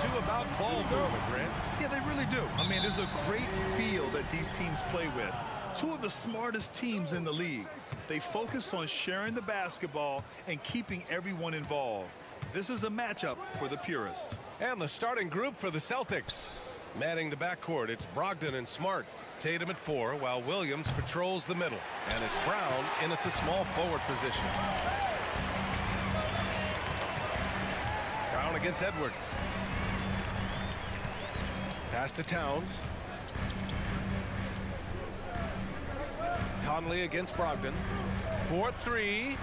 too, about ball movement, Grant. Yeah, they really do. I mean, there's a great feel that these teams play with. Two of the smartest teams in the league. They focus on sharing the basketball and keeping everyone involved. This is a matchup for the purist. And the starting group for the Celtics. Manning the backcourt, it's Brogdon and Smart. Tatum at 4, while Williams patrols the middle. And it's Brown in at the small forward position. Brown against Edwards. Pass to Towns. Conley against Brogdon. 4-3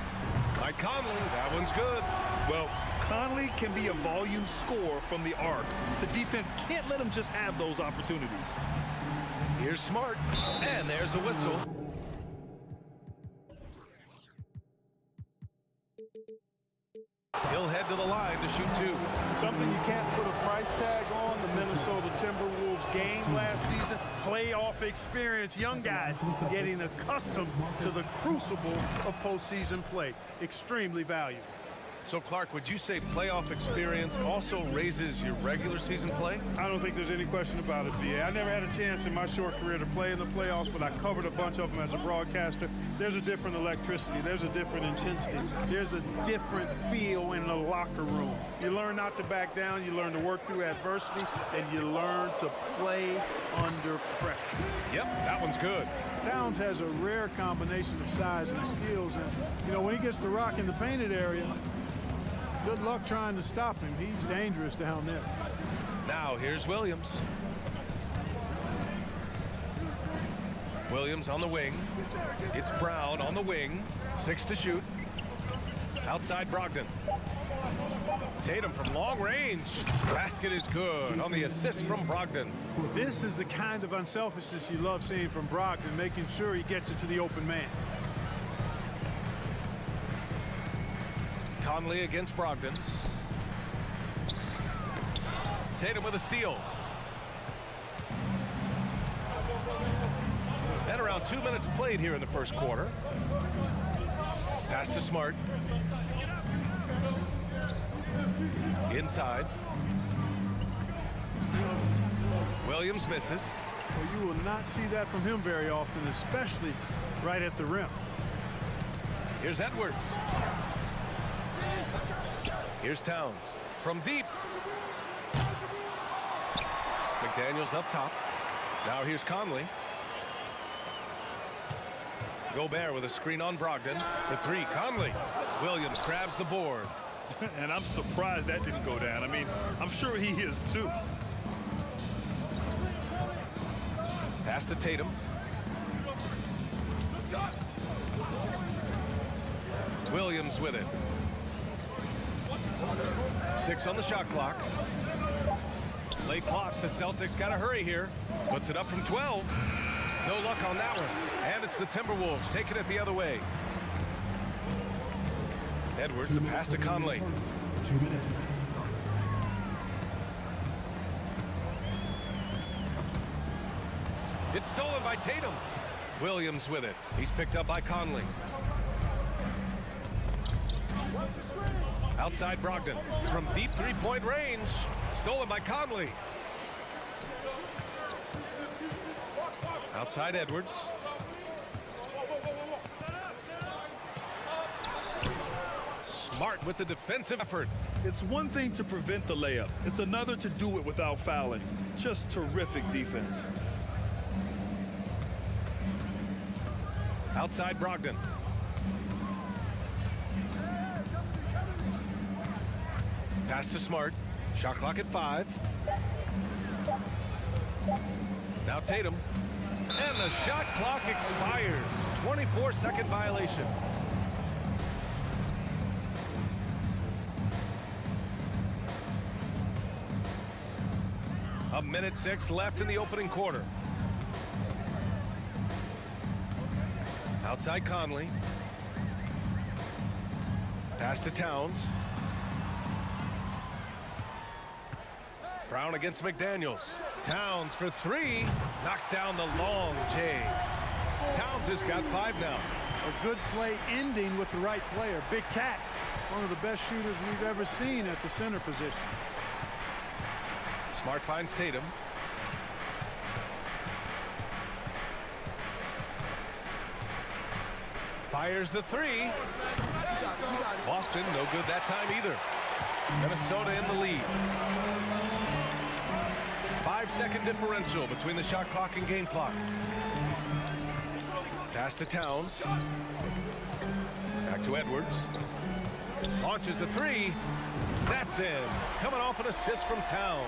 by Conley. That one's good. Well, Conley can be a volume scorer from the arc. The defense can't let him just have those opportunities. Here's Smart, and there's a whistle. He'll head to the line to shoot 2. Something you can't put a price tag on. The Minnesota Timberwolves game last season. Playoff experience. Young guys getting accustomed to the crucible of postseason play. Extremely valuable. So, Clark, would you say playoff experience also raises your regular season play? I don't think there's any question about it, B.A. I never had a chance in my short career to play in the playoffs, but I covered a bunch of them as a broadcaster. There's a different electricity. There's a different intensity. There's a different feel in the locker room. You learn not to back down. You learn to work through adversity, and you learn to play under pressure. Yep, that one's good. Towns has a rare combination of size and skills, and, you know, when he gets the rock in the painted area, good luck trying to stop him. He's dangerous down there. Now here's Williams. Williams on the wing. It's Brown on the wing. 6 to shoot. Outside Brogdon. Tatum from long range. Basket is good on the assist from Brogdon. This is the kind of unselfishness you love seeing from Brogdon, making sure he gets it to the open man. Conley against Brogdon. Tatum with a steal. And around 2 minutes played here in the first quarter. Pass to Smart. Inside. Williams misses. Well, you will not see that from him very often, especially right at the rim. Here's Edwards. Here's Towns from deep. McDaniels up top. Now here's Conley. Gobert with a screen on Brogdon for 3. Conley. Williams grabs the board. And I'm surprised that didn't go down. I mean, I'm sure he is too. Pass to Tatum. Williams with it. 6 on the shot clock. Late clock. The Celtics got to hurry here. Puts it up from 12. No luck on that one. And it's the Timberwolves taking it the other way. Edwards, the pass to Conley. 2 minutes. It's stolen by Tatum. Williams with it. He's picked up by Conley. Outside Brogdon from deep three-point range. Stolen by Conley. Outside Edwards. Smart with the defensive effort. It's one thing to prevent the layup. It's another to do it without fouling. Just terrific defense. Outside Brogdon. Pass to Smart. Shot clock at 5. Now Tatum. And the shot clock expires. 24-second violation. A minute 6 left in the opening quarter. Outside Conley. Pass to Towns. Brown against McDaniels. Towns for 3. Knocks down the long J. Towns has got 5 now. A good play ending with the right player. Big Cat, one of the best shooters we've ever seen at the center position. Smart finds Tatum. Fires the three. Boston, no good that time either. Minnesota in the lead. 5-second differential between the shot clock and game clock. Pass to Towns. Back to Edwards. Launches a three. That's in. Coming off an assist from Towns.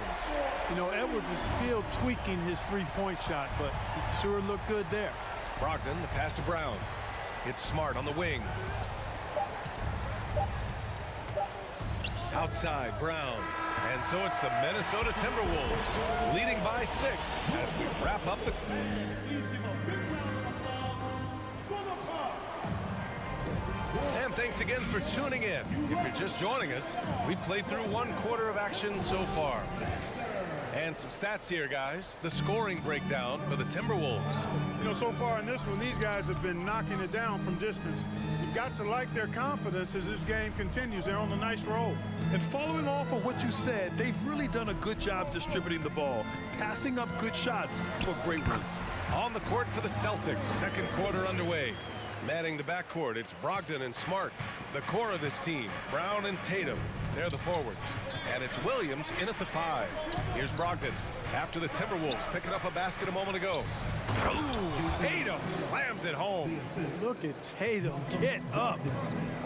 You know, Edwards is still tweaking his three-point shot, but it sure looked good there. Brogdon, the pass to Brown. It's Smart on the wing. Outside, Brown. And so it's the Minnesota Timberwolves leading by 6 as we wrap up the... And thanks again for tuning in. If you're just joining us, we played through 1 quarter of action so far. And some stats here, guys. The scoring breakdown for the Timberwolves. You know, so far in this one, these guys have been knocking it down from distance. You've got to like their confidence as this game continues. They're on a nice roll. And following off of what you said, they've really done a good job distributing the ball, passing up good shots for great wins. On the court for the Celtics, second quarter underway. Manning the backcourt, it's Brogdon and Smart. The core of this team, Brown and Tatum. They're the forwards. And it's Williams in at the 5. Here's Brogdon after the Timberwolves picking up a basket a moment ago. Oh, Tatum slams it home. Look at Tatum get up.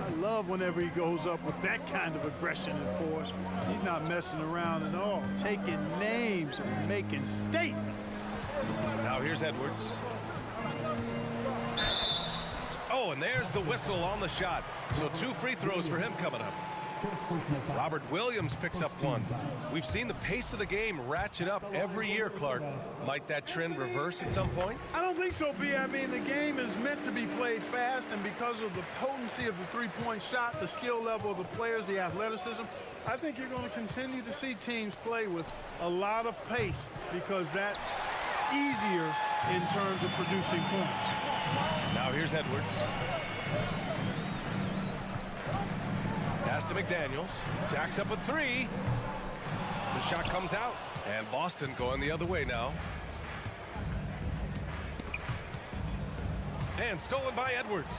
I love whenever he goes up with that kind of aggression and force. He's not messing around at all, taking names and making statements. Now here's Edwards. Oh, and there's the whistle on the shot. So 2 free throws for him coming up. Robert Williams picks up 1. We've seen the pace of the game ratchet up every year, Clark. Might that trend reverse at some point? I don't think so, B. I mean, the game is meant to be played fast, and because of the potency of the three-point shot, the skill level of the players, the athleticism, I think you're going to continue to see teams play with a lot of pace because that's easier in terms of producing points. Now here's Edwards. Pass to McDaniels. Jacks up a 3. The shot comes out. And Boston going the other way now. And stolen by Edwards.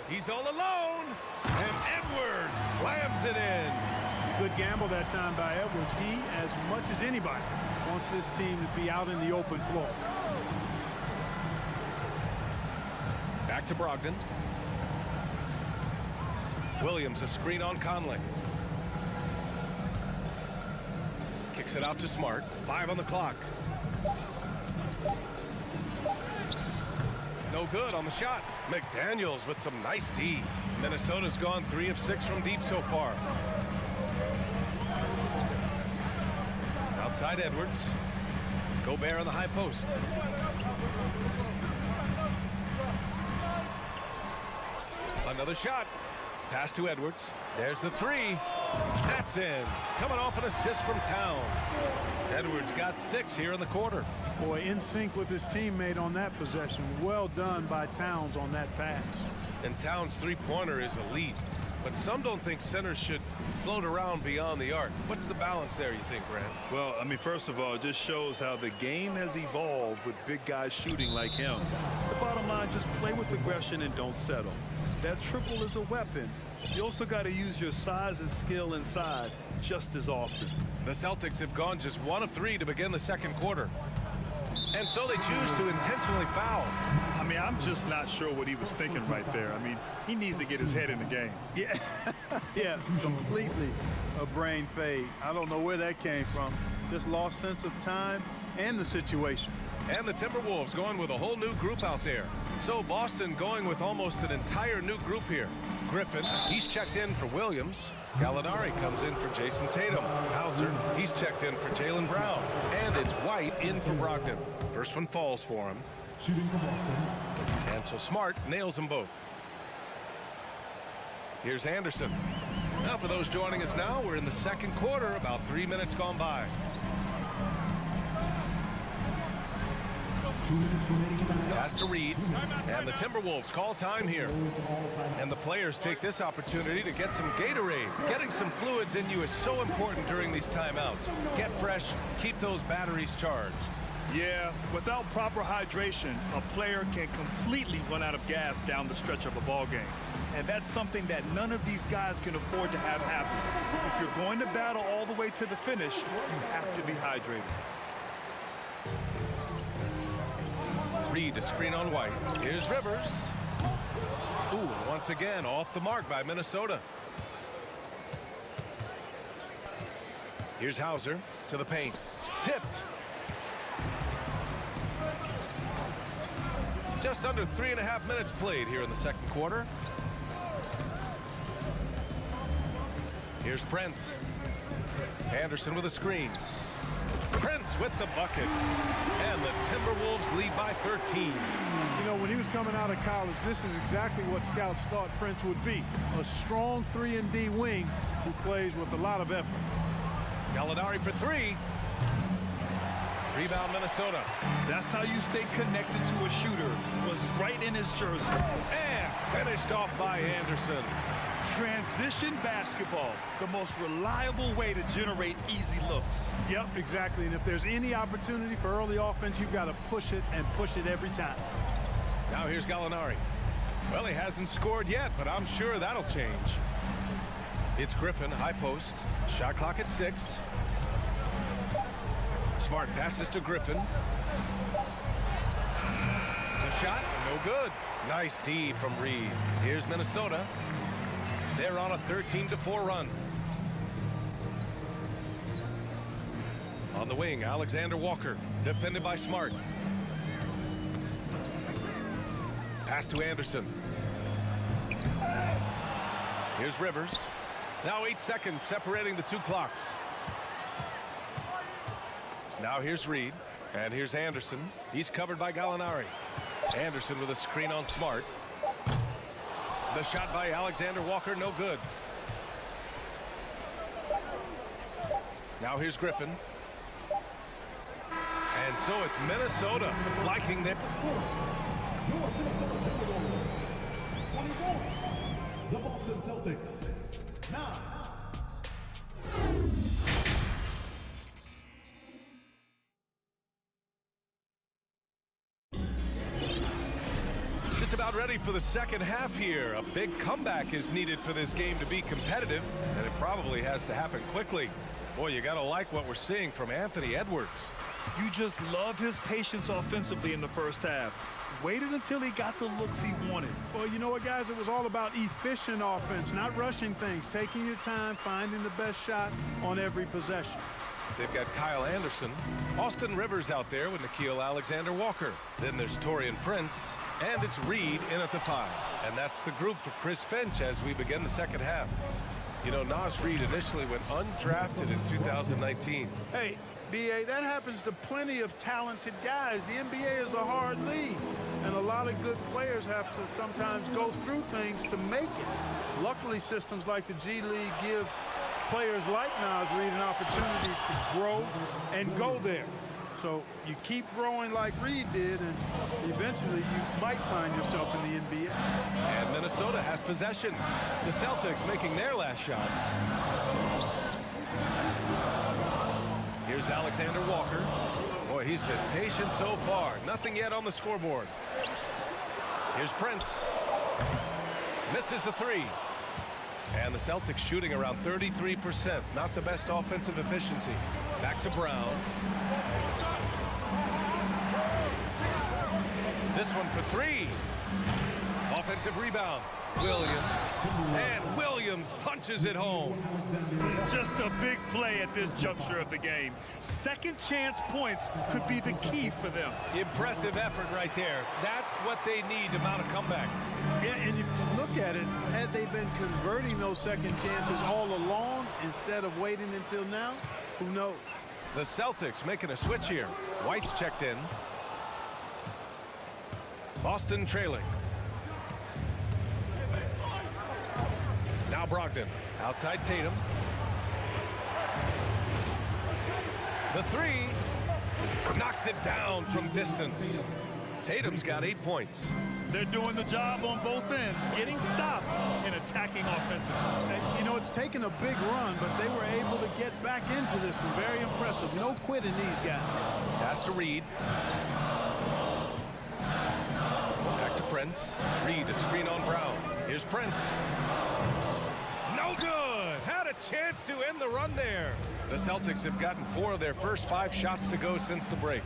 He's all alone. And Edwards slams it in. Good gamble that time by Edwards. He, as much as anybody, wants this team to be out in the open floor. Back to Brogdon. Williams, a screen on Conley. Kicks it out to Smart. 5 on the clock. No good on the shot. McDaniels with some nice D. Minnesota's gone 3 of 6 from deep so far. Outside Edwards. Gobert on the high post. Another shot. Pass to Edwards. There's the 3. That's in. Coming off an assist from Towns. Edwards got 6 here in the quarter. Boy, in sync with his teammate on that possession. Well done by Towns on that pass. And Towns' three-pointer is elite. But some don't think centers should float around beyond the arc. What's the balance there, you think, Grant? Well, I mean, first of all, it just shows how the game has evolved with big guys shooting like him. The bottom line, just play with aggression and don't settle. That triple is a weapon. You also got to use your size and skill inside just as often. The Celtics have gone just 1 of 3 to begin the second quarter. And so they choose to intentionally foul. I mean, I'm just not sure what he was thinking right there. I mean, he needs to get his head in the game. Yeah, yeah, completely a brain fade. I don't know where that came from. Just lost sense of time and the situation. And the Timberwolves going with a whole new group out there. So Boston going with almost an entire new group here. Griffin, he's checked in for Williams. Gallinari comes in for Jason Tatum. Hauser, he's checked in for Jaylen Brown. And it's White in for Brogdon. First one falls for him. Shooting for Boston. And so Smart nails them both. Here's Anderson. Now for those joining us now, we're in the second quarter, about 3 minutes gone by. Pass to Reed, and the Timberwolves call time here. And the players take this opportunity to get some Gatorade. Getting some fluids in you is so important during these timeouts. Get fresh, keep those batteries charged. Yeah, without proper hydration, a player can completely run out of gas down the stretch of a ball game. And that's something that none of these guys can afford to have happen. If you're going to battle all the way to the finish, you have to be hydrated. Reed, a screen on White. Here's Rivers. Ooh, once again, off the mark by Minnesota. Here's Hauser to the paint. Tipped. Just under 3.5 minutes played here in the second quarter. Here's Prince. Anderson with a screen. Prince with the bucket. And the Timberwolves lead by 13. You know, when he was coming out of college, this is exactly what scouts thought Prince would be. A strong 3-and-D wing who plays with a lot of effort. Gallinari for three. Rebound Minnesota. That's how you stay connected to a shooter. Was right in his jersey. And finished off by Anderson. Transition basketball, the most reliable way to generate easy looks. Yep, exactly. And if there's any opportunity for early offense, you've got to push it and push it every time. Now here's Gallinari. Well, he hasn't scored yet, but I'm sure that'll change. It's Griffin, high post. Shot clock at 6. Smart passes to Griffin. The shot, no good. Nice D from Reed. Here's Minnesota. They're on a 13-4 run. On the wing, Alexander Walker, defended by Smart. Pass to Anderson. Here's Rivers. Now 8 seconds separating the two clocks. Now here's Reed, and here's Anderson. He's covered by Gallinari. Anderson with a screen on Smart. The shot by Alexander Walker, no good. Now here's Griffin. And so it's Minnesota liking them. The Boston Celtics. Now. Just about ready for the second half here. A big comeback is needed for this game to be competitive, and it probably has to happen quickly. Boy, you got to like what we're seeing from Anthony Edwards. You just love his patience offensively in the first half. Waited until he got the looks he wanted. Well, you know what, guys? It was all about efficient offense, not rushing things, taking your time, finding the best shot on every possession. They've got Kyle Anderson, Austin Rivers out there with Nickeil Alexander-Walker. Then there's Taurean Prince, and it's Reed in at the 5. And that's the group for Chris Finch as we begin the second half. You know, Naz Reid initially went undrafted in 2019. Hey, B.A., that happens to plenty of talented guys. The NBA is a hard league, and a lot of good players have to sometimes go through things to make it. Luckily, systems like the G League give players like Naz Reid an opportunity to grow and go there. So you keep growing like Reed did, and eventually you might find yourself in the NBA. And Minnesota has possession. The Celtics making their last shot. Here's Alexander Walker. Boy, he's been patient so far. Nothing yet on the scoreboard. Here's Prince. Misses the 3. And the Celtics shooting around 33%. Not the best offensive efficiency. Back to Brown. This one for 3. Offensive rebound. Williams. And Williams punches it home. Just a big play at this juncture of the game. Second chance points could be the key for them. Impressive effort right there. That's what they need to mount a comeback. Yeah, and if you look at it, had they been converting those second chances all along instead of waiting until now, who knows? The Celtics making a switch here. White's checked in. Boston trailing. Now Brogdon. Outside Tatum. The 3. Knocks it down from distance. Tatum's got 8 points. They're doing the job on both ends, getting stops and attacking offensively. You know, it's taken a big run, but they were able to get back into this one. Very impressive. No quitting these guys. Pass to Reed. Back to Prince. Reed, a screen on Brown. Here's Prince. No good. Had a chance to end the run there. The Celtics have gotten 4 of their first 5 shots to go since the break.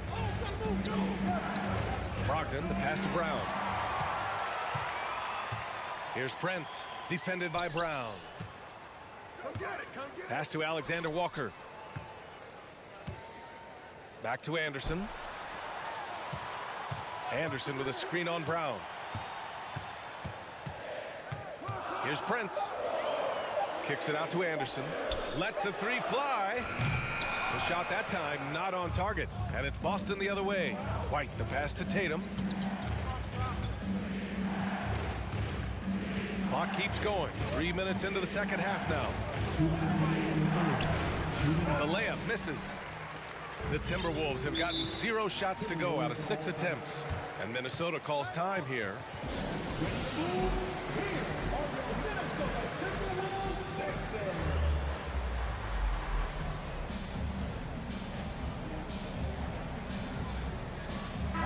Brogdon, the pass to Brown. Here's Prince, defended by Brown. Pass to Alexander Walker. Back to Anderson. Anderson with a screen on Brown. Here's Prince. Kicks it out to Anderson. Lets the 3 fly. The shot that time not on target. And it's Boston the other way. White, the pass to Tatum. Clock keeps going. 3 minutes into the second half now. The layup misses. The Timberwolves have gotten 0 shots to go out of 6 attempts. And Minnesota calls time here.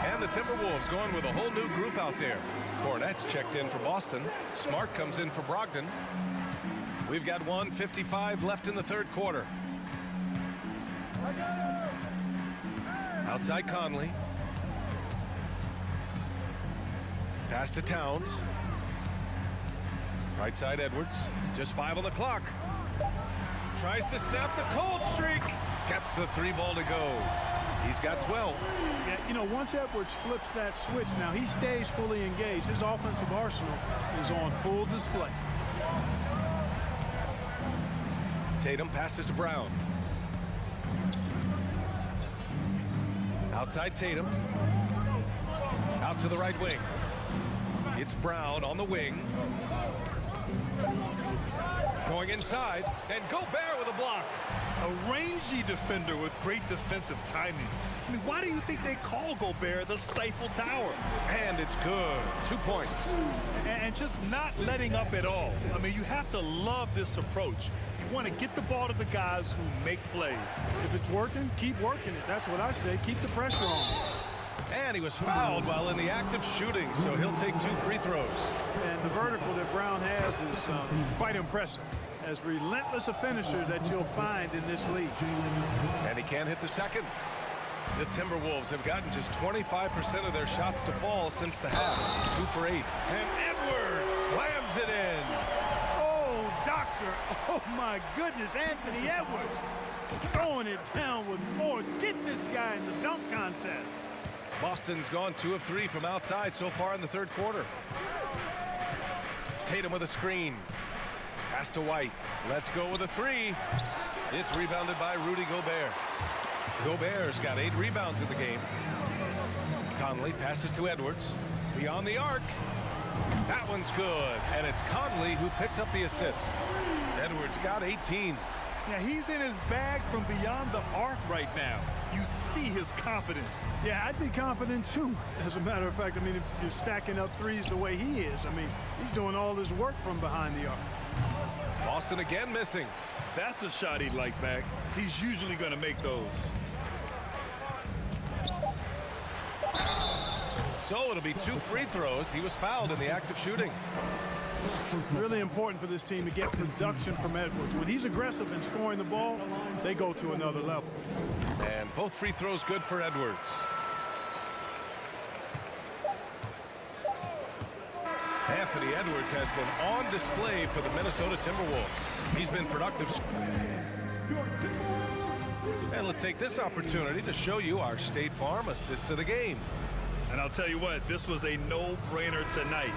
And the Timberwolves going with a whole new group out there. Cornette's checked in for Boston. Smart comes in for Brogdon. We've got 1:55 left in the third quarter. Outside Conley. Pass to Towns. Right side Edwards. Just 5 on the clock. Tries to snap the cold streak. Gets the 3 ball to go. He's got 12. Yeah, you know, once Edwards flips that switch, now he stays fully engaged. His offensive arsenal is on full display. Tatum passes to Brown. Outside Tatum. Out to the right wing. It's Brown on the wing. Going inside, and Gobert with a block. A rangy defender with great defensive timing. I mean, why do you think they call Gobert the Stifle Tower? And it's good. 2 points. And just not letting up at all. I mean, you have to love this approach. You want to get the ball to the guys who make plays. If it's working, keep working it. That's what I say. Keep the pressure on. And he was fouled while in the act of shooting, so he'll take 2 free throws. And the vertical that Brown has is quite impressive. As relentless a finisher that you'll find in this league. And he can't hit the second. The Timberwolves have gotten just 25% of their shots to fall since the half. 2 for 8. And Edwards slams it in. Oh, doctor. Oh, my goodness. Anthony Edwards throwing it down with force. Get this guy in the dunk contest. Boston's gone 2 of 3 from outside so far in the third quarter. Tatum with a screen. Pass to White. Let's go with a 3. It's rebounded by Rudy Gobert. Gobert's got 8 rebounds in the game. Conley passes to Edwards. Beyond the arc. That one's good. And it's Conley who picks up the assist. Edwards got 18. Yeah, he's in his bag from beyond the arc right now. You see his confidence. Yeah, I'd be confident too. As a matter of fact, I mean, if you're stacking up threes the way he is, I mean, he's doing all his work from behind the arc. Boston again missing. That's a shot he'd like back. He's usually going to make those. So it'll be 2 free throws. He was fouled in the act of shooting. Really important for this team to get production from Edwards. When he's aggressive in scoring the ball, they go to another level. And both free throws good for Edwards. Anthony Edwards has been on display for the Minnesota Timberwolves. He's been productive. And let's take this opportunity to show you our State Farm assist of the game. And I'll tell you what, this was a no-brainer tonight.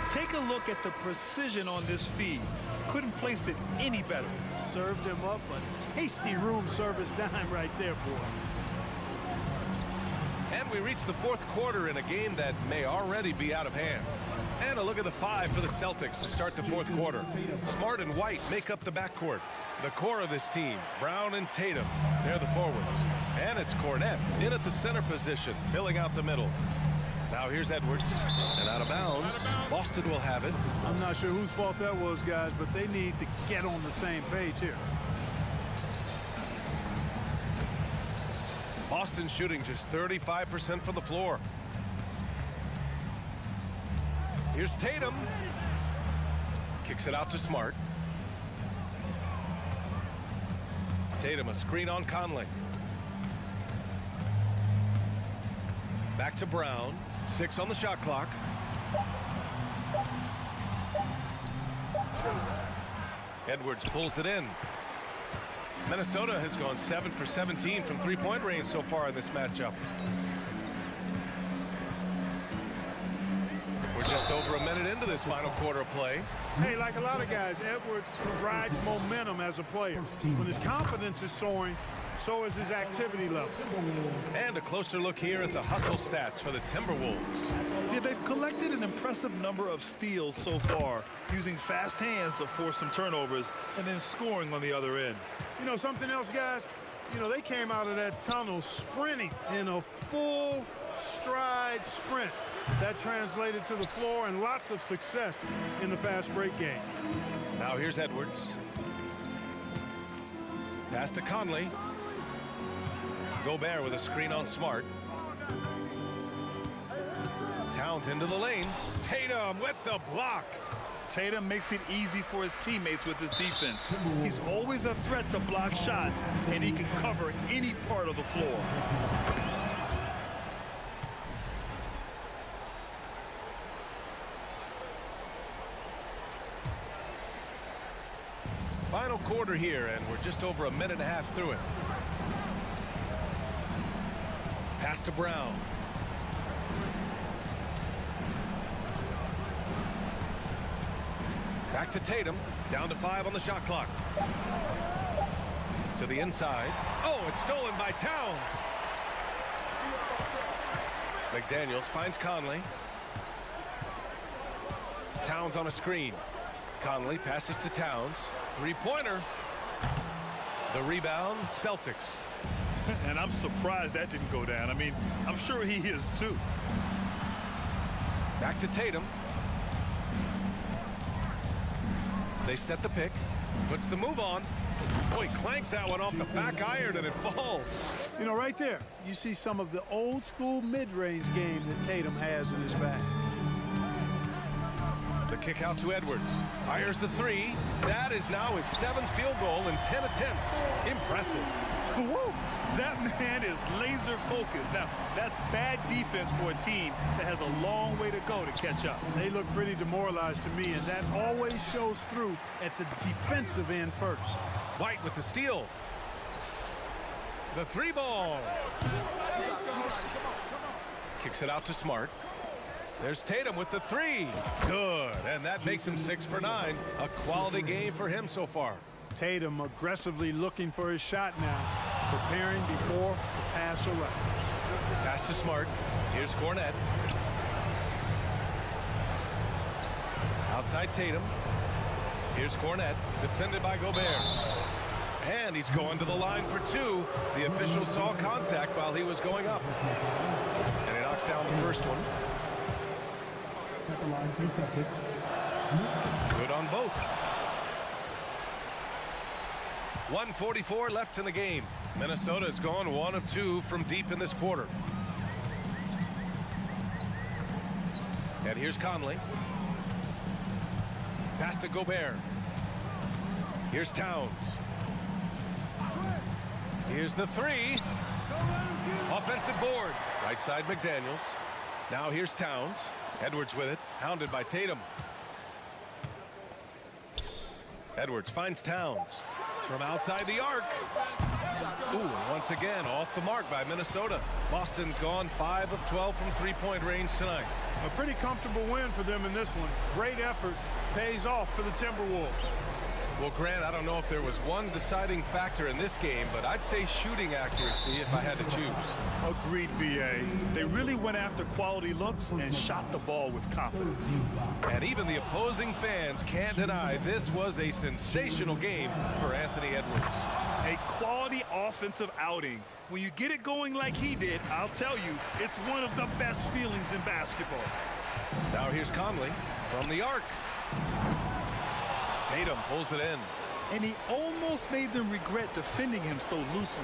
Take a look at the precision on this feed. Couldn't place it any better. Served him up a tasty room service dime right there, boy. And we reach the fourth quarter in a game that may already be out of hand. And a look at the 5 for the Celtics to start the fourth quarter. Smart and White make up the backcourt. The core of this team, Brown and Tatum, they're the forwards. And it's Cornette in at the center position, filling out the middle. Now here's Edwards, and out of bounds. Boston will have it. I'm not sure whose fault that was, guys, but they need to get on the same page here. Boston shooting just 35% from the floor. Here's Tatum. Kicks it out to Smart. Tatum, a screen on Conley. Back to Brown. 6 on the shot clock. Edwards pulls it in. Minnesota has gone 7 for 17 from three-point range so far in this matchup. We're just over a minute into this final quarter of play. Hey, like a lot of guys, Edwards rides momentum as a player. When his confidence is soaring, so is his activity level. And a closer look here at the hustle stats for the Timberwolves. Yeah, they've collected an impressive number of steals so far, using fast hands to force some turnovers and then scoring on the other end. You know, something else, guys? You know, they came out of that tunnel sprinting in a full stride sprint. That translated to the floor and lots of success in the fast break game. Now here's Edwards. Pass to Conley. Gobert with a screen on Smart. Towns into the lane. Tatum with the block. Tatum makes it easy for his teammates with his defense. He's always a threat to block shots, and he can cover any part of the floor. Final quarter here, and we're just over a minute and a half through it. Pass to Brown. Back to Tatum. Down to 5 on the shot clock. To the inside. Oh, it's stolen by Towns. McDaniels finds Conley. Towns on a screen. Conley passes to Towns. Three-pointer. The rebound, Celtics. And I'm surprised that didn't go down. I mean, I'm sure he is too. Back to Tatum. They set the pick. Puts the move on. Boy, clanks that one off the back iron and it falls. You know, right there, you see some of the old school mid-range game that Tatum has in his bag. The kick out to Edwards. Fires the three. That is now his 7th field goal in 10 attempts. Impressive. Whoa, that man is laser focused. Now, that's bad defense for a team that has a long way to go to catch up. They look pretty demoralized to me, and that always shows through at the defensive end first. White with the steal. The three ball. Kicks it out to Smart. There's Tatum with the three. Good, and that makes him 6 for 9. A quality game for him so far. Tatum aggressively looking for his shot now, preparing before the pass arrives. Pass to Smart. Here's Cornette. Outside Tatum. Here's Cornette, defended by Gobert. And he's going to the line for 2. The official saw contact while he was going up. And he knocks down the first one. At the line for the Celtics. Good on both. 1:44 left in the game. Minnesota's gone 1 of 2 from deep in this quarter. And here's Conley. Pass to Gobert. Here's Towns. Here's the three. Offensive board. Right side McDaniels. Now here's Towns. Edwards with it. Hounded by Tatum. Edwards finds Towns. From outside the arc. Ooh, once again off the mark by Minnesota. Boston's gone 5 of 12 from three-point range tonight. A pretty comfortable win for them in this one. Great effort pays off for the Timberwolves. Well, Grant, I don't know if there was one deciding factor in this game, but I'd say shooting accuracy if I had to choose. Agreed, BA. They really went after quality looks and shot the ball with confidence. And even the opposing fans can't deny this was a sensational game for Anthony Edwards. A quality offensive outing. When you get it going like he did, I'll tell you, it's one of the best feelings in basketball. Now here's Conley from the arc. Tatum pulls it in. And he almost made them regret defending him so loosely.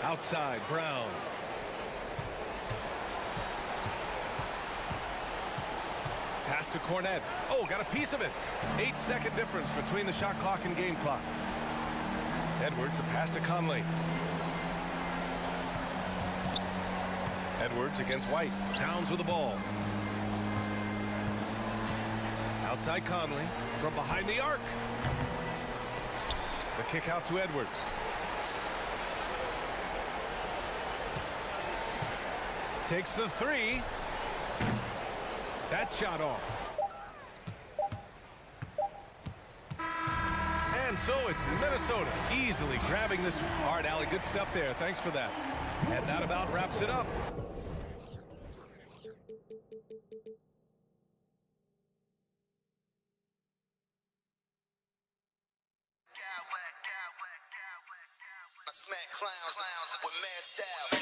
Outside, Brown. Pass to Cornet. Oh, got a piece of it. 8-second difference between the shot clock and game clock. Edwards, the pass to Conley. Edwards against White. Towns with the ball. Outside Conley from behind the arc. The kick out to Edwards. Takes the three. That shot off. And so it's Minnesota easily grabbing this one. All right, Allie, good stuff there. Thanks for that. And that about wraps it up. I smack clowns with mad style.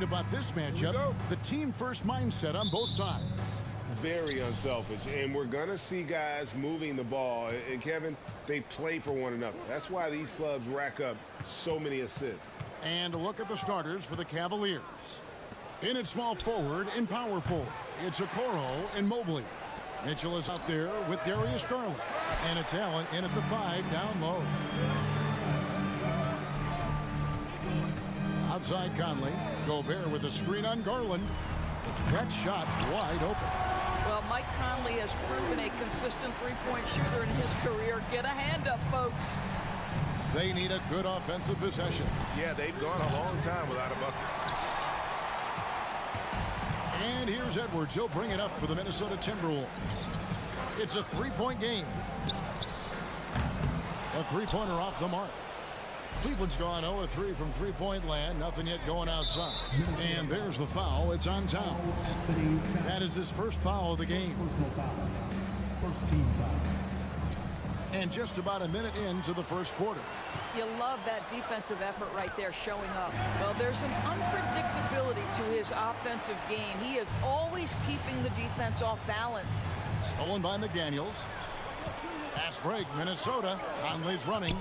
About this matchup, the team first mindset on both sides. Very unselfish, and we're going to see guys moving the ball. And Kevin, they play for one another. That's why these clubs rack up so many assists. And a look at the starters for the Cavaliers. In at small forward and power forward, it's Okoro and Mobley. Mitchell is out there with Darius Garland. And it's Allen in at the 5 down low. Outside Conley. Gobert with a screen on Garland. That shot wide open. Well, Mike Conley has proven a consistent three-point shooter in his career. Get a hand up, folks. They need a good offensive possession. Yeah, they've gone a long time without a bucket. And here's Edwards. He'll bring it up for the Minnesota Timberwolves. It's a three-point game. A three-pointer off the mark. Cleveland's gone 0-3 from three-point land. Nothing yet going outside. And there's the foul. It's on Towns. That is his first foul of the game. First team foul. And just about a minute into the first quarter. You love that defensive effort right there showing up. Well, there's an unpredictability to his offensive game. He is always keeping the defense off balance. Stolen by McDaniels. Fast break, Minnesota. Conley's running.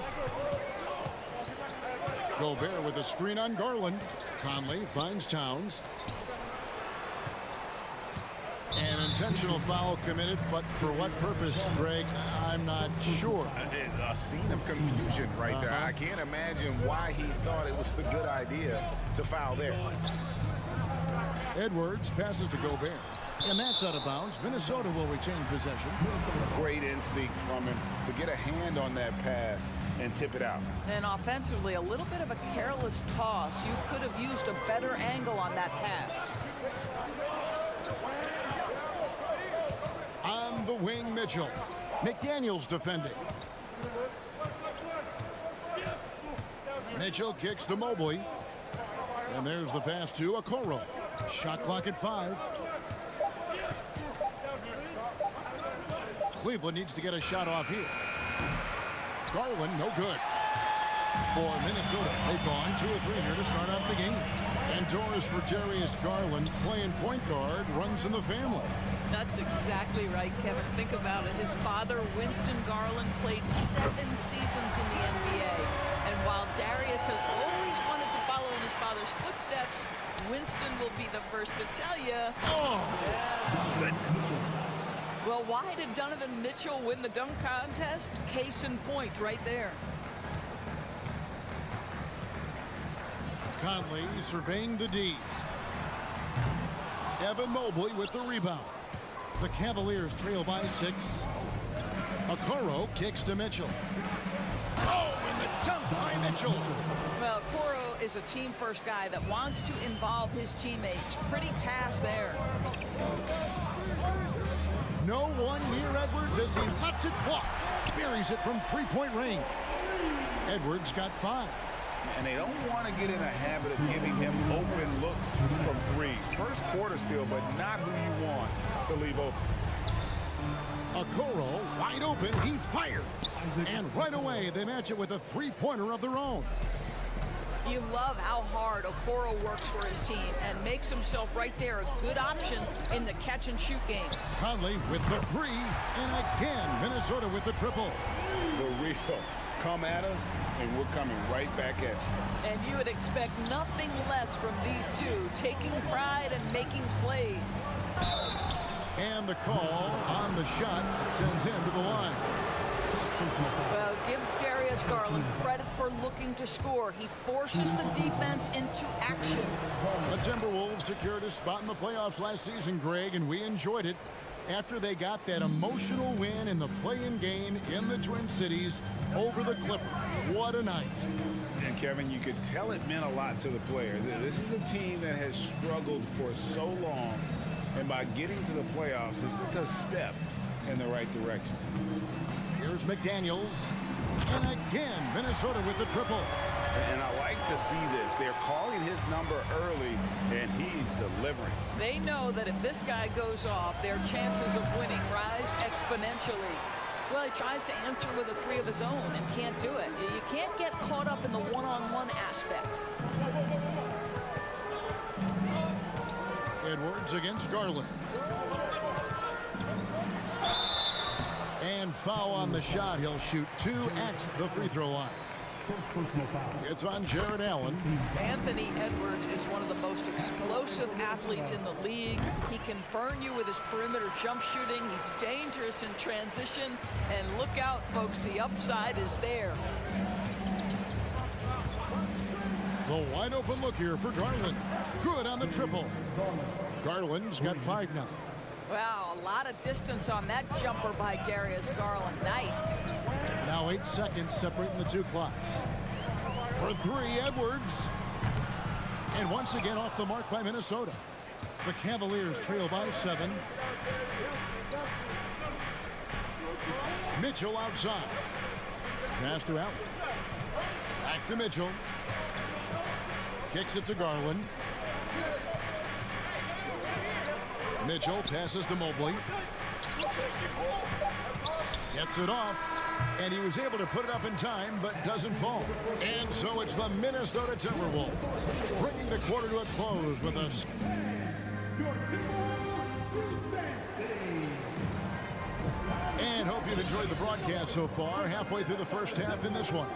Gobert with a screen on Garland. Conley finds Towns. An intentional foul committed, but for what purpose, Greg? I'm not sure. A scene of confusion right there. I can't imagine why he thought it was a good idea to foul there. Edwards passes to Gobert. And that's out of bounds. Minnesota will retain possession. Great instincts from him to get a hand on that pass and tip it out. And offensively, a little bit of a careless toss. You could have used a better angle on that pass. On the wing, Mitchell. McDaniels defending. Mitchell kicks to Mobley. And there's the pass to Okoro. Shot clock at 5. Cleveland needs to get a shot off here. Garland, no good. For Minnesota, they've gone 2 or 3 here to start out the game. And Doris for Darius Garland, playing point guard, runs in the family. That's exactly right, Kevin. Think about it. His father, Winston Garland, played 7 seasons in the NBA. And while Darius has always wanted to follow in his father's footsteps, Winston will be the first to tell you. Well, why did Donovan Mitchell win the dunk contest? Case in point right there. Conley surveying the D's. Evan Mobley with the rebound. The Cavaliers trail by 6. Okoro kicks to Mitchell. Oh, and the dunk by Mitchell. Well, Okoro is a team-first guy that wants to involve his teammates. Pretty pass there. No one near Edwards as he lets it block. Buries it from 3-point range. Edwards got 5. And they don't want to get in a habit of giving him open looks from 3. First quarter still, but not who you want to leave open. Okoro wide open. He fires. And right away, they match it with a 3-pointer of their own. You love how hard Okoro works for his team and makes himself right there a good option in the catch-and-shoot game. Conley with the 3. And again, Minnesota with the triple. The real. Come at us, and we're coming right back at you. And you would expect nothing less from these two, taking pride and making plays. And the call on the shot that sends him to the line. Well, give Darius Garland credit for looking to score. He forces the defense into action. The Timberwolves secured a spot in the playoffs last season, Greg, and we enjoyed it after they got that emotional win in the play-in game in the Twin Cities over the Clippers. What a night. And Kevin, you could tell it meant a lot to the players. This is a team that has struggled for so long, and by getting to the playoffs, this is a step in the right direction. Here's McDaniels. And again, Minnesota with the triple. And I like to see this. They're calling his number early, and he's delivering. They know that if this guy goes off, their chances of winning rise exponentially. Well, he tries to answer with a 3 of his own and can't do it. You can't get caught up in the one-on-one aspect. Edwards against Garland. And foul on the shot. He'll shoot 2 at the free throw line. It's on Jared Allen. Anthony Edwards is one of the most explosive athletes in the league. He can burn you with his perimeter jump shooting. He's dangerous in transition. And look out, folks, the upside is there. The wide open look here for Garland. Good on the triple. Garland's got 5 now. Wow, a lot of distance on that jumper by Darius Garland. Nice. Now 8 seconds separating the 2 clocks. For 3, Edwards. And once again off the mark by Minnesota. The Cavaliers trail by 7. Mitchell outside. Pass to Allen. Back to Mitchell. Kicks it to Garland. Mitchell passes to Mobley. Gets it off. And he was able to put it up in time, but doesn't fall. And so it's the Minnesota Timberwolves bringing the quarter to a close with us. And hope you've enjoyed the broadcast so far. Halfway through the first half in this one.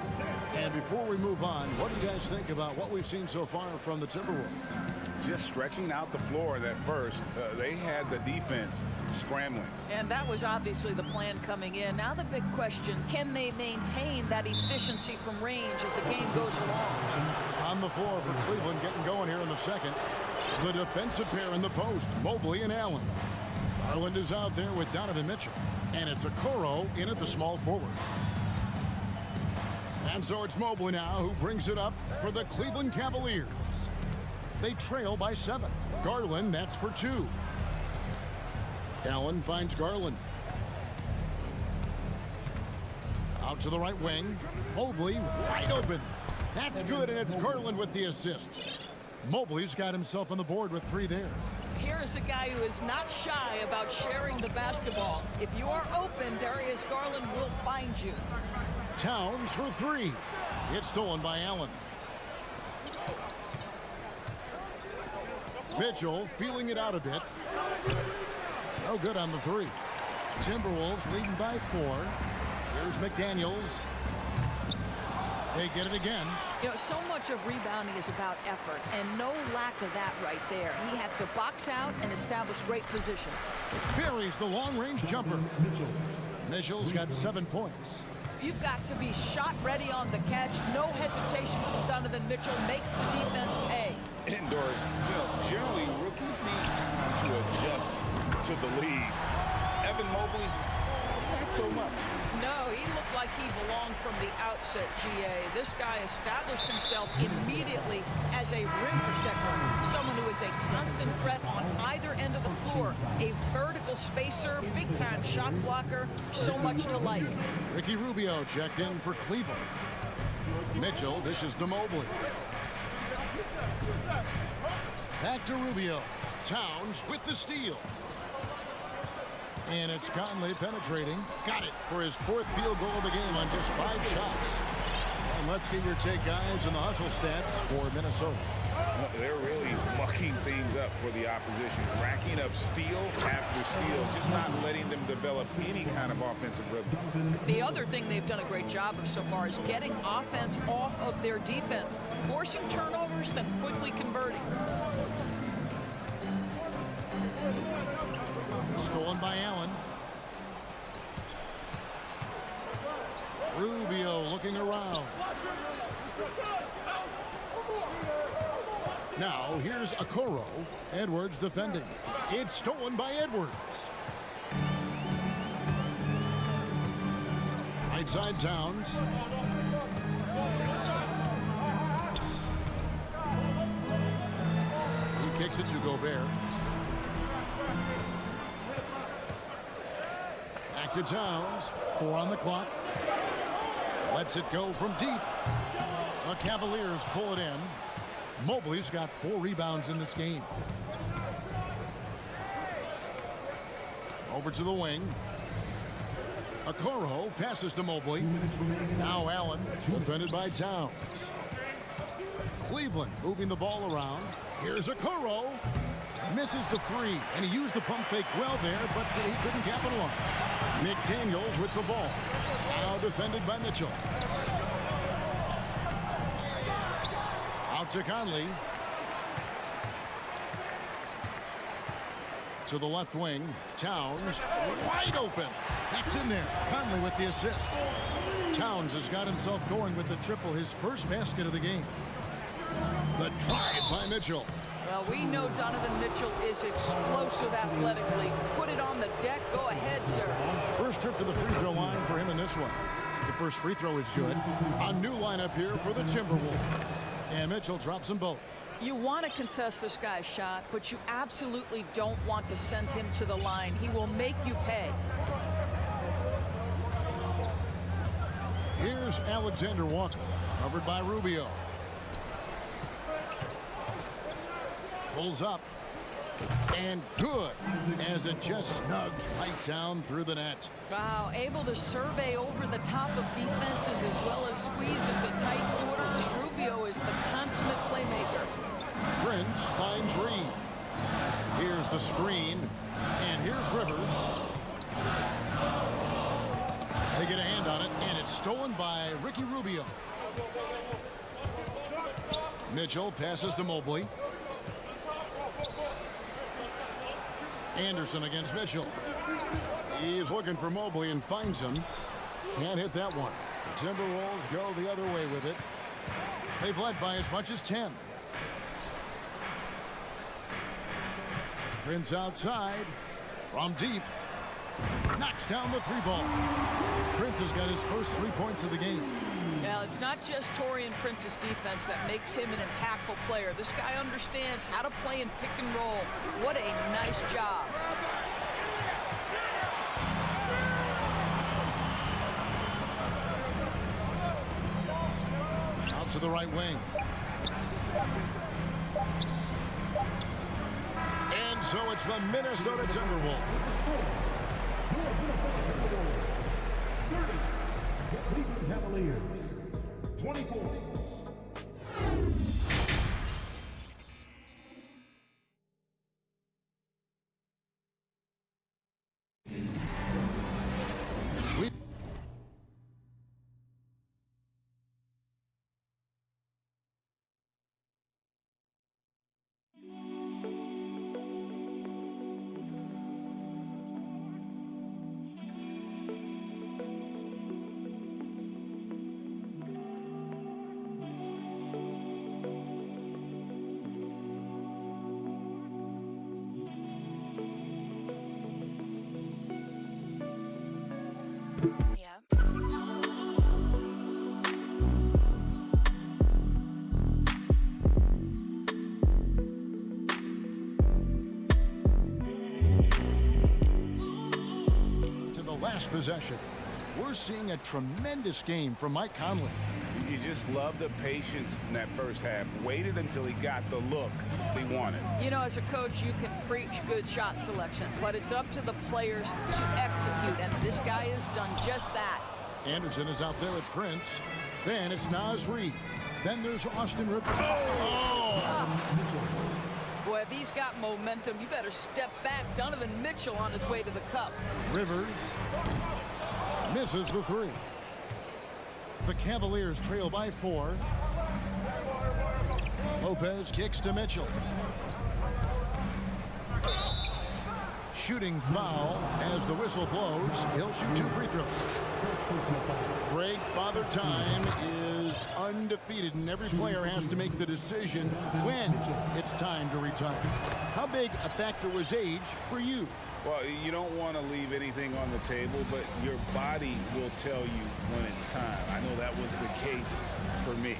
And before we move on, what do you guys think about what we've seen so far from the Timberwolves? Just stretching out the floor at first. They had the defense scrambling. And that was obviously the plan coming in. Now the big question, can they maintain that efficiency from range as the game goes along? On the floor for Cleveland, getting going here in the second. The defensive pair in the post, Mobley and Allen. Garland is out there with Donovan Mitchell. And it's Okoro in at the small forward. And so it's Mobley now who brings it up for the Cleveland Cavaliers. They trail by 7. Garland, that's for 2. Allen finds Garland. Out to the right wing. Mobley wide open. That's good, and it's Garland with the assist. Mobley's got himself on the board with 3 there. Here is a guy who is not shy about sharing the basketball. If you are open, Darius Garland will find you. Towns for 3. It's stolen by Allen. Mitchell feeling it out a bit. No good on the 3. Timberwolves leading by 4. Here's McDaniels. They get it again. You know, so much of rebounding is about effort, and no lack of that right there. He had to box out and establish great position. Buries the long-range jumper. Mitchell's got 7 points. You've got to be shot ready on the catch. No hesitation from Donovan Mitchell. Makes the defense pay. Indoors, generally rookies need time to adjust to the league. Evan Mobley, not so much. No, he looked like he belonged from the outset, GA. This guy established himself immediately as a rim protector, someone who is a constant threat on either end of the floor, a vertical spacer, big-time shot blocker, so much to like. Ricky Rubio checked in for Cleveland. Mitchell dishes to Mobley. Back to Rubio. Towns with the steal. And it's Conley penetrating. Got it for his 4th field goal of the game on just 5 shots. And let's get your take, guys, on the hustle stats for Minnesota. They're really mucking things up for the opposition, racking up steal after steal, just not letting them develop any kind of offensive rhythm. The other thing they've done a great job of so far is getting offense off of their defense, forcing turnovers, then quickly converting. Stolen by Allen. Rubio looking around. Now here's Okoro. Edwards defending. It's stolen by Edwards. Right side Towns. He kicks it to Gobert. Back to Towns. 4 on the clock. Lets it go from deep. The Cavaliers pull it in. Mobley's got 4 rebounds in this game. Over to the wing. Okoro passes to Mobley. Now Allen, defended by Towns. Cleveland moving the ball around. Here's Okoro. Misses the 3, and he used the pump fake well there, but he couldn't capitalize. McDaniels with the ball. Now defended by Mitchell. Out to Conley. To the left wing. Towns wide open. That's in there. Conley with the assist. Towns has got himself going with the triple, his first basket of the game. The drive by Mitchell. Well, we know Donovan Mitchell is explosive athletically. Put it on the deck. Go ahead, sir. First trip to the free throw line for him in this one. The first free throw is good. A new lineup here for the Timberwolves. And Mitchell drops them both. You want to contest this guy's shot, but you absolutely don't want to send him to the line. He will make you pay. Here's Alexander Walker, covered by Rubio. Pulls up. And good, as it just snugs right down through the net. Wow, able to survey over the top of defenses as well as squeeze into tight quarters. Rubio is the consummate playmaker. Prince finds Reed. Here's the screen, and here's Rivers. They get a hand on it, and it's stolen by Ricky Rubio. Mitchell passes to Mobley. Anderson against Mitchell. He's looking for Mobley and finds him. Can't hit that one. The Timberwolves go the other way with it. They've led by as much as 10. Prince outside from deep. Knocks down the three ball. Prince has got his first 3 points of the game. Now, it's not just Taurean Prince's defense that makes him an impactful player. This guy understands how to play in pick and roll. What a nice job. Out to the right wing. And so it's the Minnesota Timberwolves. Cavaliers, 24. Last possession. We're seeing a tremendous game from Mike Conley. You just love the patience in that first half. Waited until he got the look he wanted. You know, as a coach, you can preach good shot selection, but it's up to the players to execute, and this guy has done just that. Anderson is out there at Prince. Then it's Naz Reid. Then there's Austin Rivers. Boy, if he's got momentum, you better step back. Donovan Mitchell on his way to the cup. Rivers misses the three. The Cavaliers trail by 4. Lopez kicks to Mitchell. Shooting foul as the whistle blows. He'll shoot 2 free throws. Great Father Time is undefeated, and every player has to make the decision when it's time to retire. How big a factor was age for you? Well, you don't want to leave anything on the table, but your body will tell you when it's time. I know that was the case for me.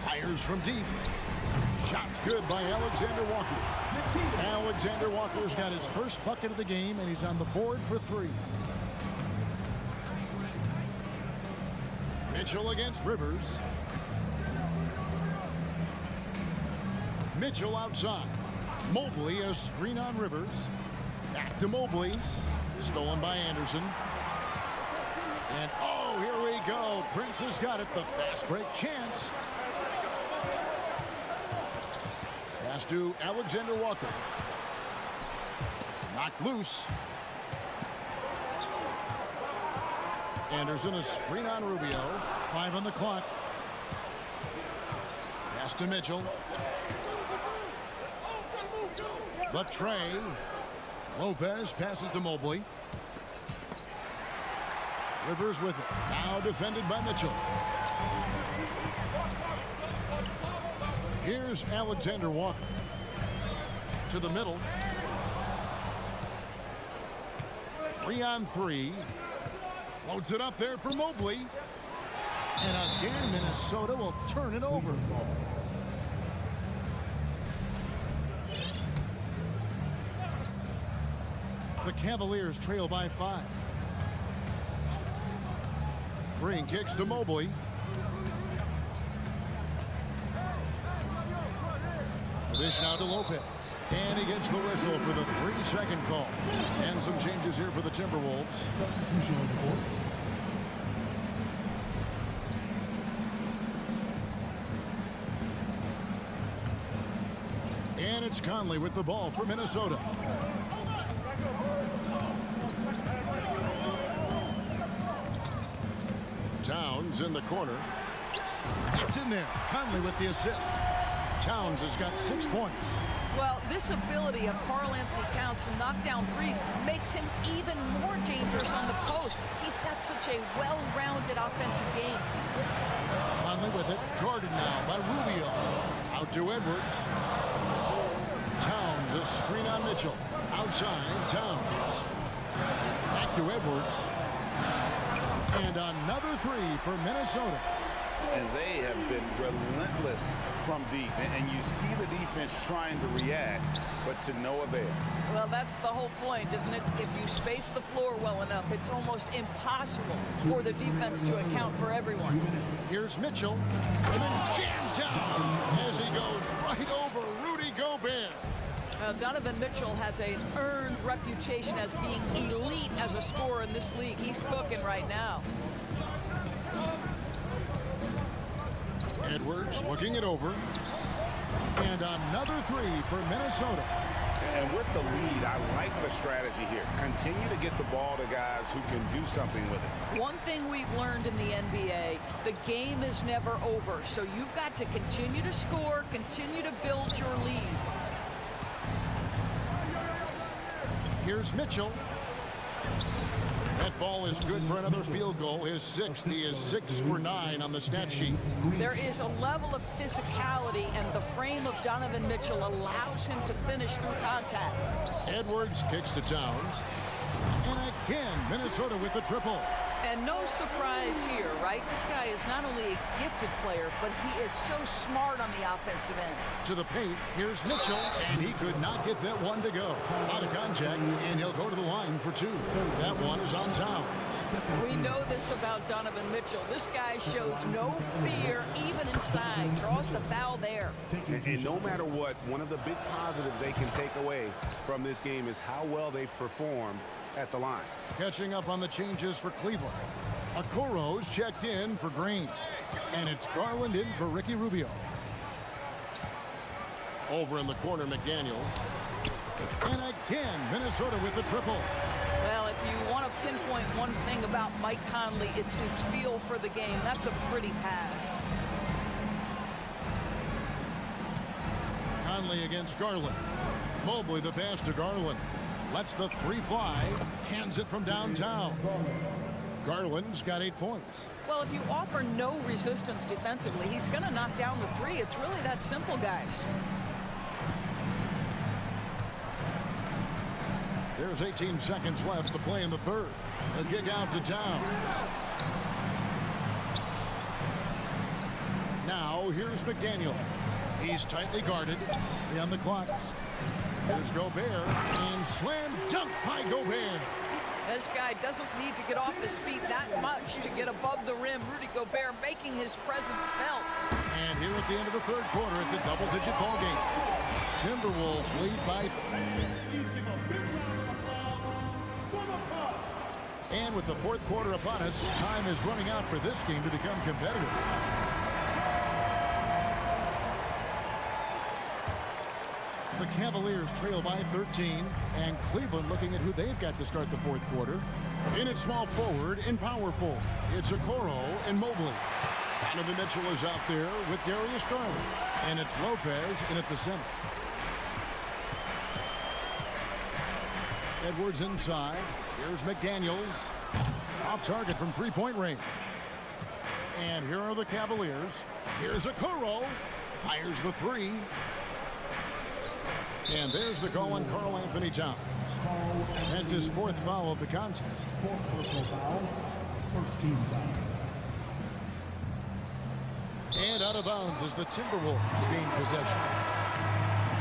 Fires from deep. Shot's good by Alexander Walker. Alexander Walker's got his first bucket of the game, and he's on the board for 3. Mitchell against Rivers. Mitchell outside. Mobley a screen on Rivers. Back to Mobley. Stolen by Anderson. And oh, here we go. Prince has got it. The fast break chance. Pass to Alexander Walker. Knocked loose. Anderson a screen on Rubio. 5 on the clock. Pass to Mitchell. The tray. Lopez passes to Mobley. Rivers with it. Now defended by Mitchell. Here's Alexander Walker. To the middle. 3 on 3. Loads it up there for Mobley. And again, Minnesota will turn it over. The Cavaliers trail by 5. Green kicks to Mobley. Dish now to Lopez. And he gets the whistle for the 3-second call. And some changes here for the Timberwolves. Substitution on the board. And it's Conley with the ball for Minnesota. Towns in the corner. It's in there. Conley with the assist. Towns has got 6 points. Well, this ability of Karl-Anthony Towns to knock down threes makes him even more dangerous on the post. He's got such a well-rounded offensive game. Conley with it. Guarded now by Rubio. Out to Edwards. Towns, a screen on Mitchell. Outside, Towns. Back to Edwards. And another three for Minnesota. And they have been relentless from deep. And you see the defense trying to react, but to no avail. Well, that's the whole point, isn't it? If you space the floor well enough, it's almost impossible for the defense to account for everyone. Here's Mitchell. And then jammed down as he goes right over Rudy Gobert. Donovan Mitchell has an earned reputation as being elite as a scorer in this league. He's cooking right now. Edwards looking it over. And another three for Minnesota. And with the lead, I like the strategy here. Continue to get the ball to guys who can do something with it. One thing we've learned in the NBA, the game is never over. So you've got to continue to score, continue to build your lead. Here's Mitchell. That ball is good for another field goal. His sixth. He is 6 for 9 on the stat sheet. There is a level of physicality, and the frame of Donovan Mitchell allows him to finish through contact. Edwards kicks to Towns. And again, Minnesota with the triple. And no surprise here, right? This guy is not only a gifted player, but he is so smart on the offensive end. To the paint, here's Mitchell, and he could not get that one to go. Out of contact, and he'll go to the line for 2. That one is on Towns. We know this about Donovan Mitchell. This guy shows no fear, even inside. Draws the foul there. And no matter what, one of the big positives they can take away from this game is how well they perform at the line. Catching up on the changes for Cleveland. Okoro's checked in for Green. And it's Garland in for Ricky Rubio. Over in the corner, McDaniels. And again, Minnesota with the triple. Well, if you want to pinpoint one thing about Mike Conley, it's his feel for the game. That's a pretty pass. Conley against Garland. Mobley the pass to Garland. Lets the three fly. Cans it from downtown. Garland's got 8 points. Well, if you offer no resistance defensively, he's going to knock down the three. It's really that simple, guys. There's 18 seconds left to play in the third. The kick out to Towns. Now here's McDaniel. He's tightly guarded. On the clock. Here's Gobert. And slam dunk by Gobert. This guy doesn't need to get off his feet that much to get above the rim. Rudy Gobert making his presence felt. And here at the end of the third quarter, it's a double-digit ball game. Timberwolves lead by 3. And with the fourth quarter upon us, time is running out for this game to become competitive. The Cavaliers trail by 13, and Cleveland looking at who they've got to start the fourth quarter. In at small forward, in power forward, it's Okoro and Mobley. Donovan Mitchell is out there with Darius Garland, and it's Lopez in at the center. Edwards inside. Here's McDaniels. Off target from three-point range. And here are the Cavaliers. Here's Okoro. Fires the three. And there's the call on Karl-Anthony Towns. That's his 4th foul of the contest. 4th personal foul. First team foul. And out of bounds as the Timberwolves gain possession.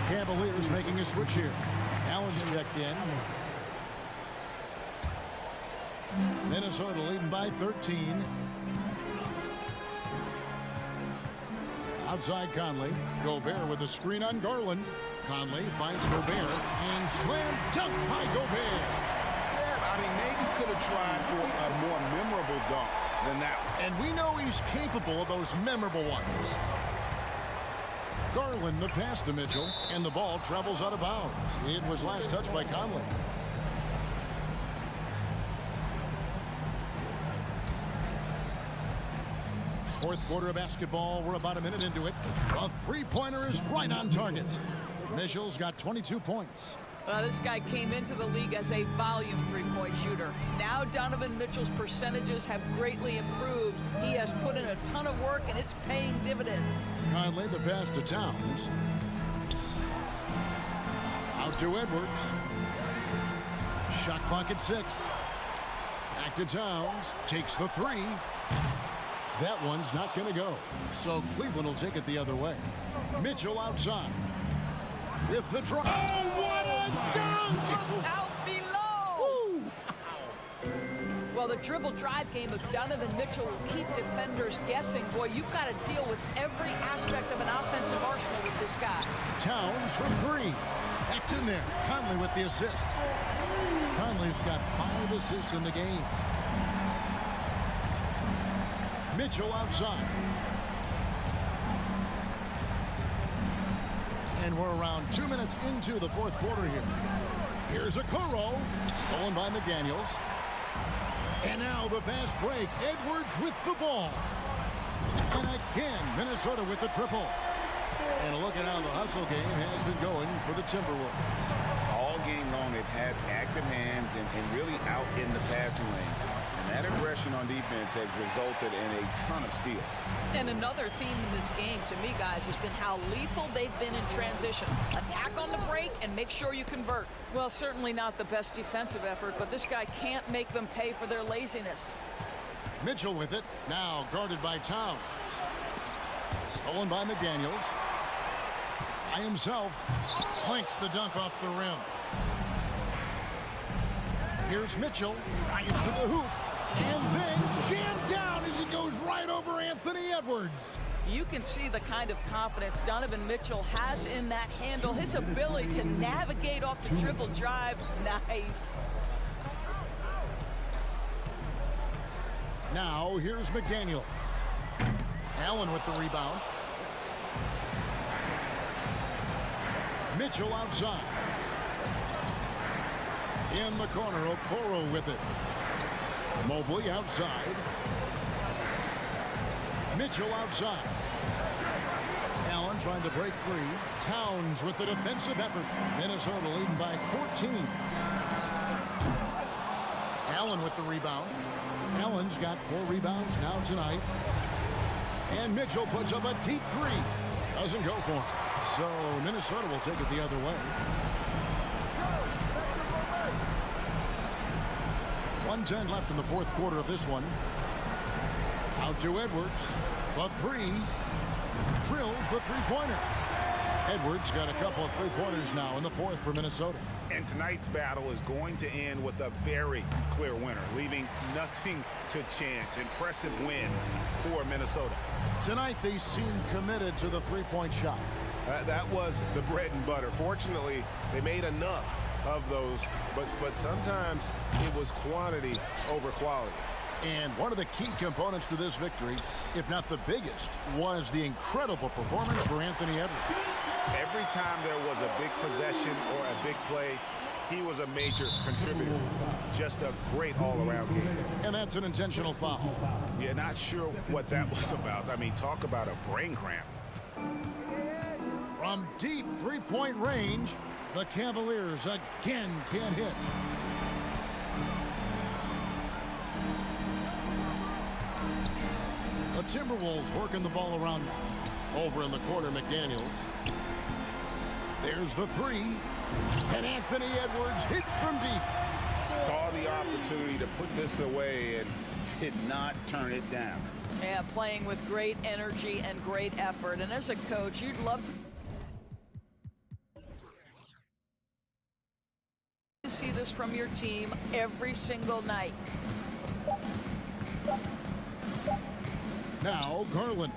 Cavaliers making a switch here. Allen's checked in. Minnesota leading by 13. Out Outside Conley. Gobert with a screen on Garland. Conley finds Gobert and slam dunk by Gobert. Yeah, I mean, maybe could have tried for a more memorable dunk than that one. And we know he's capable of those memorable ones. Garland the pass to Mitchell, and the ball travels out of bounds. It was last touched by Conley. Fourth quarter of basketball. We're about a minute into it. A three-pointer is right on target. Mitchell's got 22 points. Well, this guy came into the league as a volume three-point shooter. Now Donovan Mitchell's percentages have greatly improved. He has put in a ton of work, and it's paying dividends. Conley the pass to Towns. Out to Edwards. Shot clock at 6. Back to Towns. Takes the three. That one's not going to go. So Cleveland will take it the other way. Mitchell outside. With the drive. Oh, what a dunk! Look out below! Well, the dribble drive game of Donovan Mitchell will keep defenders guessing. Boy, you've got to deal with every aspect of an offensive arsenal with this guy. Towns from 3. That's in there. Conley with the assist. Conley's got 5 assists in the game. Mitchell outside. And we're around 2 minutes into the fourth quarter here. Here's a Okoro. Stolen by McDaniels. And now the fast break. Edwards with the ball. And again, Minnesota with the triple. And a look at how the hustle game has been going for the Timberwolves. All game long, they've had active hands and really out in the passing lanes. And that aggression on defense has resulted in a ton of steals. And another theme in this game, to me, guys, has been how lethal they've been in transition. Attack on the break and make sure you convert. Well, certainly not the best defensive effort, but this guy can't make them pay for their laziness. Mitchell with it. Now guarded by Towns. Stolen by McDaniels. By himself. Clanks the dunk off the rim. Here's Mitchell. Drives to the hoop. And then jammed down as he goes right over Anthony Edwards. You can see the kind of confidence Donovan Mitchell has in that handle. His ability to navigate off the dribble drive. Nice. Now here's McDaniels. Allen with the rebound. Mitchell outside. In the corner, Okoro with it. Mobley outside. Mitchell outside. Allen trying to break free. Towns with the defensive effort. Minnesota leading by 14. Allen with the rebound. Allen's got 4 rebounds now tonight. And Mitchell puts up a deep 3. Doesn't go for him. So Minnesota will take it the other way. 1:10 left in the fourth quarter of this one. Out to Edwards. The 3. Drills the three-pointer. Edwards got a couple of three-pointers now in the fourth for Minnesota. And tonight's battle is going to end with a very clear winner, leaving nothing to chance. Impressive win for Minnesota. Tonight they seem committed to the three-point shot. That was the bread and butter. Fortunately, they made enough of those, but sometimes it was quantity over quality. And one of the key components to this victory, if not the biggest, was the incredible performance for Anthony Edwards. Every time there was a big possession or a big play, he was a major contributor. Just a great all-around game. And that's an intentional foul. Yeah, not sure what that was about. I mean, talk about a brain cramp. From deep three-point range, the Cavaliers again can't hit. The Timberwolves working the ball around now. Over in the corner, McDaniels. There's the 3. And Anthony Edwards hits from deep. Saw the opportunity to put this away and did not turn it down. Yeah, playing with great energy and great effort. And as a coach, you'd love to see this from your team every single night. Now Garland.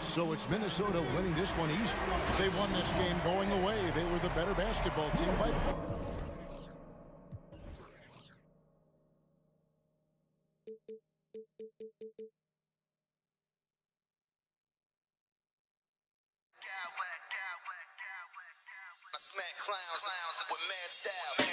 So it's Minnesota winning this one easy. They won this game going away. They were the better basketball team by far. I smack clowns with mad style.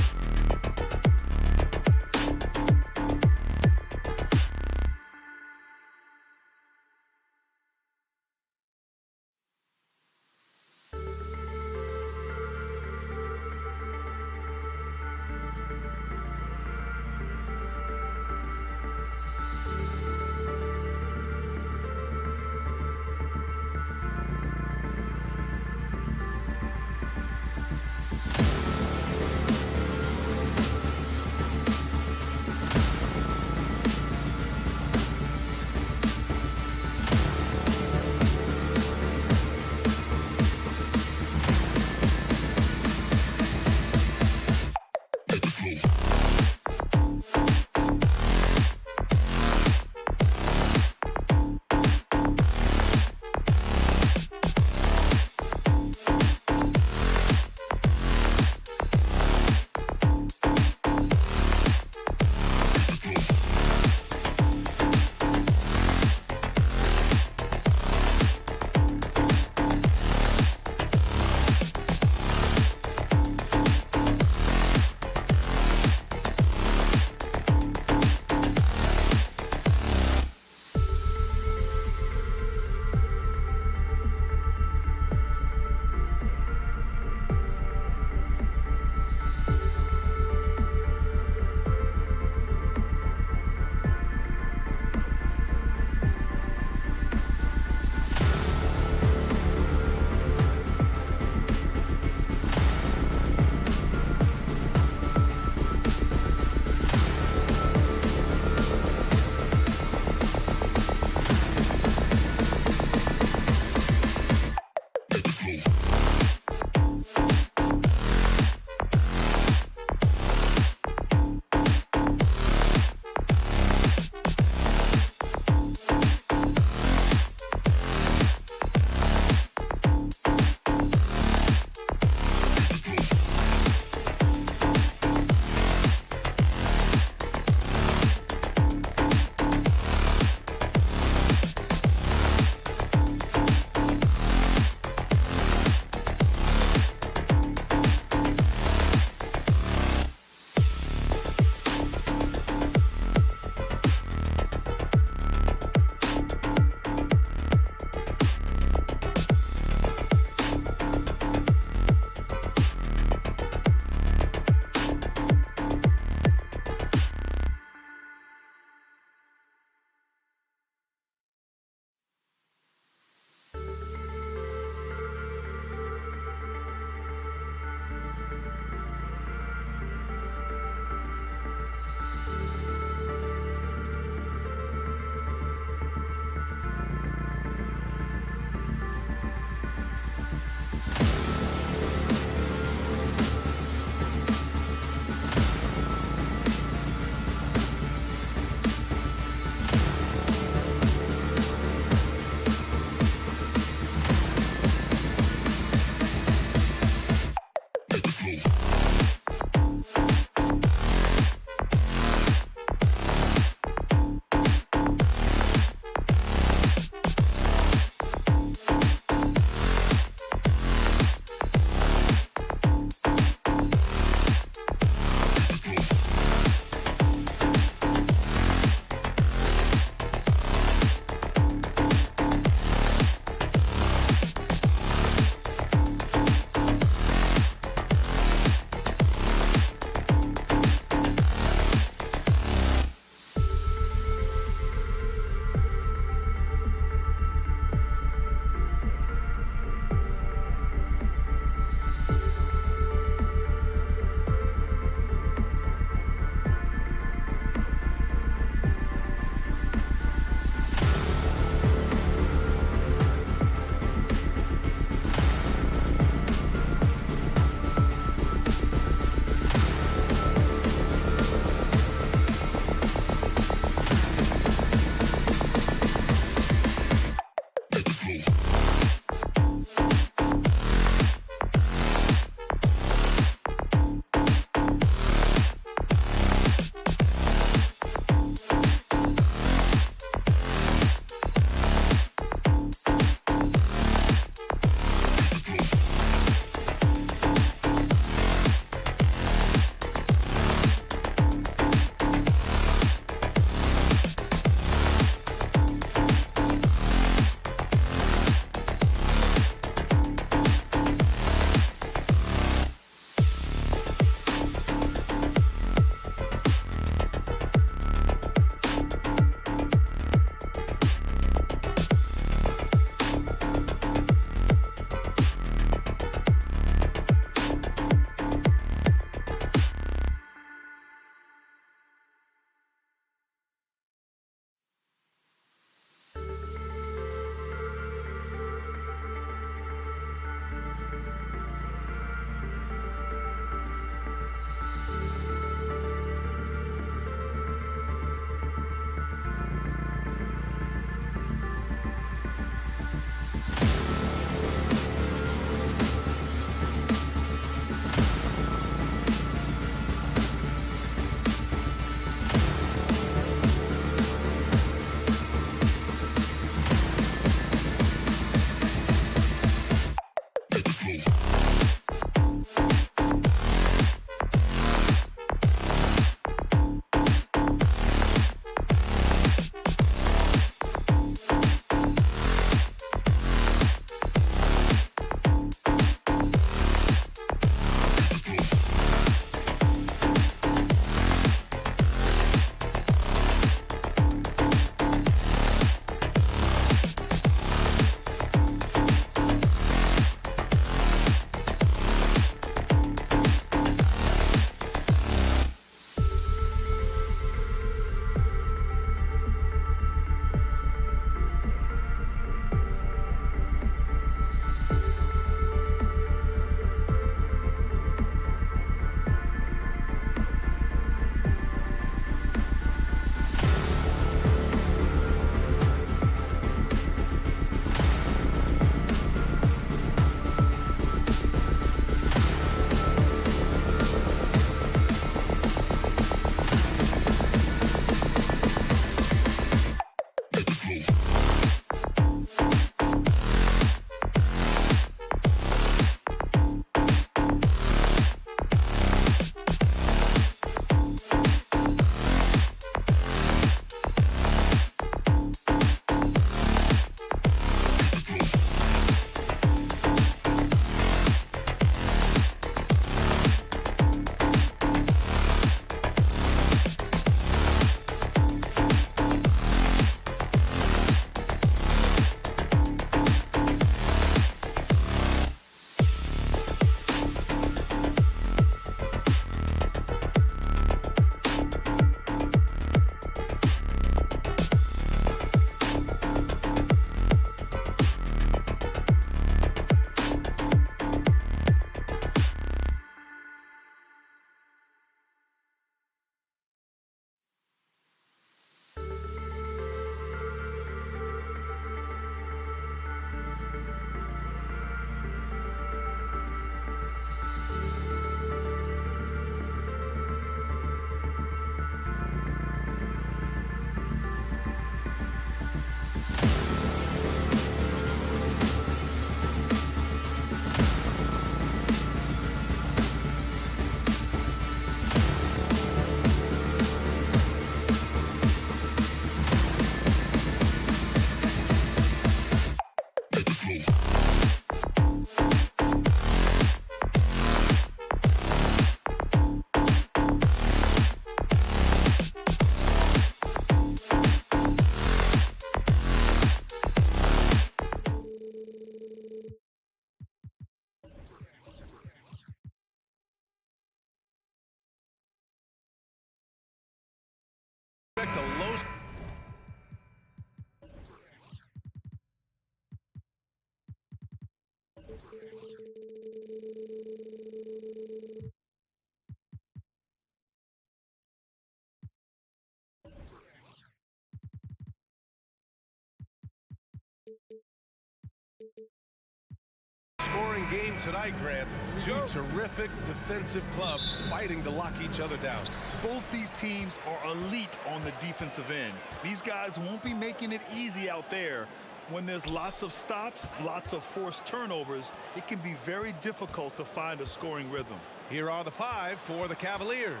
Scoring game tonight, Grant. Two terrific defensive clubs fighting to lock each other down. Both these teams are elite on the defensive end. These guys won't be making it easy out there. When there's lots of stops, lots of forced turnovers, it can be very difficult to find a scoring rhythm. Here are the five for the Cavaliers.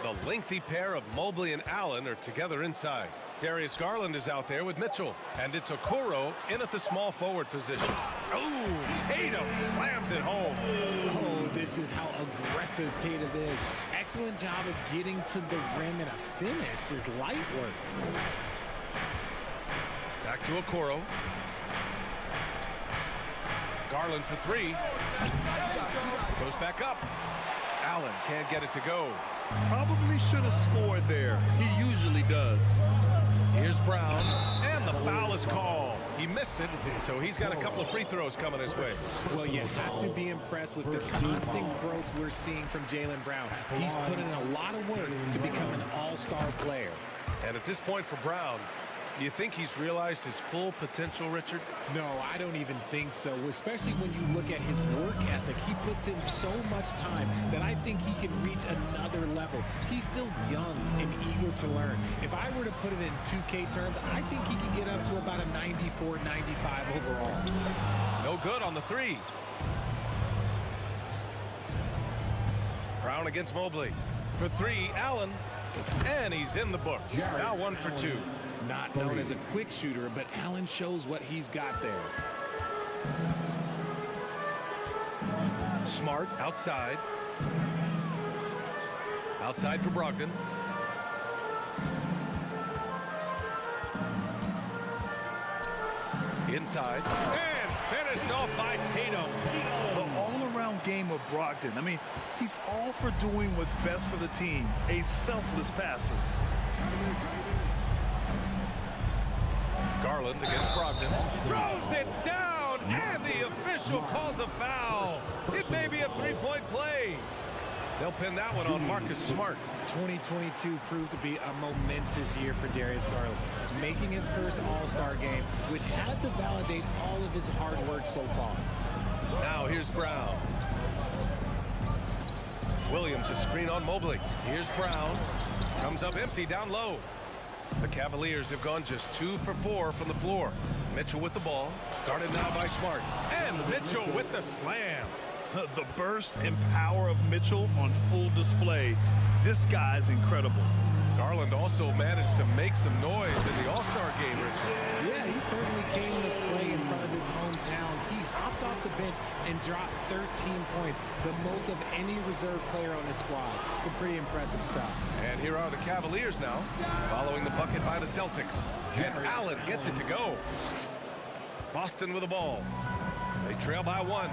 The lengthy pair of Mobley and Allen are together inside. Darius Garland is out there with Mitchell, and it's Okoro in at the small forward position. Oh, Tatum slams it home. Oh, this is how aggressive Tatum is. Excellent job of getting to the rim and a finish. Just light work. Back to Okoro. Garland for three. Goes back up. Allen can't get it to go. Probably should have scored there. He usually does. Here's Brown, and the foul is called. He missed it, so he's got a couple of free throws coming his way. Well, you have to be impressed with the constant growth we're seeing from Jaylen Brown. He's put in a lot of work to become an all-star player. And at this point for Brown, do you think he's realized his full potential, Richard? No, I don't even think so, especially when you look at his work ethic. He puts in so much time that I think he can reach another level. He's still young and eager to learn. If I were to put it in 2K terms, I think he can get up to about a 94, 95 overall. No good on the three. Brown against Mobley. For three, Allen. And he's in the books. Now 1 for 2. Not known as a quick shooter, but Allen shows what he's got there. Smart outside. Outside for Brogdon. Inside. And finished off by Tatum. The all-around game of Brogdon. I mean, he's all for doing what's best for the team. A selfless passer. Garland against Brogdon. Throws it down, and the official calls a foul. It may be a three-point play. They'll pin that one on Marcus Smart. 2022 proved to be a momentous year for Darius Garland, making his first All-Star game, which had to validate all of his hard work so far. Now here's Brown. Williams a screen on Mobley. Here's Brown. Comes up empty down low. The Cavaliers have gone just 2 for 4 from the floor. Mitchell with the ball. Guarded now by Smart. And Mitchell with the slam. The burst and power of Mitchell on full display. This guy's incredible. Garland also managed to make some noise in the All-Star game, Richard. Yeah, he certainly came to play in front of his hometown. He hopped off the bench and dropped 13 points, the most of any reserve player on his squad. Some pretty impressive stuff. And here are the Cavaliers now, following the bucket by the Celtics. And Allen gets it to go. Boston with the ball. They trail by 1.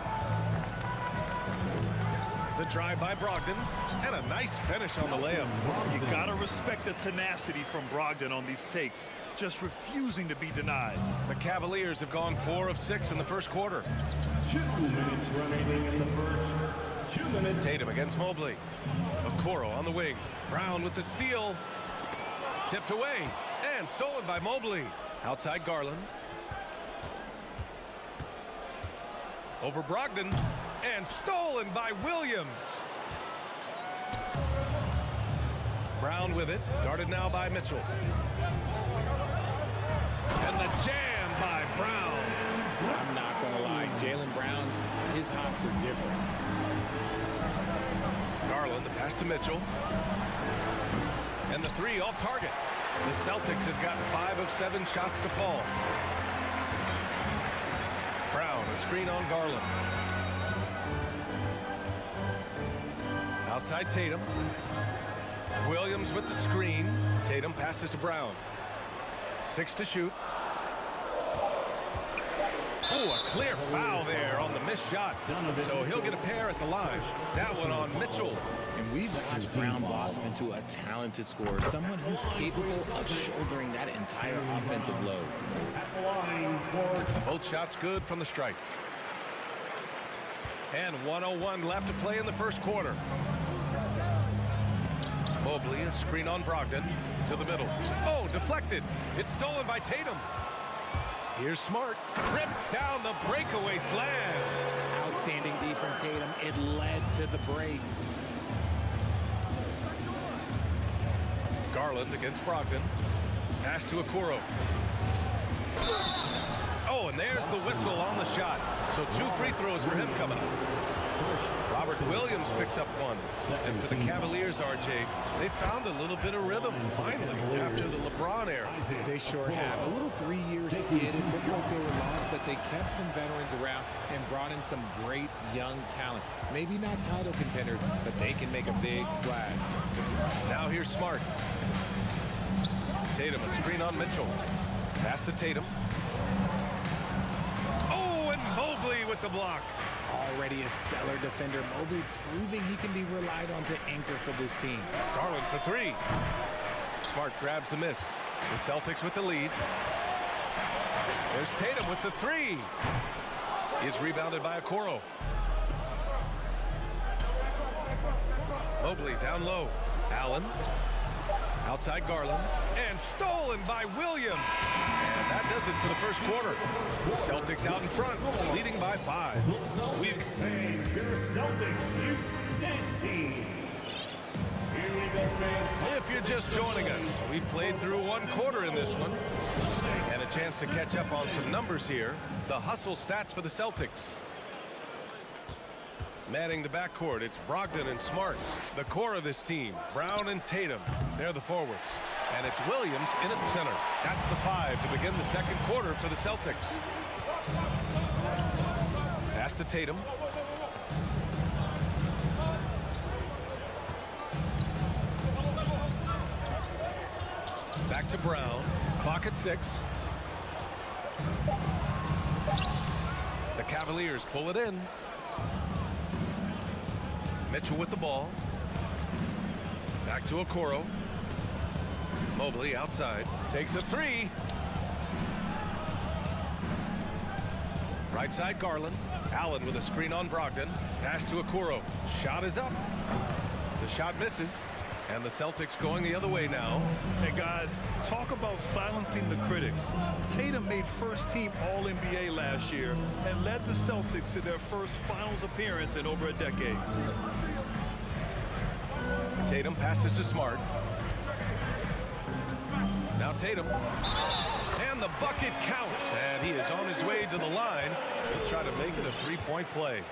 The drive by Brogdon, and a nice finish on the layup. You gotta respect the tenacity from Brogdon on these takes, just refusing to be denied. The Cavaliers have gone 4 of 6 in the first quarter. 2 minutes remaining in the first. 2 minutes. Tatum against Mobley. Okoro on the wing. Brown with the steal. Tipped away and stolen by Mobley. Outside Garland. Over Brogdon. And stolen by Williams. Brown with it. Guarded now by Mitchell. And the jam by Brown. I'm not going to lie. Jaylen Brown, his hops are different. Garland, the pass to Mitchell. And the three off target. The Celtics have gotten 5 of 7 shots to fall. Brown, a screen on Garland. Outside Tatum. Williams with the screen. Tatum passes to Brown. 6 to shoot. Oh, a clear foul there on the missed shot. So he'll get a pair at the line. That one on Mitchell. And we've watched Brown blossom into a talented scorer, someone who's capable of shouldering that entire offensive load. Both shots good from the strike. And 1:01 left to play in the first quarter. Mobley, a screen on Brogdon, to the middle. Oh, deflected. It's stolen by Tatum. Here's Smart. Rips down the breakaway slam. from Tatum. It led to the break. Garland against Brogdon. Pass to Okoro. Oh, and there's the whistle on the shot. So 2 free throws for him coming up. Robert Williams picks up one. And for the Cavaliers, RJ, they found a little bit of rhythm, finally, after the LeBron era. They sure have. A little 3-year skid. It looked like they were lost, but they kept some veterans around and brought in some great young talent. Maybe not title contenders, but they can make a big splash. Now here's Smart. Tatum, a screen on Mitchell. Pass to Tatum. Oh, and Mobley with the block. Already a stellar defender, Mobley proving he can be relied on to anchor for this team. Garland for 3. Smart grabs the miss. The Celtics with the lead. There's Tatum with the 3. He's rebounded by Okoro. Mobley down low. Allen. Outside Garland. And stolen by Williams. And that does it for the first quarter. Celtics out in front, leading by 5. If you're just joining us, we played through 1 quarter in this one. And a chance to catch up on some numbers here. The hustle stats for the Celtics. Manning the backcourt, it's Brogdon and Smart. The core of this team, Brown and Tatum, they're the forwards. And it's Williams in at center. That's the 5 to begin the second quarter for the Celtics. Pass to Tatum. Back to Brown. Clock at 6. The Cavaliers pull it in. Mitchell with the ball. Back to Okoro. Mobley outside. Takes a 3. Right side Garland. Allen with a screen on Brogdon. Pass to Okoro. Shot is up. The shot misses. And the Celtics going the other way now. Hey, guys, talk about silencing the critics. Tatum made first-team All-NBA last year and led the Celtics to their first finals appearance in over a decade. Tatum passes to Smart. Now Tatum. And the bucket counts. And he is on his way to the line. He'll try to make it a 3-point play.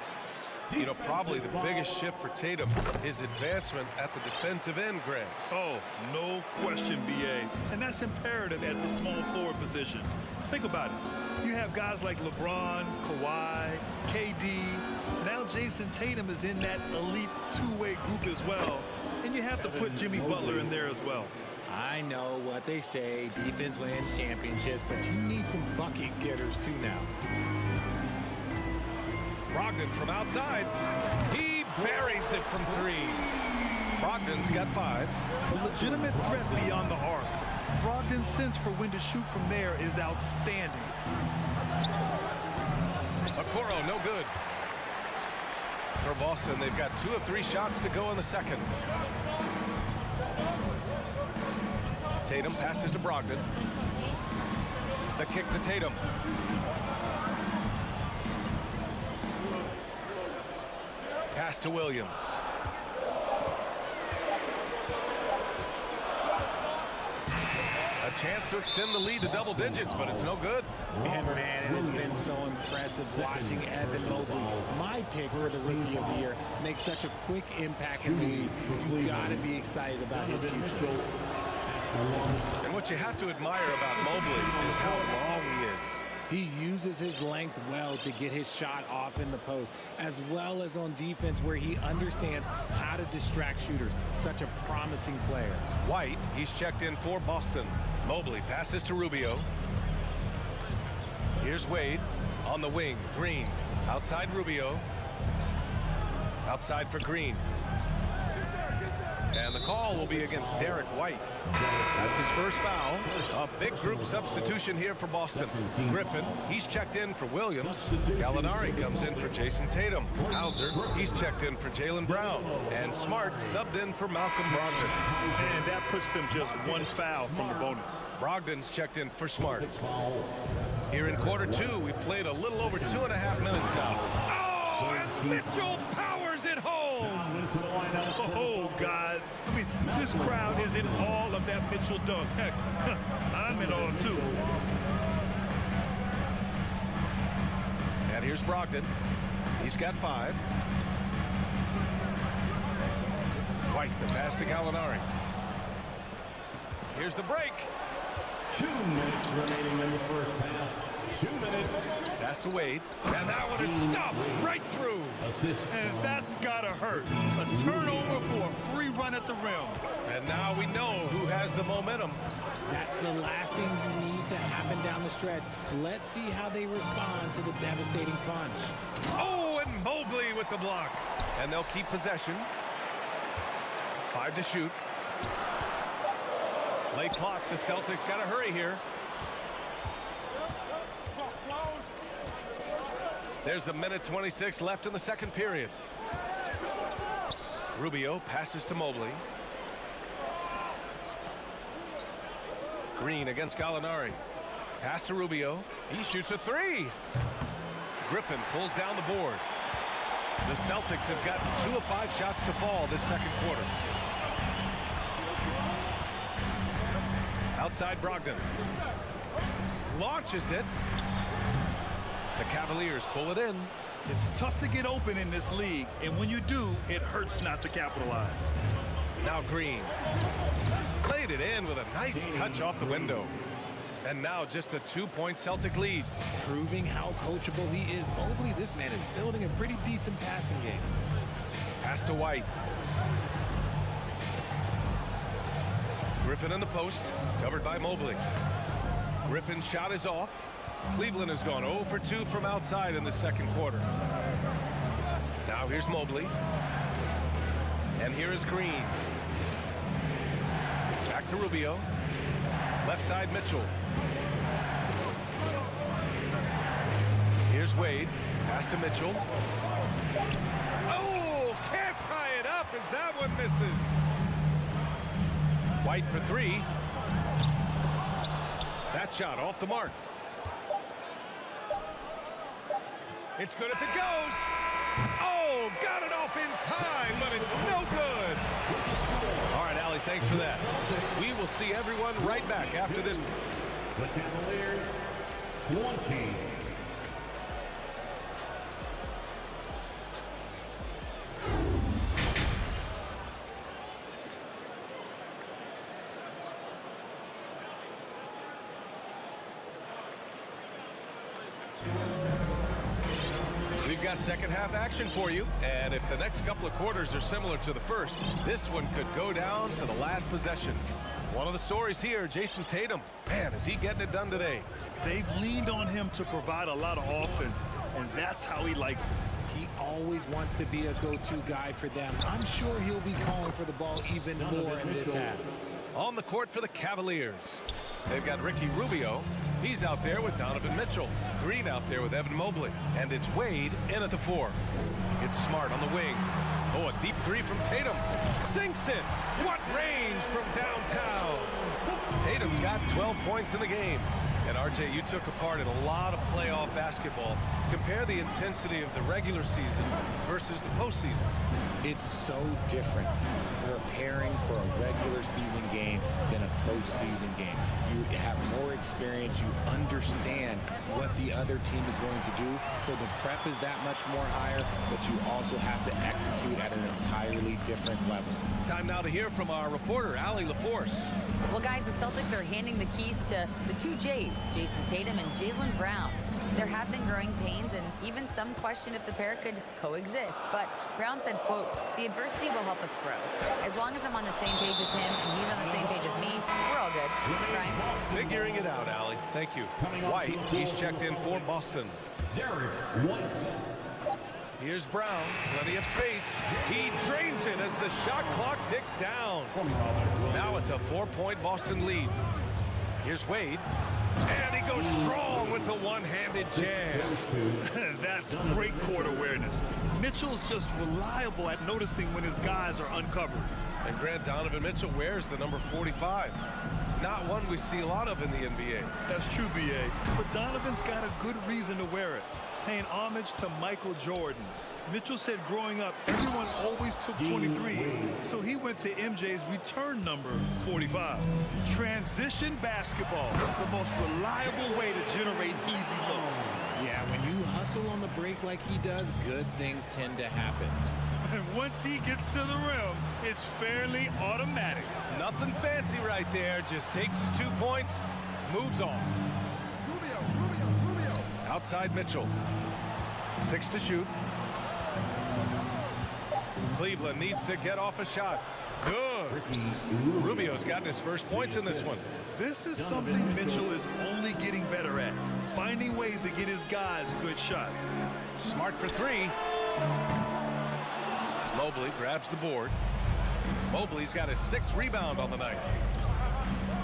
You know, probably the biggest shift for Tatum, his advancement at the defensive end, Greg. Oh, no question, B.A. And that's imperative at the small forward position. Think about it. You have guys like LeBron, Kawhi, KD. Now Jason Tatum is in that elite 2-way group as well. And you have to put Jimmy Butler in there as well. I know what they say, defense wins championships, but you need some bucket getters too now. Brogdon from outside. He buries it from 3. Brogdon's got 5. A legitimate threat beyond the arc. Brogdon's sense for when to shoot from there is outstanding. Okoro, no good. For Boston, they've got 2 of 3 shots to go in the second. Tatum passes to Brogdon. The kick to Tatum. Pass to Williams. A chance to extend the lead to double digits, but it's no good. And man, it has been so impressive watching Evan Mobley, my pick for the Rookie of the Year, make such a quick impact in the league. You got to be excited about his future. And what you have to admire about Mobley is how long he is. He uses his length well to get his shot off in the post, as well as on defense where he understands how to distract shooters. Such a promising player. White, he's checked in for Boston. Mobley passes to Rubio. Here's Wade on the wing. Green outside Rubio. Outside for Green. And the call will be against Derek White. That's his first foul. A big group substitution here for Boston. Griffin, he's checked in for Williams. Gallinari comes in for Jason Tatum. Hauser, he's checked in for Jaylen Brown. And Smart subbed in for Malcolm Brogdon. And that puts them just 1 foul from the bonus. Brogdon's checked in for Smart. Here in quarter 2, we played a little over 2.5 minutes now. Oh, and Mitchell powers it home. Oh, guys. I mean, this crowd is in all of that Mitchell dunk. Heck, I'm in all, too. And here's Brogdon. He's got 5. White, the pass to Gallinari. Here's the break. 2 minutes remaining in the first half. 2 minutes. Pass to Wade. And that one is stuffed right through. Assist. And that's gotta hurt. A turnover for a free run at the rim. And now we know who has the momentum. That's the last thing you need to happen down the stretch. Let's see how they respond to the devastating punch. Oh, and Mobley with the block. And they'll keep possession. 5 to shoot. Late clock. The Celtics got to hurry here. There's 1:26 left in the second period. Rubio passes to Mobley. Green against Gallinari. Pass to Rubio. He shoots a 3. Griffin pulls down the board. The Celtics have gotten 2 of 5 shots to fall this second quarter. Outside Brogdon. Launches it. The Cavaliers pull it in. It's tough to get open in this league, and when you do, it hurts not to capitalize. Now Green. Played it in with a nice touch off the window. And now just a 2-point Celtic lead. Proving how coachable he is. Mobley, this man is building a pretty decent passing game. Pass to White. Griffin in the post, covered by Mobley. Griffin's shot is off. Cleveland has gone 0 for 2 from outside in the second quarter. Now here's Mobley. And here is Green. Back to Rubio. Left side Mitchell. Here's Wade. Pass to Mitchell. Oh, can't tie it up as that one misses. White for 3. That shot off the mark. It's good if it goes. Oh, got it off in time, but it's no good. All right, Allie, thanks for that. We will see everyone right back after this. The Cavaliers, 20. We've got second half action for you, and if the next couple of quarters are similar to the first, this one could go down to the last possession. One of the stories here, Jason Tatum. Man, is he getting it done today? They've leaned on him to provide a lot of offense, and that's how he likes it. He always wants to be a go-to guy for them. I'm sure he'll be calling for the ball even more in this half. On the court for the Cavaliers. They've got Ricky Rubio. He's out there with Donovan Mitchell. Green out there with Evan Mobley. And it's Wade in at the 4. It's Smart on the wing. Oh, a deep 3 from Tatum. Sinks it. What range from downtown. Tatum's got 12 points in the game. And RJ, you took a part in a lot of playoff basketball. Compare the intensity of the regular season versus the postseason. It's so different preparing for a regular season game than a postseason game. You have more experience. You understand what the other team is going to do. So the prep is that much more higher, but you also have to execute at an entirely different level. Time now to hear from our reporter, Allie LaForce. Well, guys, the Celtics are handing the keys to the 2 J's, Jason Tatum and Jaylen Brown. There have been growing pains and even some question if the pair could coexist. But Brown said, quote, "The adversity will help us grow. As long as I'm on the same page with him and he's on the same page with me, we're all good." Brian? Figuring it out, Allie. Thank you. White, he's checked in for Boston. Derek White. Here's Brown, plenty of space. He drains it as the shot clock ticks down. Now it's a 4-point Boston lead. Here's Wade. And he goes strong with the one-handed jam. That's great court awareness. Mitchell's just reliable at noticing when his guys are uncovered. And Grant, Donovan Mitchell wears the number 45. Not one we see a lot of in the NBA. That's true, B.A. But Donovan's got a good reason to wear it. paying homage to Michael Jordan. Mitchell said growing up, everyone always took 23, so he went to MJ's return number 45. Transition basketball, the most reliable way to generate easy looks. Yeah, when you hustle on the break like he does, good things tend to happen. And once he gets to the rim, it's fairly automatic. Nothing fancy right there. Just takes his 2 points, moves on. Outside Mitchell. 6 to shoot. Cleveland needs to get off a shot. Good. Rubio's gotten his first points in this one. This is something Mitchell is only getting better at. Finding ways to get his guys good shots. Smart for 3. Mobley grabs the board. Mobley's got his 6th rebound on the night.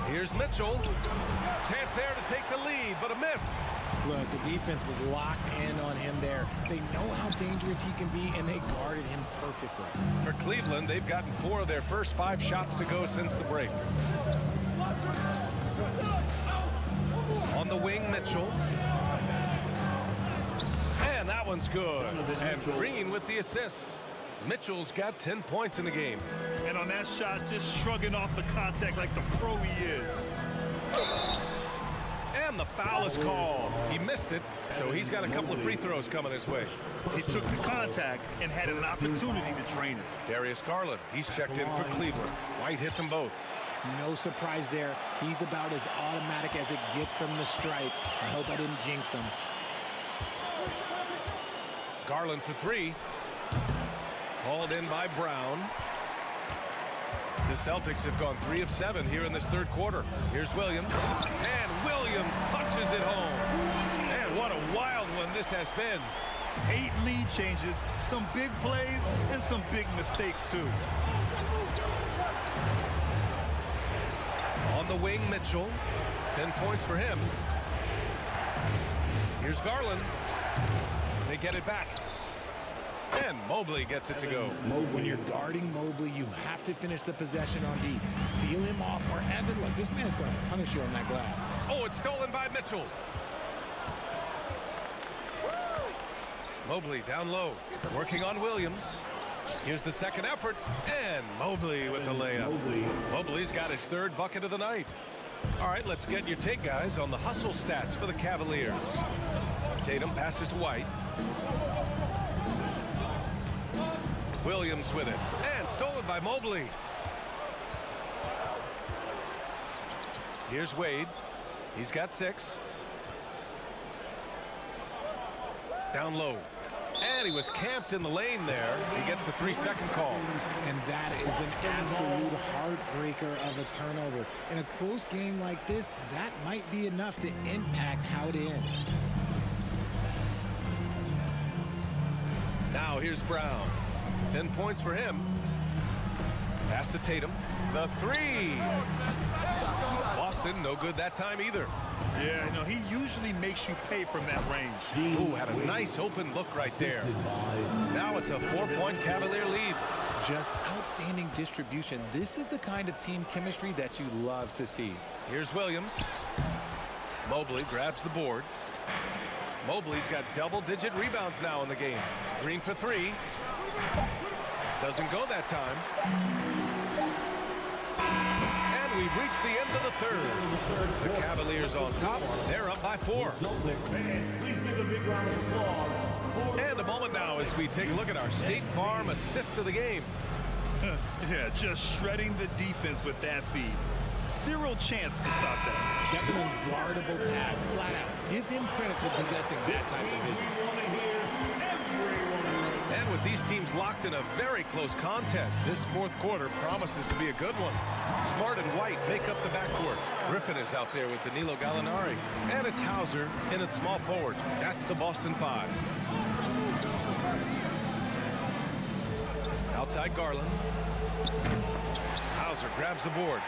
Here's Mitchell. Chance there to take the lead, but a miss. Look, the defense was locked in on him there. They know how dangerous he can be, and they guarded him perfectly. For Cleveland, they've gotten 4 of their first 5 shots to go since the break. On the wing, Mitchell. And that one's good. And Green with the assist. Mitchell's got 10 points in the game. And on that shot, just shrugging off the contact like the pro he is. And the foul is called. He missed it, so he's got a couple of free throws coming his way. He took the contact and had an opportunity to drain it. Darius Garland, he's checked in for Cleveland. White hits them both. No surprise there. He's about as automatic as it gets from the stripe. I hope I didn't jinx him. Garland for 3. Hauled in by Brown. The Celtics have gone 3 of 7 here in this third quarter. Here's Williams. And Williams punches it home. And what a wild one this has been. 8 lead changes, some big plays, and some big mistakes, too. On the wing, Mitchell. 10 points for him. Here's Garland. They get it back. And Mobley gets it to go. When you're guarding Mobley, you have to finish the possession on D. Seal him off, or Evan, look, this man's going to punish you on that glass. Oh, it's stolen by Mitchell. Mobley down low, working on Williams. Here's the second effort, and Mobley with the layup. Mobley's got his 3rd bucket of the night. All right, let's get your take, guys, on the hustle stats for the Cavaliers. Tatum passes to White. Williams with it, and stolen by Mobley. Here's Wade. He's got 6. Down low. And he was camped in the lane there. He gets a 3-second call. And that is an absolute heartbreaker of a turnover. In a close game like this, that might be enough to impact how it ends. Now here's Brown. 10 points for him. Pass to Tatum. The 3. Boston, no good that time either. Yeah, no, he usually makes you pay from that range. Ooh, had a nice open look right there. Now it's a 4-point Cavalier lead. Just outstanding distribution. This is the kind of team chemistry that you love to see. Here's Williams. Mobley grabs the board. Mobley's got double-digit rebounds now in the game. Green for 3. Doesn't go that time. And we've reached the end of the third. The Cavaliers on top. They're up by 4. And a moment now as we take a look at our State Farm assist of the game. Yeah, just shredding the defense with that feed. Zero chance to stop that. That's an unguardable pass, flat out. Give him credit for possessing that type of vision. And with these teams locked in a very close contest, this fourth quarter promises to be a good one. Smart and White make up the backcourt. Griffin is out there with Danilo Gallinari. And it's Hauser in at small forward. That's the Boston 5. Outside Garland. Hauser grabs the board.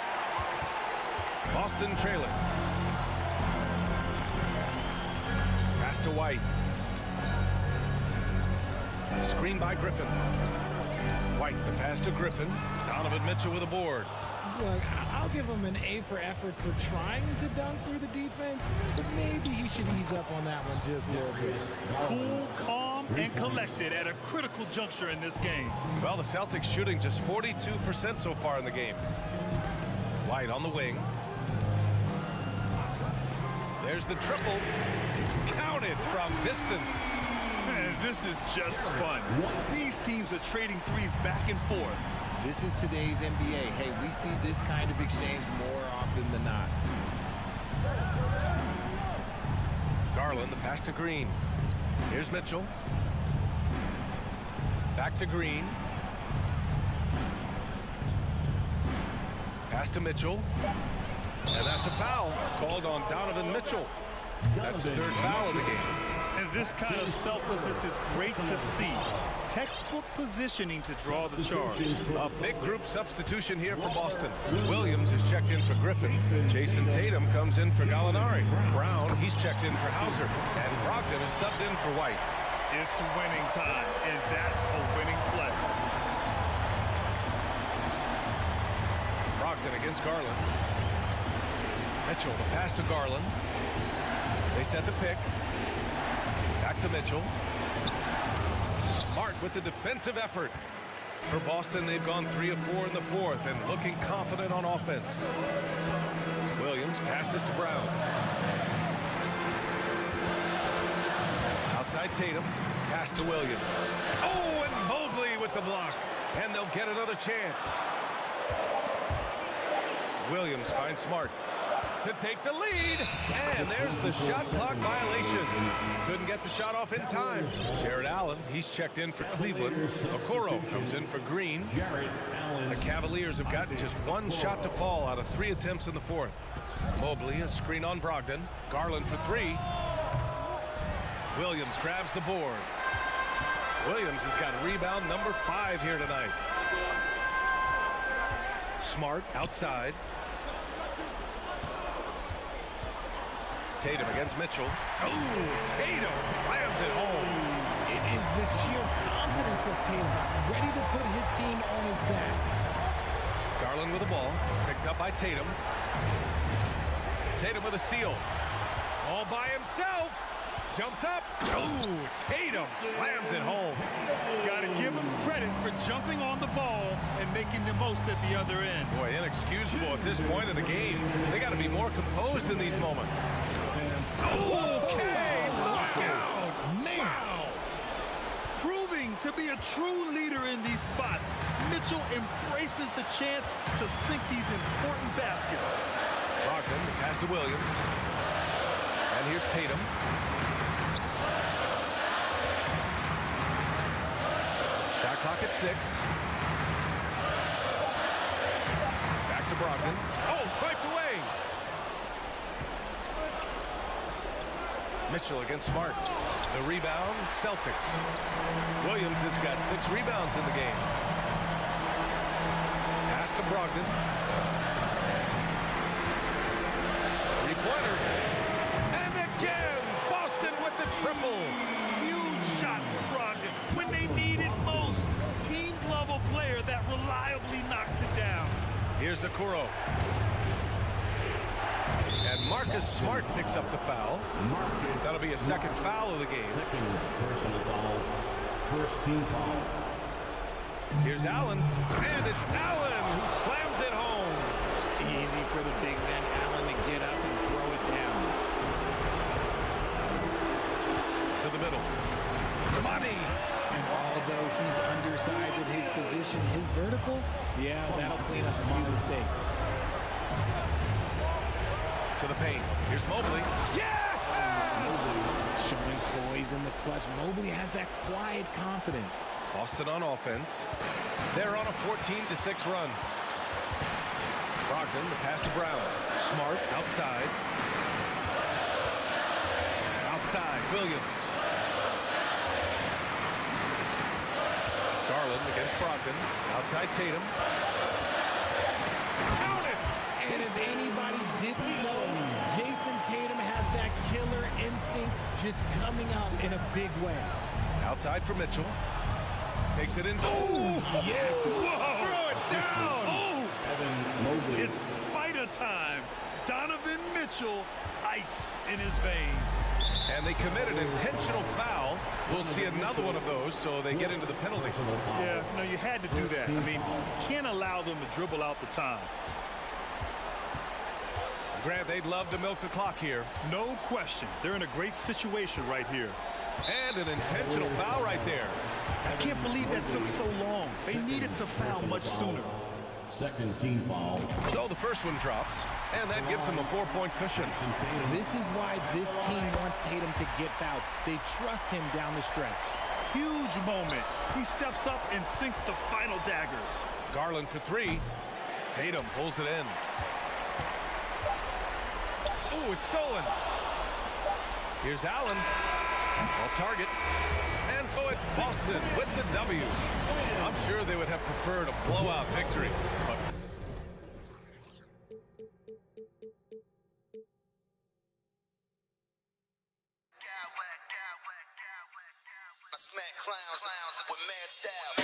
Boston trailing. Pass to White. Screen by Griffin. White, the pass to Griffin. Donovan Mitchell with a board. Look, I'll give him an A for effort for trying to dunk through the defense, but maybe he should ease up on that one just a little bit. Cool, calm, and collected at a critical juncture in this game. Well, the Celtics shooting just 42% so far in the game. White on the wing. There's the triple. Counted from distance. Man, this is just fun. These teams are trading threes back and forth. This is today's NBA. Hey, we see this kind of exchange more often than not. Garland, the pass to Green. Here's Mitchell. Back to Green. Pass to Mitchell. And that's a foul called on Donovan Mitchell. That's his third foul of the game. And this kind of selflessness is great to see. Textbook positioning to draw the charge. A big group substitution here for Boston. Williams is checked in for Griffin. Jason Tatum comes in for Gallinari. Brown, he's checked in for Hauser. And Brogdon is subbed in for White. It's winning time, and that's a winning play. Brogdon against Garland. Mitchell, the pass to Garland. They set the pick. Back to Mitchell. Smart with the defensive effort. For Boston, they've gone 3 of 4 in the fourth and looking confident on offense. Williams passes to Brown. Outside Tatum. Pass to Williams. Oh, and Mobley with the block. And they'll get another chance. Williams finds Smart to take the lead, and there's the shot clock violation. Couldn't get the shot off in time. Jared Allen, he's checked in for Cleveland. Okoro comes in for Green. The Cavaliers have gotten just one shot to fall out of 3 attempts in the fourth. Mobley, a screen on Brogdon. Garland for 3. Williams grabs the board. Williams has got rebound number 5 here tonight. Smart outside. Tatum against Mitchell. Oh, Tatum slams it home. It is the sheer confidence of Tatum, ready to put his team on his back. Garland with the ball, picked up by Tatum. Tatum with a steal. All by himself. Jumps up. Oh, Tatum slams it home. Got to give him credit for jumping on the ball and making the most at the other end. Boy, inexcusable at this point of the game. They got to be more composed in these moments. Okay, look out. Wow. Proving to be a true leader in these spots, Mitchell embraces the chance to sink these important baskets. Brogdon, pass to Williams. And here's Tatum. Shot clock at 6. Back to Brogdon. Oh, swiped away. Mitchell against Smart. The rebound, Celtics. Williams has got 6 rebounds in the game. Pass to Brogdon. 3-pointer. And again, Boston with the triple. Huge shot for Brogdon when they need it most. Teams love a player that reliably knocks it down. Here's Okoro. And Marcus Smart picks up the foul. That'll be a second foul of the game. Second personal foul. First team foul. Here's Allen. And it's Allen who slams it home. Easy for the big man Allen to get up and throw it down. To the middle. Money. And although he's undersized at his position, his vertical, yeah, that'll clean up a few mistakes. To the paint. Here's Mobley. Yeah! Showing poise in the clutch. Mobley has that quiet confidence. Boston on offense. They're on a 14-6 run. Brogdon, the pass to Brown. Smart, outside. Outside, Williams. Garland against Brogdon. Outside Tatum. Count it! And if anybody didn't know, Jason Tatum has that killer instinct just coming out in a big way. Outside for Mitchell. Takes it in. Oh, yes! Throw it down! Oh! It's spider time. Donovan Mitchell, ice in his veins. And they committed intentional foul. We'll see another one of those, so they get into the penalty. Yeah, no, you had to do that. I mean, you can't allow them to dribble out the time. Grant, they'd love to milk the clock here. No question. They're in a great situation right here. And an intentional foul right there. I can't believe that took so long. They needed to foul much sooner. Second team foul. So the first one drops, and that gives them a 4-point cushion. This is why this team wants Tatum to get fouled. They trust him down the stretch. Huge moment. He steps up and sinks the final daggers. Garland for three. Tatum pulls it in. Oh, it's stolen. Here's Allen. Off target. And so it's Boston with the W. I'm sure they would have preferred a blowout victory. But I smack clowns with mad style.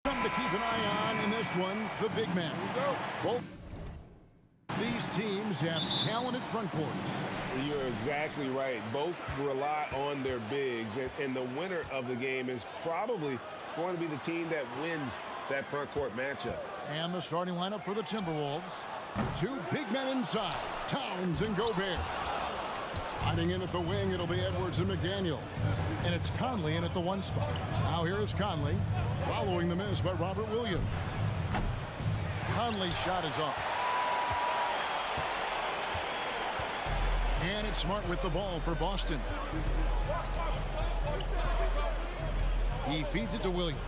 Something to keep an eye on in this one, the big man. Both these teams have talented front courts. You're exactly right. Both rely on their bigs, and the winner of the game is probably going to be the team that wins that front court matchup. And the starting lineup for the Timberwolves. Two big men inside, Towns and Gobert. Sliding in at the wing, it'll be Edwards and McDaniel. And it's Conley in at the one spot. Now here is Conley, following the miss by Robert Williams. Conley's shot is off. And it's Smart with the ball for Boston. He feeds it to Williams.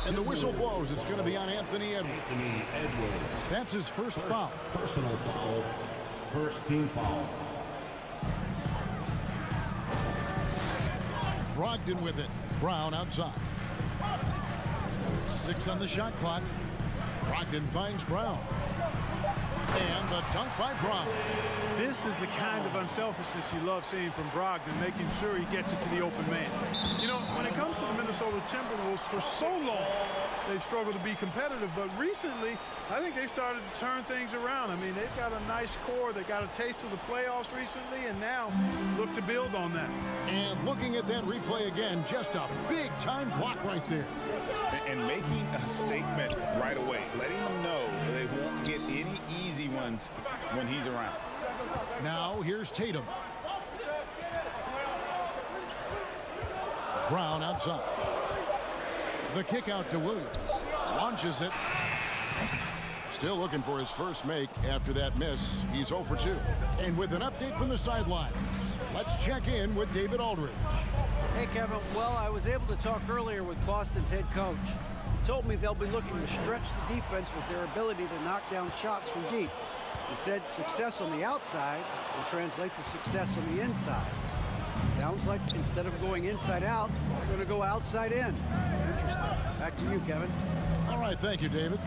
And the whistle blows. It's going to be on Anthony Edwards. That's his first foul. Personal foul. First team foul. Brogdon with it. Brown outside. 6 on the shot clock. Brogdon finds Brown. And the dunk by Brown. This is the kind of unselfishness you love seeing from Brogdon, making sure he gets it to the open man. You know, when it comes to the Minnesota Timberwolves, for so long, they've struggled to be competitive. But recently, I think they've started to turn things around. I mean, they've got a nice core. They got a taste of the playoffs recently, and now look to build on that. And looking at that replay again, just a big-time block right there. And making a statement right away, letting them know they won't get any easy ones when he's around. Now here's Tatum. Brown outside. The kick out to Williams. Launches it. Still looking for his first make after that miss. He's 0 for 2. And with an update from the sidelines, let's check in with David Aldridge. Hey, Kevin. Well, I was able to talk earlier with Boston's head coach. He told me they'll be looking to stretch the defense with their ability to knock down shots from deep. He said success on the outside will translate to success on the inside. Sounds like instead of going inside out, they're going to go outside in. Interesting. Back to you, Kevin. All right, thank you, David.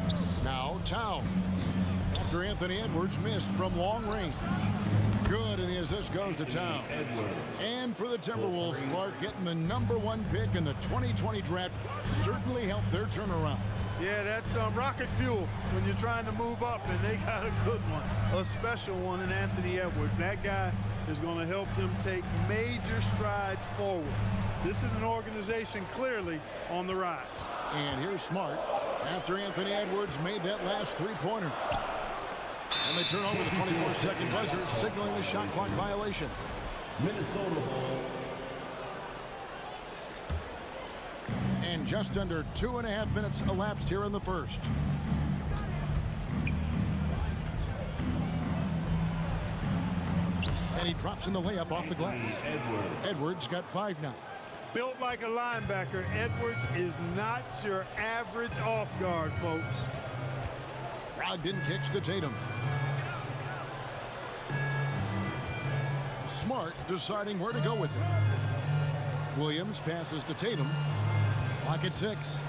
Now, Towns. After Anthony Edwards missed from long range. Good, and the assist goes to Towns. And for the Timberwolves, Clark getting the #1 pick in the 2020 draft certainly helped their turnaround. Yeah, that's rocket fuel when you're trying to move up, and they got a good one, a special one in Anthony Edwards. That guy is going to help them take major strides forward. This is an organization clearly on the rise. And here's Smart after Anthony Edwards made that last three-pointer. And they turn over the 24-second buzzer, signaling the shot clock violation. Minnesota ball. And just under 2.5 minutes elapsed here in the first. And he drops in the layup off the glass. Edwards got 5 now. Built like a linebacker, Edwards is not your average off guard, folks. Brogdon kicks to Tatum. Smart deciding where to go with it. Williams passes to Tatum. Lock at 6.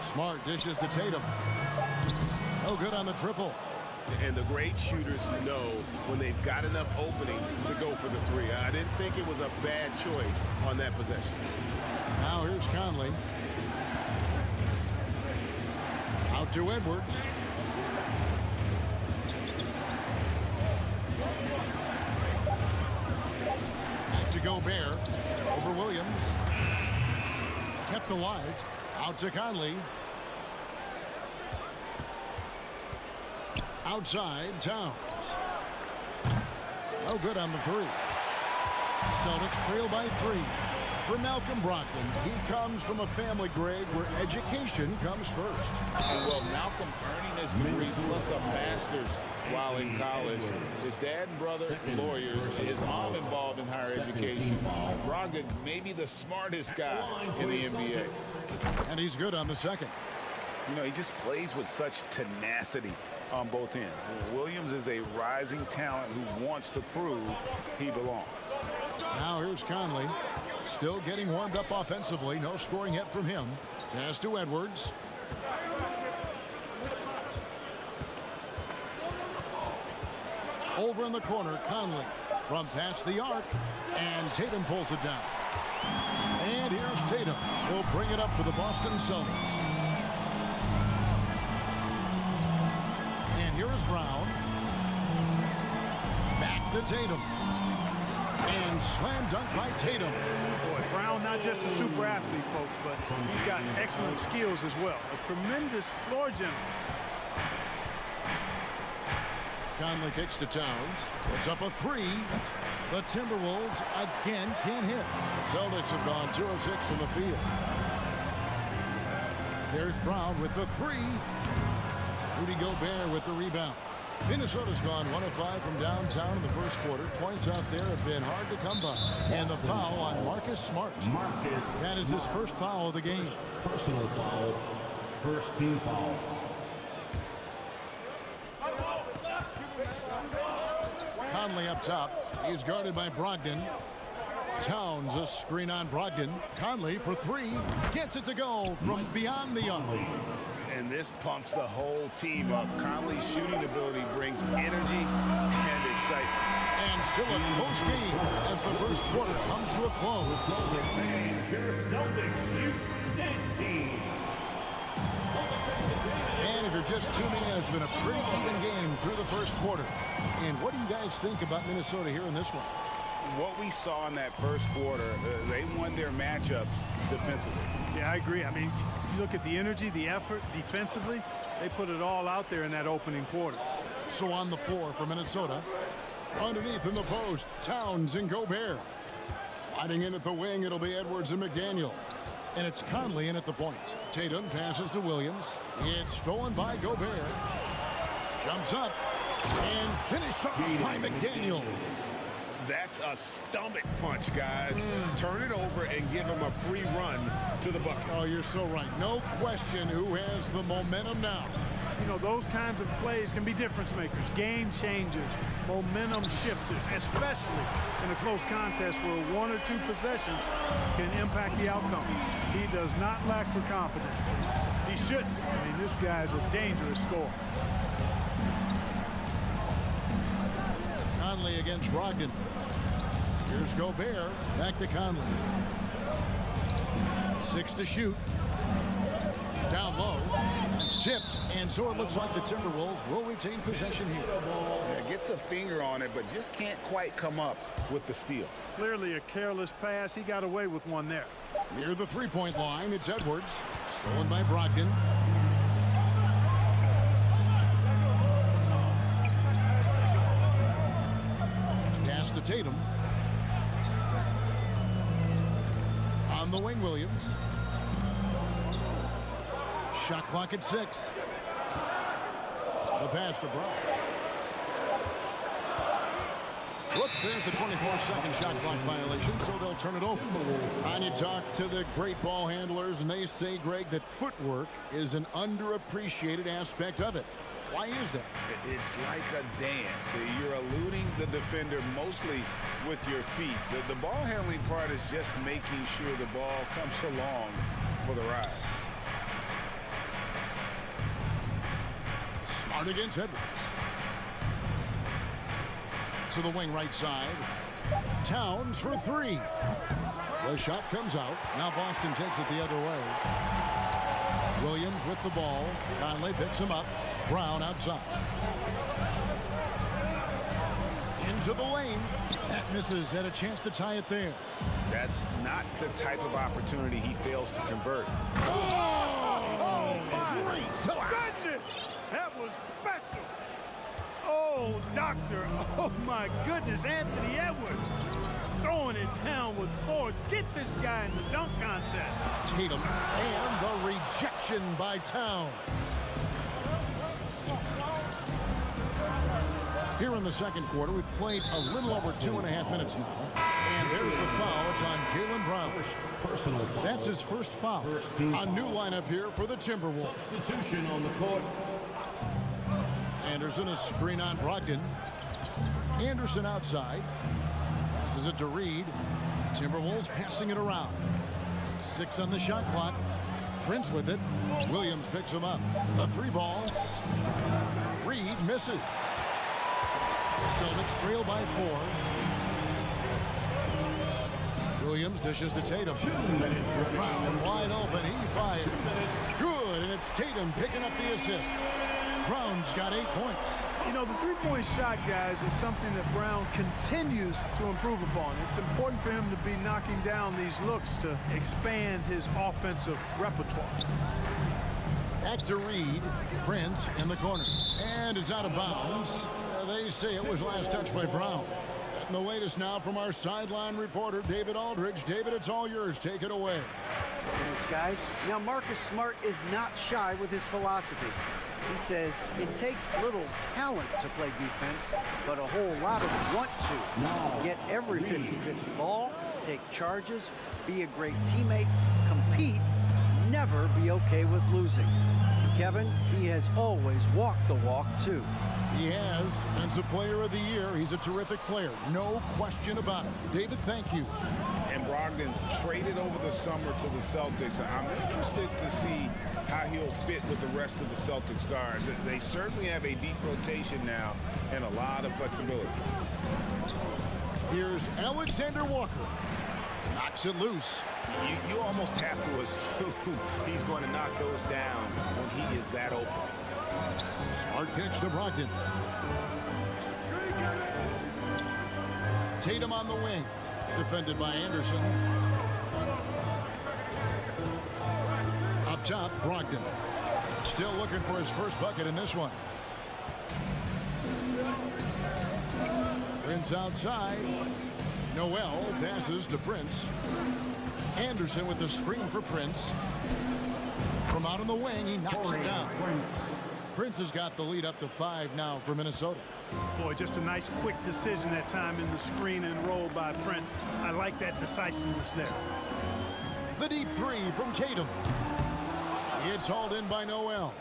Smart dishes to Tatum. No good on the triple. And the great shooters know when they've got enough opening to go for the 3. I didn't think it was a bad choice on that possession. Now here's Conley. Out to Edwards. Back to Gobert. Over Williams. Kept alive. Out to Conley. Outside, Towns. No good on the 3. Celtics trail by 3. For Malcolm Brogdon, he comes from a family, Greg, where education comes first. Well, Malcolm earning his degree plus a master's while in college. His dad and brother, lawyers. His mom involved in higher education. Brogdon may be the smartest guy in the NBA. And he's good on the second. You know, he just plays with such tenacity on both ends. Williams is a rising talent who wants to prove he belongs. Now here's Conley. Still getting warmed up offensively. No scoring yet from him. Pass to Edwards. Over in the corner, Conley from past the arc, and Tatum pulls it down. And here's Tatum. He'll bring it up for the Boston Celtics. And here is Brown. Back to Tatum. And slam dunk by Tatum. Boy, Brown not just a super athlete, folks, but he's got excellent skills as well. A tremendous floor general. Conley kicks to Towns. Puts up a three. The Timberwolves again can't hit. Celtics have gone 2 of 6 from the field. There's Brown with the three. Rudy Gobert with the rebound. Minnesota's gone 1 of 5 from downtown in the first quarter. Points out there have been hard to come by. And the foul on Marcus Smart. That is his first foul of the game. Personal foul. First team foul. Conley up top. He's guarded by Brogdon. Towns a screen on Brogdon. Conley for three. Gets it to go from beyond the arc. And this pumps the whole team up. Conley's shooting ability brings energy and excitement. And still a close game as the first quarter comes to a close. And if you're just tuning in, it's been a pretty even game through the first quarter. And what do you guys think about Minnesota here in this one? What we saw in that first quarter, they won their matchups defensively. Yeah, I agree. I mean, you look at the energy, the effort defensively, they put it all out there in that opening quarter. So on the floor for Minnesota, underneath in the post, Towns and Gobert. Sliding in at the wing, it'll be Edwards and McDaniel. And it's Conley in at the point. Tatum passes to Williams. It's stolen by Gobert. Jumps up and finished off by McDaniel. That's a stomach punch, guys. Turn it over and give him a free run to the bucket. Oh, you're so right. No question who has the momentum now. You know, those kinds of plays can be difference makers, game changers, momentum shifters, especially in a close contest where 1 or 2 possessions can impact the outcome. He does not lack for confidence. He shouldn't. I mean, this guy's a dangerous scorer. Conley against Brogdon. Here's Gobert. Back to Conley. 6 to shoot. Down low. It's tipped. And so it looks like the Timberwolves will retain possession here. Yeah, gets a finger on it, but just can't quite come up with the steal. Clearly a careless pass. He got away with one there. Near the three-point line, it's Edwards. Stolen by Brogdon. Pass to Tatum. On the wing, Williams. Shot clock at 6. The pass to Brown. Whoops, there's the 24-second shot clock violation, so they'll turn it over. And you talk to the great ball handlers, and they say, Greg, that footwork is an underappreciated aspect of it. Why is that? It's like a dance. You're eluding the defender mostly with your feet. The ball handling part is just making sure the ball comes along for the ride. Smart against Edwards. To the wing right side. Towns for 3. The shot comes out. Now Boston takes it the other way. Williams with the ball. Conley picks him up. Brown outside. Into the lane. That misses. Had a chance to tie it there. That's not the type of opportunity he fails to convert. Oh, my goodness! That was special. Oh, doctor. Oh, my goodness. Anthony Edwards throwing it down with force. Get this guy in the dunk contest. Tatum and the rejection by Towns. Here in the second quarter, we've played a little over 2.5 minutes now. And there's the foul. It's on Jaylen Brown. That's his first foul. A new lineup here for the Timberwolves. Substitution on the court. Anderson, a screen on Brogdon. Anderson outside. Passes it to Reed. Timberwolves passing it around. 6 on the shot clock. Prince with it. Williams picks him up. A 3 ball. Reed misses. Celtics trail by 4. Williams dishes to Tatum. Brown wide open. He fires. Good, and it's Tatum picking up the assist. Brown's got 8 points. You know, the three-point shot, guys, is something that Brown continues to improve upon. It's important for him to be knocking down these looks to expand his offensive repertoire. Back to Reed. Prince in the corner. And it's out of bounds. They say it was last touched by Brown. And the latest now from our sideline reporter, David Aldridge. David, it's all yours. Take it away. Thanks, guys. Now, Marcus Smart is not shy with his philosophy. He says it takes little talent to play defense, but a whole lot of want to. Get every 50-50 ball, take charges, be a great teammate, compete, never be okay with losing. Kevin, he has always walked the walk, too. He has. Defensive Player of the Year. He's a terrific player. No question about it. David, thank you. And Brogdon traded over the summer to the Celtics. I'm interested to see how he'll fit with the rest of the Celtics guards. They certainly have a deep rotation now and a lot of flexibility. Here's Alexander Walker. Knocks it loose. You almost have to assume he's going to knock those down when he is that open. Smart pitch to Brogdon. Tatum on the wing. Defended by Anderson. Up top, Brogdon. Still looking for his first bucket in this one. Prince outside. Noel passes to Prince. Anderson with the screen for Prince. From out on the wing, he knocks it down. Prince has got the lead up to 5 now for Minnesota. Boy, just a nice quick decision that time in the screen and roll by Prince. I like that decisiveness there. The deep 3 from Tatum. It's hauled in by Noel.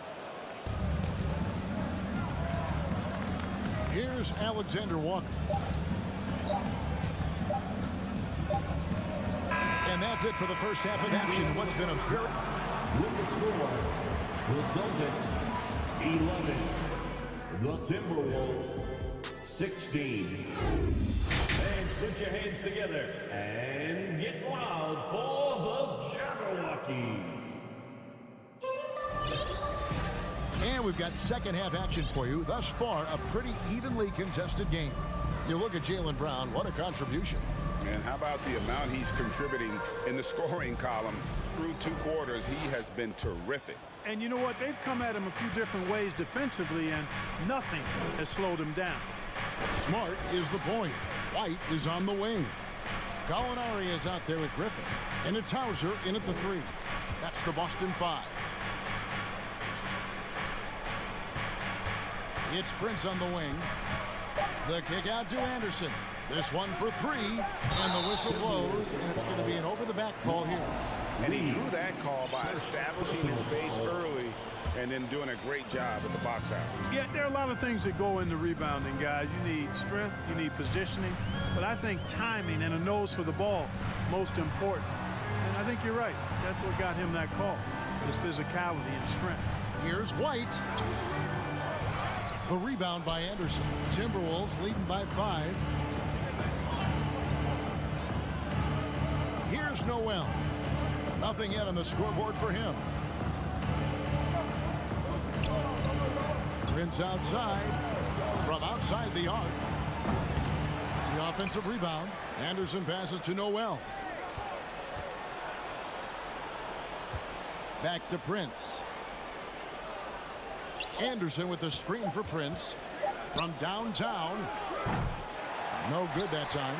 Here's Alexander Walker. And that's it for the first half of action. What's been a very... With the score, the Celtics 11, the Timberwolves 16. And put your hands together and get loud for the Jabberwockies. And we've got second half action for you. Thus far, a pretty evenly contested game. You look at Jaylen Brown, what a contribution. And how about the amount he's contributing in the scoring column through 2 quarters? He has been terrific. And you know what? They've come at him a few different ways defensively, and nothing has slowed him down. Smart is the point. White is on the wing. Gallinari is out there with Griffin. And it's Hauser in at the 3. That's the Boston 5. It's Prince on the wing. The kick out to Anderson. This one for 3, and the whistle blows, and it's going to be an over-the-back call here. And he drew that call by establishing his base early and then doing a great job at the box out. Yeah, there are a lot of things that go into rebounding, guys. You need strength, you need positioning, but I think timing and a nose for the ball, most important. And I think you're right. That's what got him that call, his physicality and strength. Here's White. The rebound by Anderson. Timberwolves leading by 5. Here's Noel. Nothing yet on the scoreboard for him. Prince outside. From outside the arc. The offensive rebound. Anderson passes to Noel. Back to Prince. Anderson with the screen for Prince. From downtown. No good that time.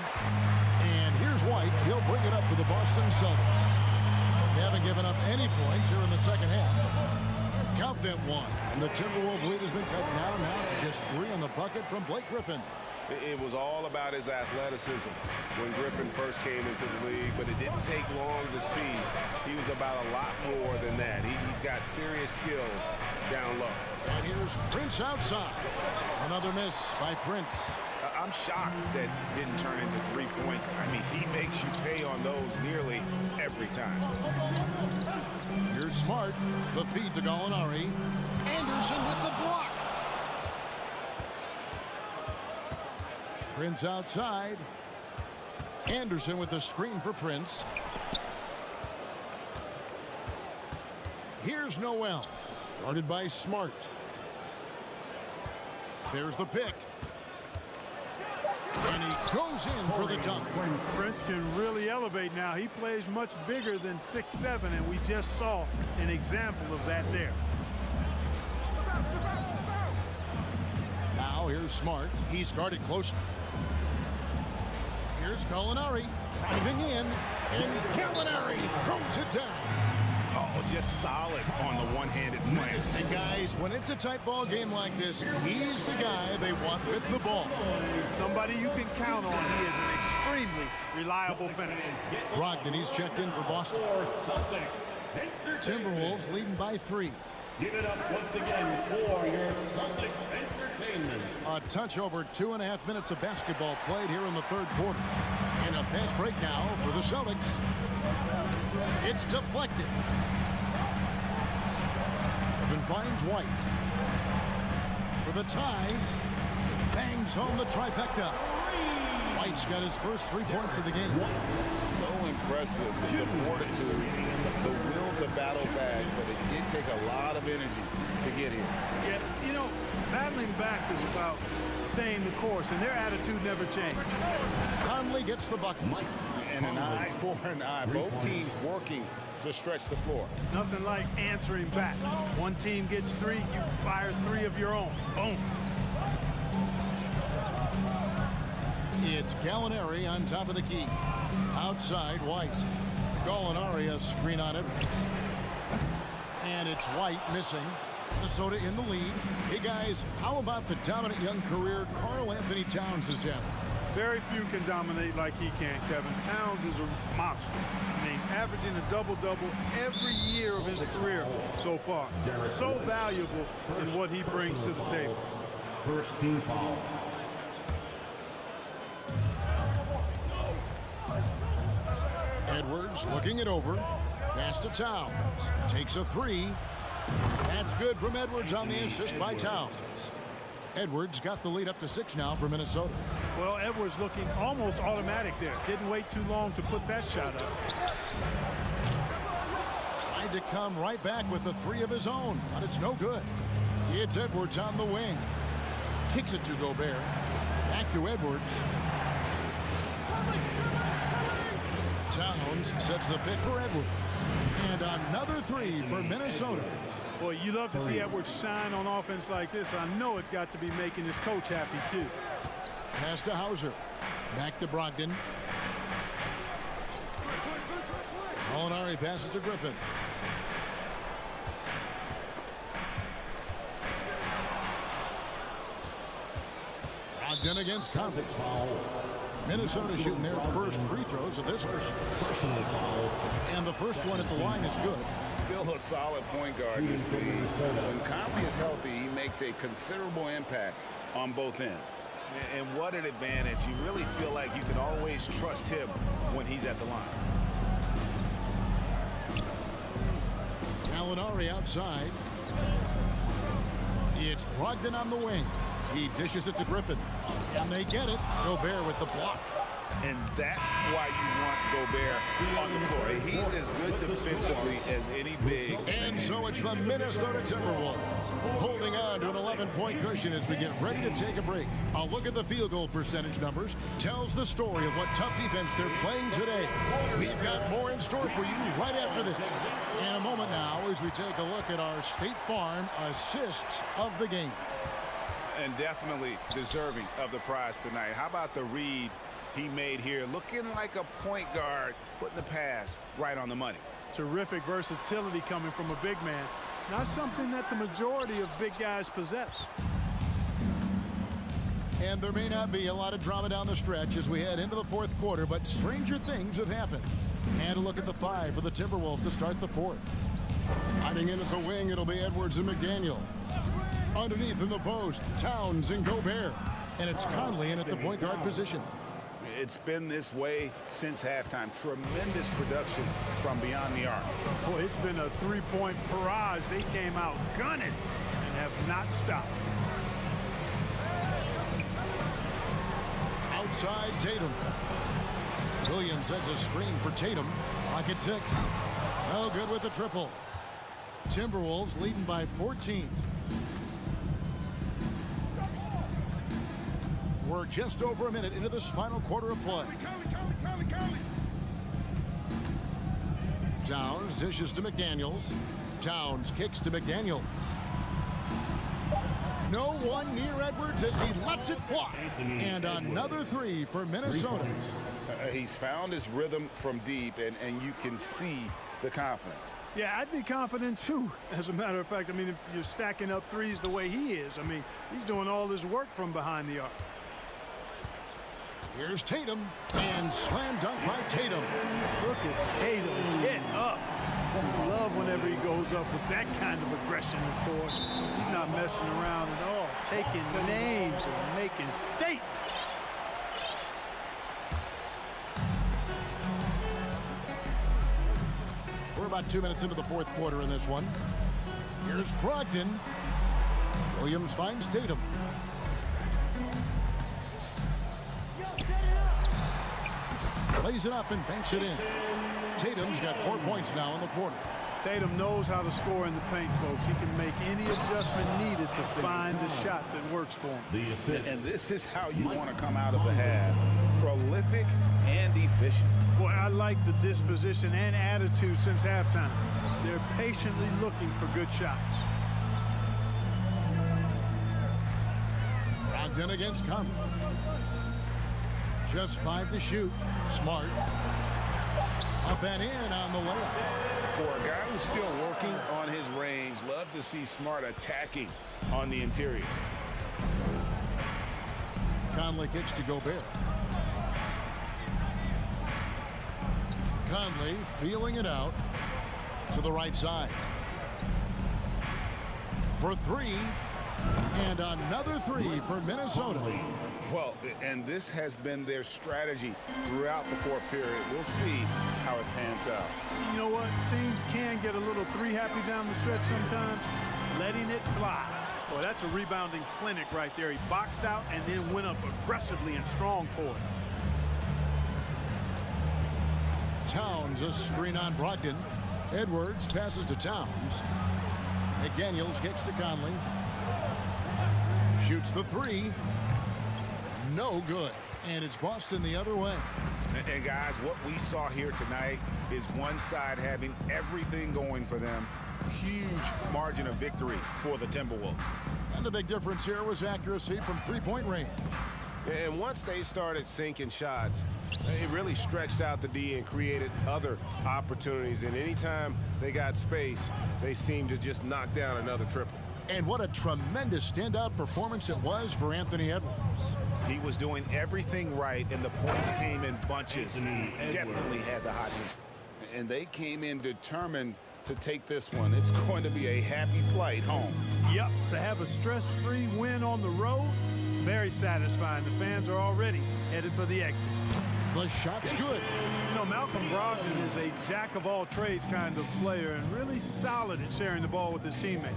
And here's White. He'll bring it up for the Boston Celtics. They haven't given up any points here in the second half. Count them 1. And the Timberwolves lead has been cut down now to just 3 on the bucket from Blake Griffin. It was all about his athleticism when Griffin first came into the league, but it didn't take long to see he was about a lot more than that. He's got serious skills down low. And here's Prince outside. Another miss by Prince. I'm shocked that it didn't turn into 3 points. I mean, he makes you pay on those nearly every time. Here's Smart. The feed to Gallinari. Anderson with the block. Prince outside. Anderson with the screen for Prince. Here's Noel. Guarded by Smart. There's the pick. And he goes in for the dunk. Prince can really elevate now. He plays much bigger than 6'7", and we just saw an example of that there. Now here's Smart. He's guarded close. Here's Gallinari driving in, and Gallinari throws it down. Oh, just solid on the one-handed slam. And guys, when it's a tight ball game like this, he's the guy they want with the ball. Somebody you can count on. He is an extremely reliable finisher. Brogdon, he's checked in for Boston. Timberwolves leading by 3. Give it up once again for your Celtics entertainment. A touch over 2.5 minutes of basketball played here in the third quarter. And a fast break now for the Celtics. It's deflected. Evan finds White. For the tie. Bangs home the trifecta. White's got his first 3 points of the game. So impressive. The fortitude, the will to battle back, but it did take a lot of energy to get here. Yeah, you know, battling back is about staying the course, and their attitude never changed. Conley gets the bucket. And an eye for an eye. Both teams working to stretch the floor. Nothing like answering back. One team gets 3, you fire 3 of your own. Boom. It's Gallinari on top of the key. Outside, White. Gallinari, a screen on Edwards. And it's White missing. Minnesota in the lead. Hey, guys, how about the dominant young career Karl Anthony Towns has had? Very few can dominate like he can, Kevin. Towns is a monster. I mean, averaging a double-double every year of his career so far. So valuable in what he brings to the table. First team foul. Edwards looking it over. Pass to Towns. Takes a 3. That's good from Edwards on the assist by Towns. Edwards got the lead up to 6 now for Minnesota. Well, Edwards looking almost automatic there. Didn't wait too long to put that shot up. Tried to come right back with the 3 of his own, but it's no good. It's Edwards on the wing. Kicks it to Gobert. Back to Edwards. Towns sets the pick for Edwards. And another 3 for Minnesota. Boy, you love to see Edwards shine on offense like this. I know it's got to be making his coach happy, too. Pass to Hauser. Back to Brogdon. Gallinari passes to Griffin. Brogdon against Conley. Minnesota shooting their first free throws of this personal foul. And the first one at the line is good. Still a solid point guard in this league. When Conley is healthy, he makes a considerable impact on both ends. And what an advantage. You really feel like you can always trust him when he's at the line. Gallinari outside. It's Brogdon on the wing. He dishes it to Griffin. And they get it. Gobert with the block. And that's why you want Gobert on the floor. He's as good defensively as any big. And so it's the Minnesota Timberwolves holding on to an 11-point cushion as we get ready to take a break. A look at the field goal percentage numbers tells the story of what tough defense they're playing today. We've got more in store for you right after this. In a moment now as we take a look at our State Farm assists of the game. And definitely deserving of the prize tonight. How about the read he made here? Looking like a point guard, putting the pass right on the money. Terrific versatility coming from a big man. Not something that the majority of big guys possess. And there may not be a lot of drama down the stretch as we head into the fourth quarter, but stranger things have happened. And a look at the 5 for the Timberwolves to start the fourth. Hiding in at the wing, it'll be Edwards and McDaniel. Underneath in the post, Towns and Gobert. And it's Conley in at the point guard position. It's been this way since halftime. Tremendous production from beyond the arc. Boy, it's been a three-point barrage. They came out gunning and have not stopped. outside Tatum. Williams sets a screen for Tatum. Pocket 6. No good with the triple. Timberwolves leading by 14. We're just over a minute into this final quarter of play. Towns dishes to McDaniels. Towns kicks to McDaniels. No one near Edwards as he lets it fly. And another three for Minnesota. He's found his rhythm from deep, and you can see the confidence. Yeah, I'd be confident too. As a matter of fact, I mean, if you're stacking up threes the way he is, I mean, he's doing all his work from behind the arc. Here's Tatum, and slam dunk by Tatum. Look at Tatum get up. I love whenever he goes up with that kind of aggression and force. He's not messing around at all, taking names and making statements. We're about 2 minutes into the fourth quarter in this one. Here's Brogdon. Williams finds Tatum. Lays it up and banks it in. Tatum's got 4 points now in the quarter. Tatum knows how to score in the paint, folks. He can make any adjustment needed to find the shot that works for him. And this is how you want to come out of the half. Prolific and efficient. Boy, I like the disposition and attitude since halftime. They're patiently looking for good shots. Brogdon against Conley. Just 5 to shoot. Smart. Up and in on the layup. For a guy who's still working on his range, love to see Smart attacking on the interior. Conley kicks to Gobert. Conley feeling it out to the right side. For 3. And another 3 for Minnesota. Well, and this has been their strategy throughout the fourth period. We'll see how it pans out. You know what? Teams can get a little three-happy down the stretch sometimes. Letting it fly. Boy, that's a rebounding clinic right there. He boxed out and then went up aggressively and strong for it. Towns a screen on Brogdon. Edwards passes to Towns. McDaniels kicks to Conley. Shoots the 3. No good. And it's Boston the other way. And guys, what we saw here tonight is one side having everything going for them. Huge margin of victory for the Timberwolves. And the big difference here was accuracy from three-point range. And once they started sinking shots, it really stretched out the D and created other opportunities. And anytime they got space, they seemed to just knock down another triple. And what a tremendous standout performance it was for Anthony Edwards. He was doing everything right, and the points came in bunches. Definitely had the hot hand. And they came in determined to take this one. It's going to be a happy flight home. Yep, to have a stress-free win on the road, very satisfying. The fans are already headed for the exit. The shot's good. You know, Malcolm Brogdon is a jack-of-all-trades kind of player and really solid at sharing the ball with his teammates.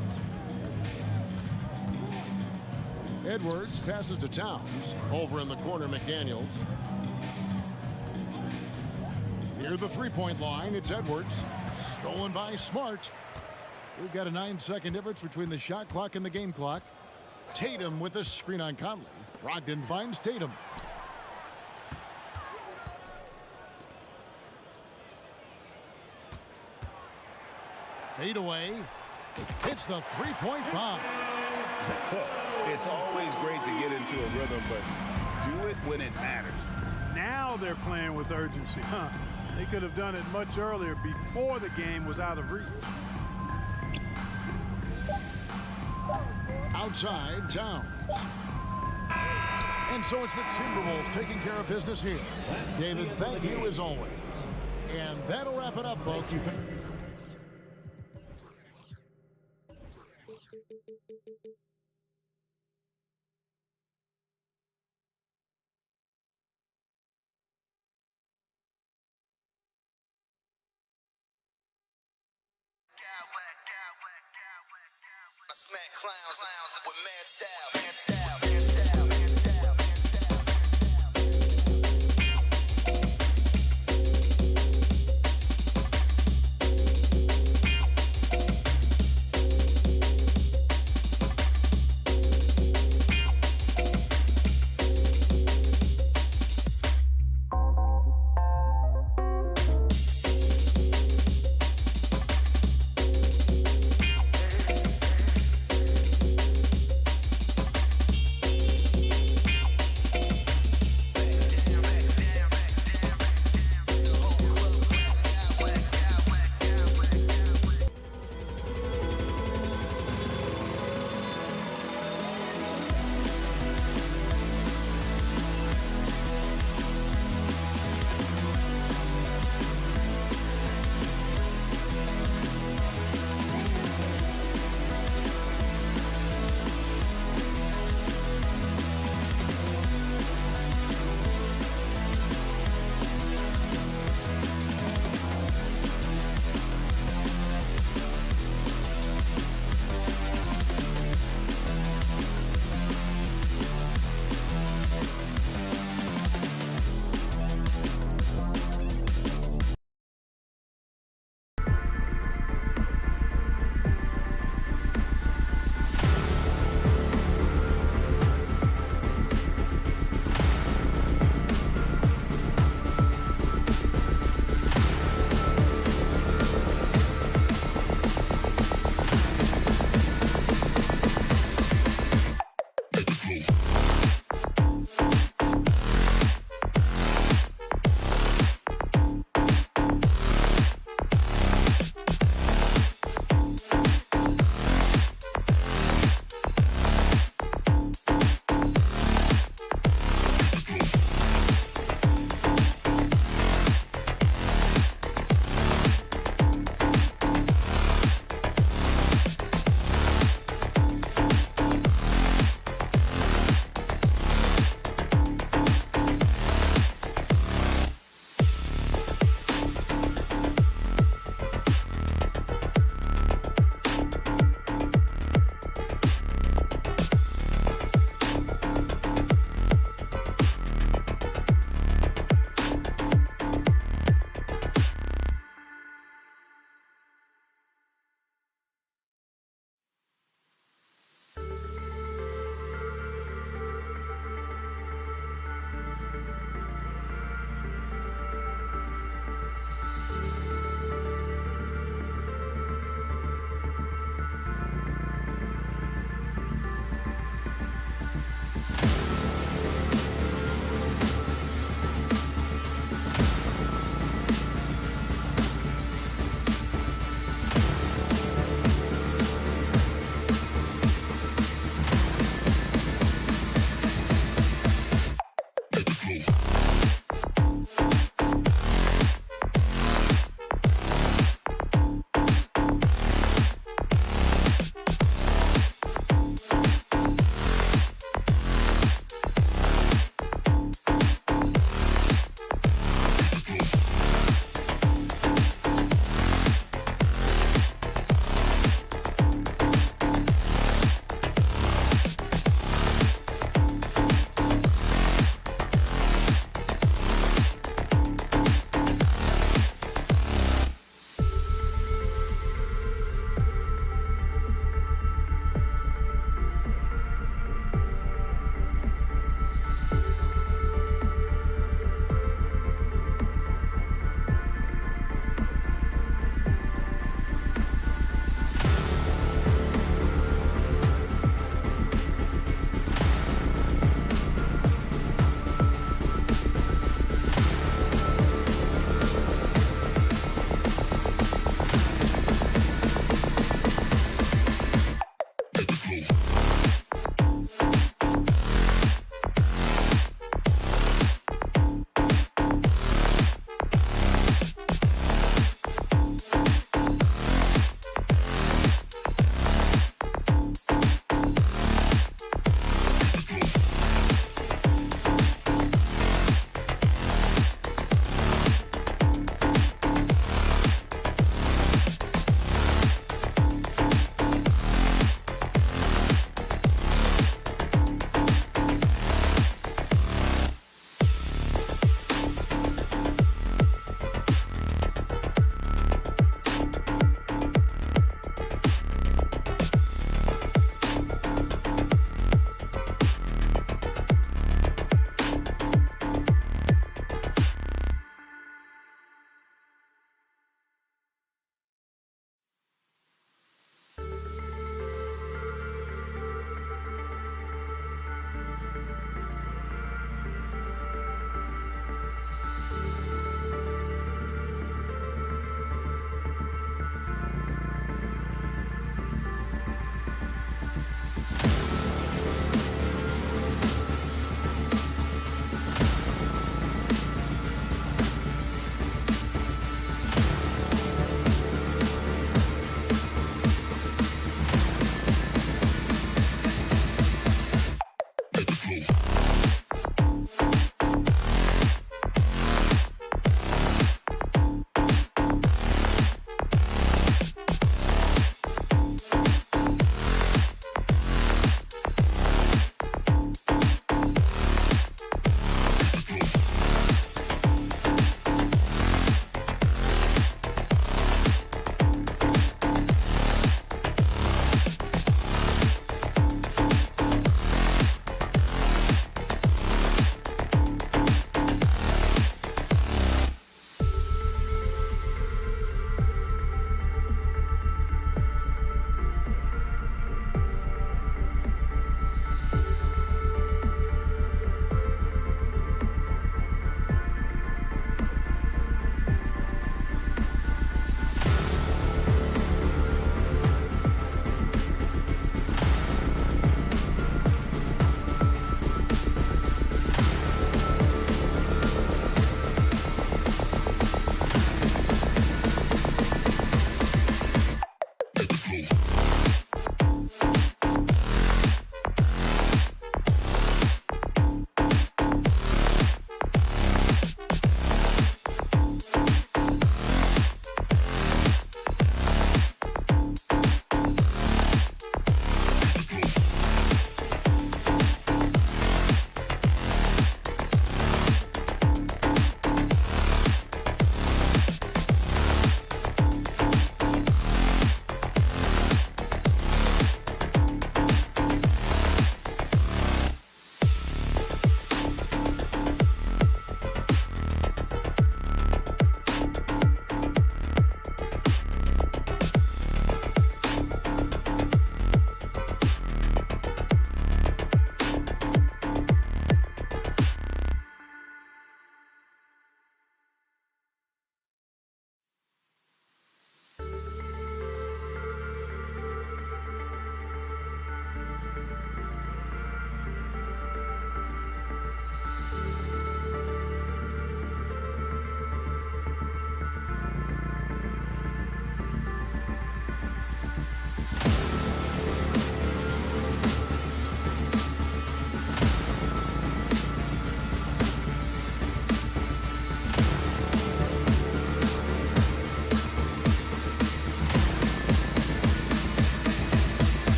Edwards passes to Towns. Over in the corner, McDaniels. Near the three-point line, it's Edwards. Stolen by Smart. We've got a 9-second difference between the shot clock and the game clock. Tatum with a screen on Conley. Brogdon finds Tatum. Fade away. Hits the three-point bomb. It's always great to get into a rhythm, but do it when it matters. Now they're playing with urgency. They could have done it much earlier before the game was out of reach. Outside, Towns. And so it's the Timberwolves taking care of business here. David, thank you as always. And that'll wrap it up, folks. I smack clowns with mad style.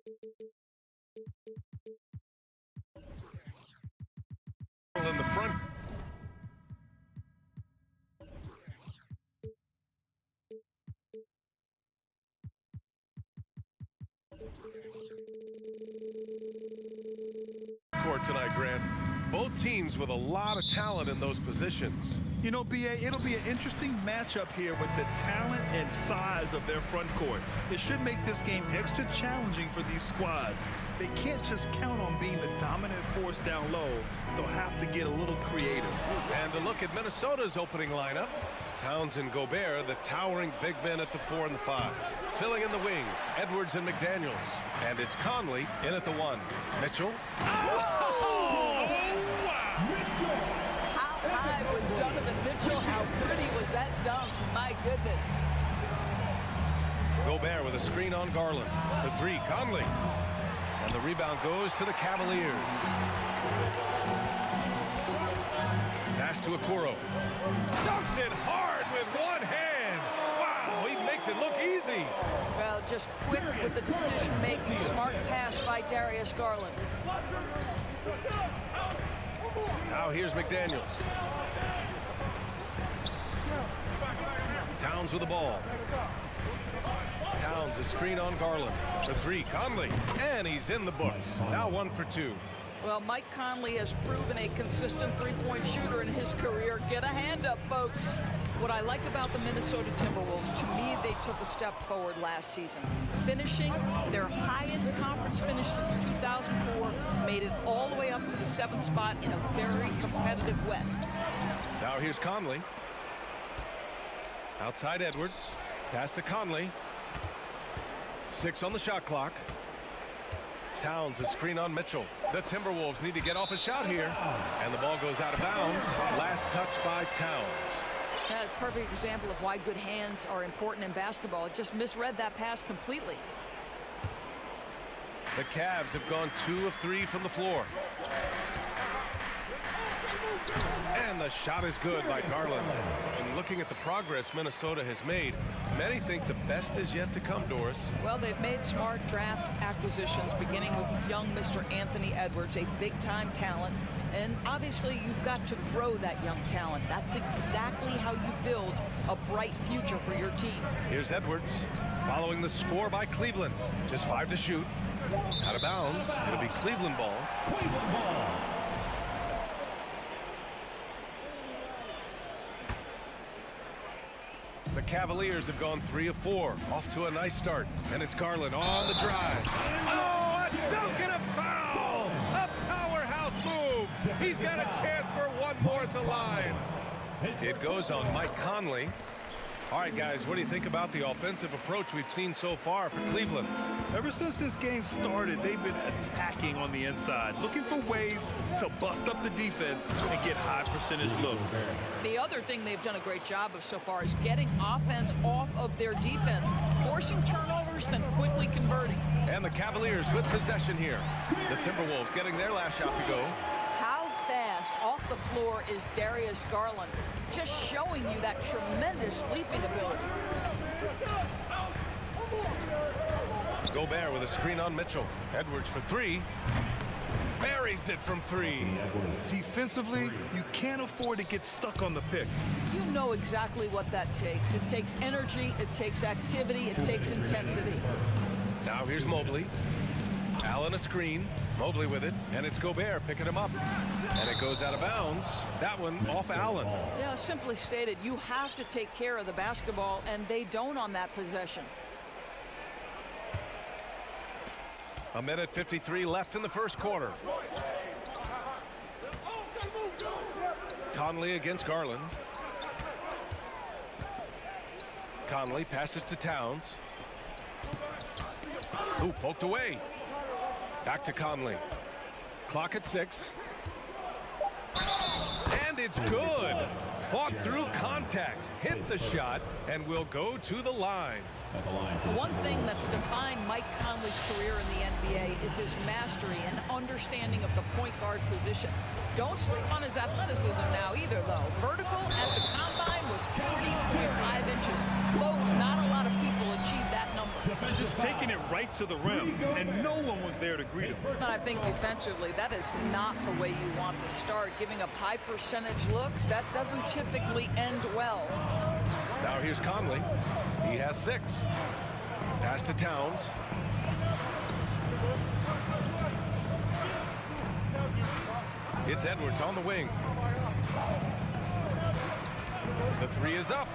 In the front. Court tonight, Grant. Both teams with a lot of talent in those positions. You know, B.A., it'll be an interesting matchup here with the talent and size of their front court. It should make this game extra challenging for these squads. They can't just count on being the dominant force down low. They'll have to get a little creative. And a look at Minnesota's opening lineup. Towns and Gobert, the towering big men at the 4 and the 5. Filling in the wings, Edwards and McDaniels. And it's Conley in at the 1. Mitchell. How high was Donovan Mitchell? How pretty was that dunk? My goodness. Gobert with a screen on Garland. The 3, Conley. And the rebound goes to the Cavaliers. Pass to Okoro. Dunks it hard with one hand. Wow, he makes it look easy. Well, just quick with the decision-making. Smart pass by Darius Garland. Now here's McDaniels. Towns with the ball. Towns, a screen on Garland. The 3, Conley. And he's in the books. Now 1 for 2. Well, Mike Conley has proven a consistent three-point shooter in his career. Get a hand up, folks. What I like about the Minnesota Timberwolves, to me, they took a step forward last season. Finishing their highest conference finish since 2004, made it all the way up to the 7th spot in a very competitive West. Now here's Conley. Outside Edwards. Pass to Conley. 6 on the shot clock. Towns, a screen on Mitchell. The Timberwolves need to get off a shot here. And the ball goes out of bounds. Last touch by Towns. That's a perfect example of why good hands are important in basketball. It just misread that pass completely. The Cavs have gone 2 of 3 from the floor. And the shot is good by Garland. And looking at the progress Minnesota has made, many think the best is yet to come, Doris. Well, they've made smart draft acquisitions, beginning with young Mr. Anthony Edwards, a big-time talent. And obviously, you've got to grow that young talent. That's exactly how you build a bright future for your team. Here's Edwards, following the score by Cleveland. Just 5 to shoot. Out of bounds. It'll be Cleveland ball. Cleveland ball. The Cavaliers have gone 3 of 4. Off to a nice start. And it's Garland on the drive. Oh, a dunk and a foul! A powerhouse move! He's got a chance for one more at the line. It goes on Mike Conley. All right, guys, what do you think about the offensive approach we've seen so far for Cleveland? Ever since this game started, they've been attacking on the inside, looking for ways to bust up the defense and get high percentage looks. The other thing they've done a great job of so far is getting offense off of their defense, forcing turnovers, then quickly converting. And the Cavaliers with possession here. The Timberwolves getting their last shot to go. How fast off the floor is Darius Garland? Just showing you that tremendous leaping ability. Gobert with a screen on Mitchell. Edwards for 3. Buries it from 3. Defensively, you can't afford to get stuck on the pick. You know exactly what that takes. It takes energy, it takes activity, it takes intensity. Now here's Mobley. Allen a screen. Mobley with it, and it's Gobert picking him up. And it goes out of bounds. That one off Allen. Yeah, simply stated, you have to take care of the basketball, and they don't on that possession. A minute 53 left in the first quarter. Conley against Garland. Conley passes to Towns. Ooh, poked away. Back to Conley. Clock at 6. And it's good. Fought through contact. Hit the shot and will go to the line. One thing that's defined Mike Conley's career in the NBA is his mastery and understanding of the point guard position. Don't sleep on his athleticism now either, though. Vertical at the combine was 40.5 inches. Folks, not a lot of people achieve that number. Just taking it right to the rim, and no one was there to greet him. And I think defensively, that is not the way you want to start. Giving up high percentage looks, that doesn't typically end well. Now here's Conley. He has 6. Pass to Towns. It's Edwards on the wing. The 3 is up.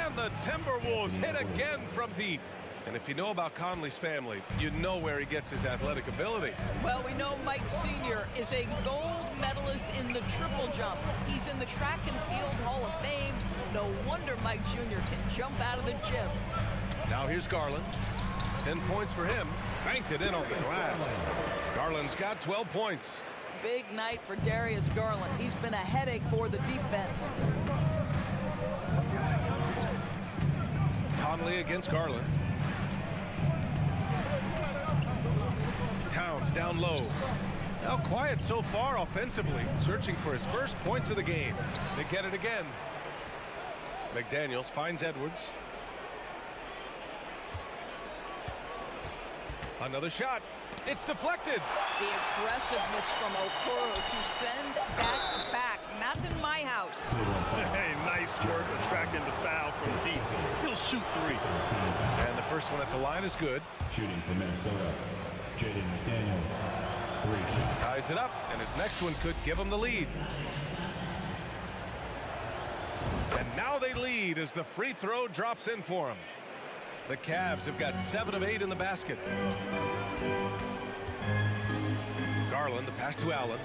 And the Timberwolves hit again from deep. And if you know about Conley's family, you know where he gets his athletic ability. Well, we know Mike Sr. is a gold medalist in the triple jump. He's in the Track and Field Hall of Fame. No wonder Mike Jr. can jump out of the gym. Now here's Garland. 10 points for him. Banked it in off the glass. Garland's got 12 points. Big night for Darius Garland. He's been a headache for the defense. Conley against Garland. Towns down low. Now quiet so far offensively, searching for his first points of the game. They get it again. McDaniels finds Edwards. Another shot. It's deflected. The aggressiveness from Okoro to send that back. Not in my house. Hey, nice work attracting the foul from deep. He'll shoot 3. And the first one at the line is good. Shooting for Minnesota, Jaden McDaniels. 3 shots. Ties it up, and his next one could give him the lead. And now they lead as the free throw drops in for him. The Cavs have got 7 of 8 in the basket. Garland, the pass to Allen.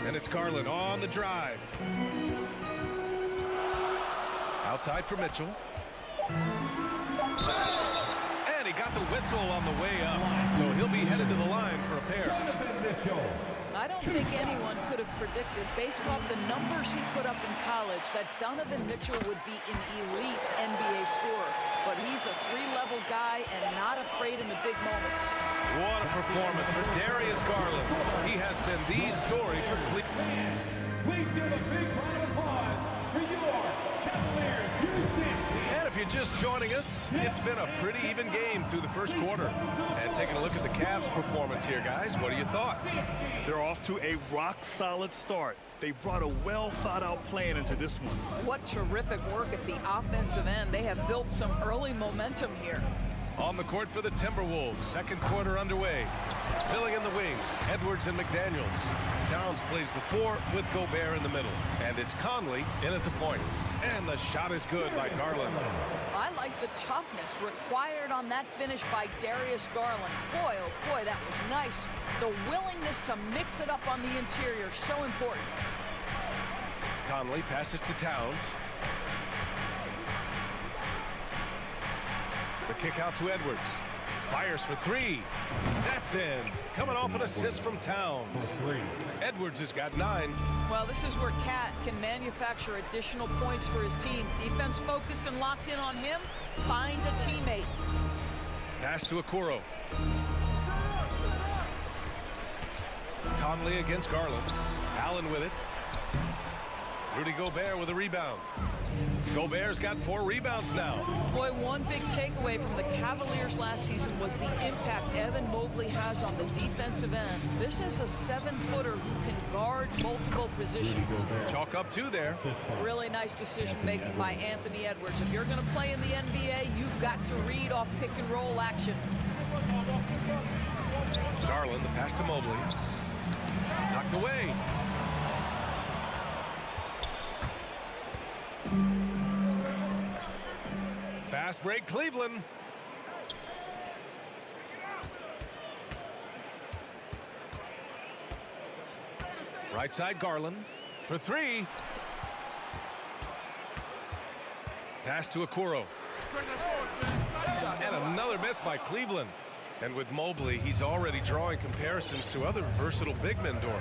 And it's Garland on the drive. Outside for Mitchell. And he got the whistle on the way up. So he'll be headed to the line for a pair. I don't think anyone could have predicted, based off the numbers he put up in college, that Donovan Mitchell would be an elite NBA scorer. But he's a 3-level guy and not afraid in the big moments. What a performance for Darius Garland. He has been the story for Cleveland. Please give a big round of applause for your Cavaliers. And if you're just joining us, it's been a pretty even game through the first quarter. And taking a look at the Cavs' performance here, guys, what are your thoughts? They're off to a rock-solid start. They brought a well-thought-out plan into this one. What terrific work at the offensive end. They have built some early momentum here. On the court for the Timberwolves, second quarter underway. Filling in the wings, Edwards and McDaniels. Towns plays the 4 with Gobert in the middle. And it's Conley in at the point. And the shot is good by Garland. I like the toughness required on that finish by Darius Garland. Boy, oh boy, that was nice. The willingness to mix it up on the interior, so important. Conley passes to Towns. The kick out to Edwards. Fires for 3. That's in. Coming off an assist from Towns. Edwards has got 9. Well, this is where Cat can manufacture additional points for his team. Defense focused and locked in on him. Find a teammate. Pass to Okoro. Conley against Garland. Allen with it. Rudy Gobert with a rebound. Gobert's got 4 rebounds now. Boy, one big takeaway from the Cavaliers last season was the impact Evan Mobley has on the defensive end. This is a 7-footer who can guard multiple positions. Chalk up 2 there. Really nice decision-making by Anthony Edwards. If you're going to play in the NBA, you've got to read off pick-and-roll action. Garland, the pass to Mobley. Knocked away. Fast break, Cleveland. Right side, Garland for 3. Pass to Okoro. And another miss by Cleveland. And with Mobley, he's already drawing comparisons to other versatile big men, Doris.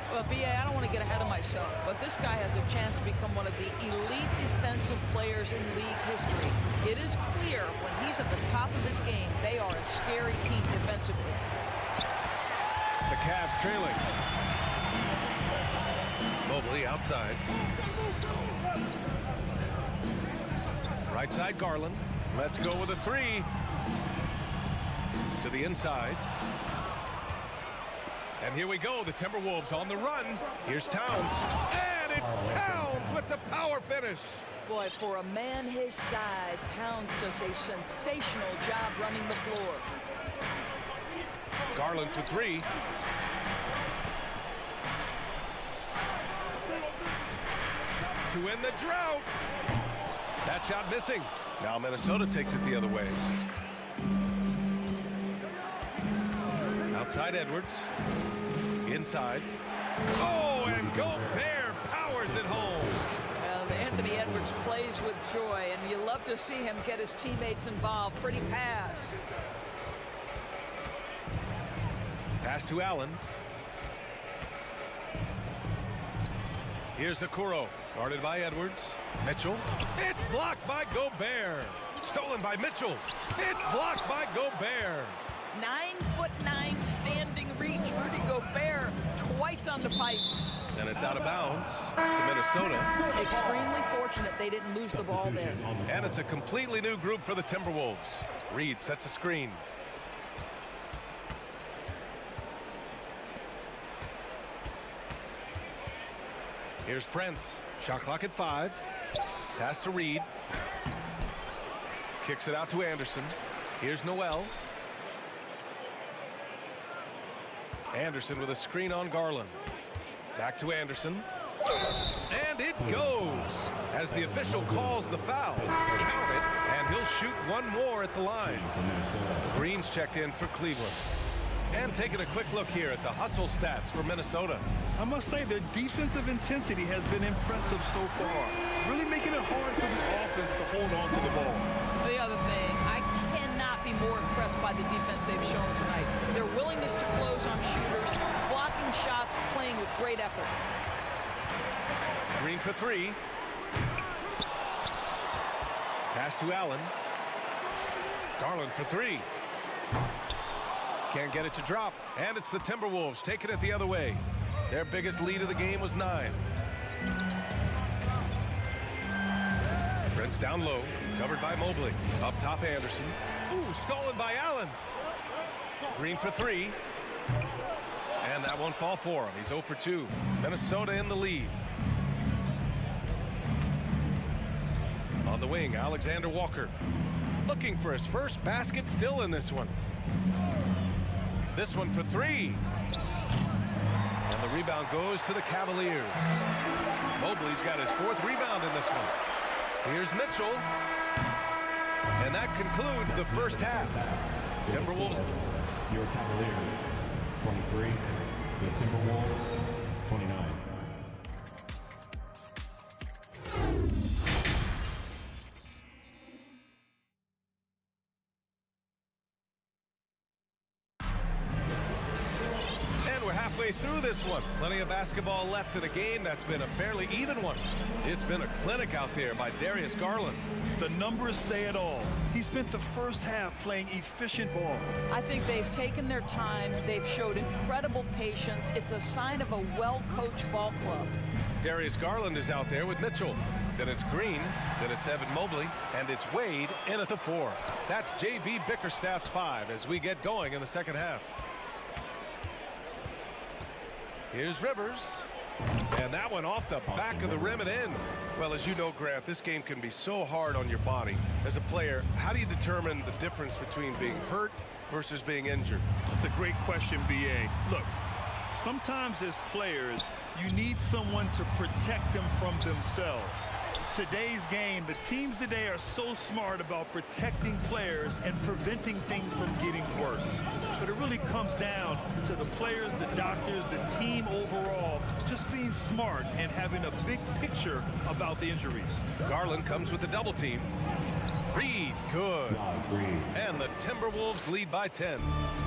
Well, B.A., I don't want to get ahead of myself, but this guy has a chance to become one of the elite defensive players in league history. It is clear when he's at the top of his game, they are a scary team defensively. The Cavs trailing. Mobley outside. Right side, Garland. Let's go with a 3. to the inside. And here we go, the Timberwolves on the run. Here's Towns, and it's Towns with the power finish. Boy, for a man his size, Towns does a sensational job running the floor. Garland for three. To win the drought. That shot missing. Now Minnesota takes it the other way. Outside Edwards. Inside. Oh, and Gobert powers it home. Well, Anthony Edwards plays with joy, and you love to see him get his teammates involved. Pretty pass. Pass to Allen. Here's Okoro, guarded by Edwards. Mitchell. It's blocked by Gobert. Stolen by Mitchell. It's blocked by Gobert. 9'9" standing reach. Rudy Gobert twice on the pipes. And it's out of bounds to Minnesota. Extremely fortunate they didn't lose the ball there. And it's a completely new group for the Timberwolves. Reed sets a screen. Here's Prince. Shot clock at 5. Pass to Reed. Kicks it out to Anderson. Here's Noel. Anderson with a screen on Garland. Back to Anderson. And it goes as the official calls the foul. Count it, and he'll shoot one more at the line. Green's checked in for Cleveland. And taking a quick look here at the hustle stats for Minnesota. I must say their defensive intensity has been impressive so far. Really making it hard for the offense to hold on to the ball. The other thing, I cannot be more impressed by the defense they've shown tonight. Their willingness to close on shooters, blocking shots, playing with great effort. Green for three. Pass to Allen. Garland for three. Can't get it to drop. And it's the Timberwolves taking it the other way. Their biggest lead of the game was 9. Prince down low. Covered by Mobley. Up top Anderson. Ooh, stolen by Allen. Green for three. And that won't fall for him. He's 0 for 2. Minnesota in the lead. On the wing, Alexander Walker. Looking for his first basket, still in this one. This one for three. And the rebound goes to the Cavaliers. Mobley's got his 4th rebound in this one. Here's Mitchell. And that concludes the first half. Timberwolves. Your Cavaliers, 23. The Timberwolves, 29. Through this one. Plenty of basketball left in a game that's been a fairly even one. It's been a clinic out there by Darius Garland. The numbers say it all. He spent the first half playing efficient ball. I think they've taken their time. They've showed incredible patience. It's a sign of a well-coached ball club. Darius Garland is out there with Mitchell. Then it's Green. Then it's Evan Mobley. And it's Wade in at the 4. That's J.B. Bickerstaff's 5 as we get going in the second half. Here's Rivers. And that one off the back of the rim and in. Well, as you know, Grant, this game can be so hard on your body. As a player, how do you determine the difference between being hurt versus being injured? That's a great question, B.A. Look, sometimes as players, you need someone to protect them from themselves. Today's game, the teams today are so smart about protecting players and preventing things from getting worse. But it really comes down to the players, the doctors, the team overall, just being smart and having a big picture about the injuries. Garland comes with the double team. Reed, good. And the Timberwolves lead by 10.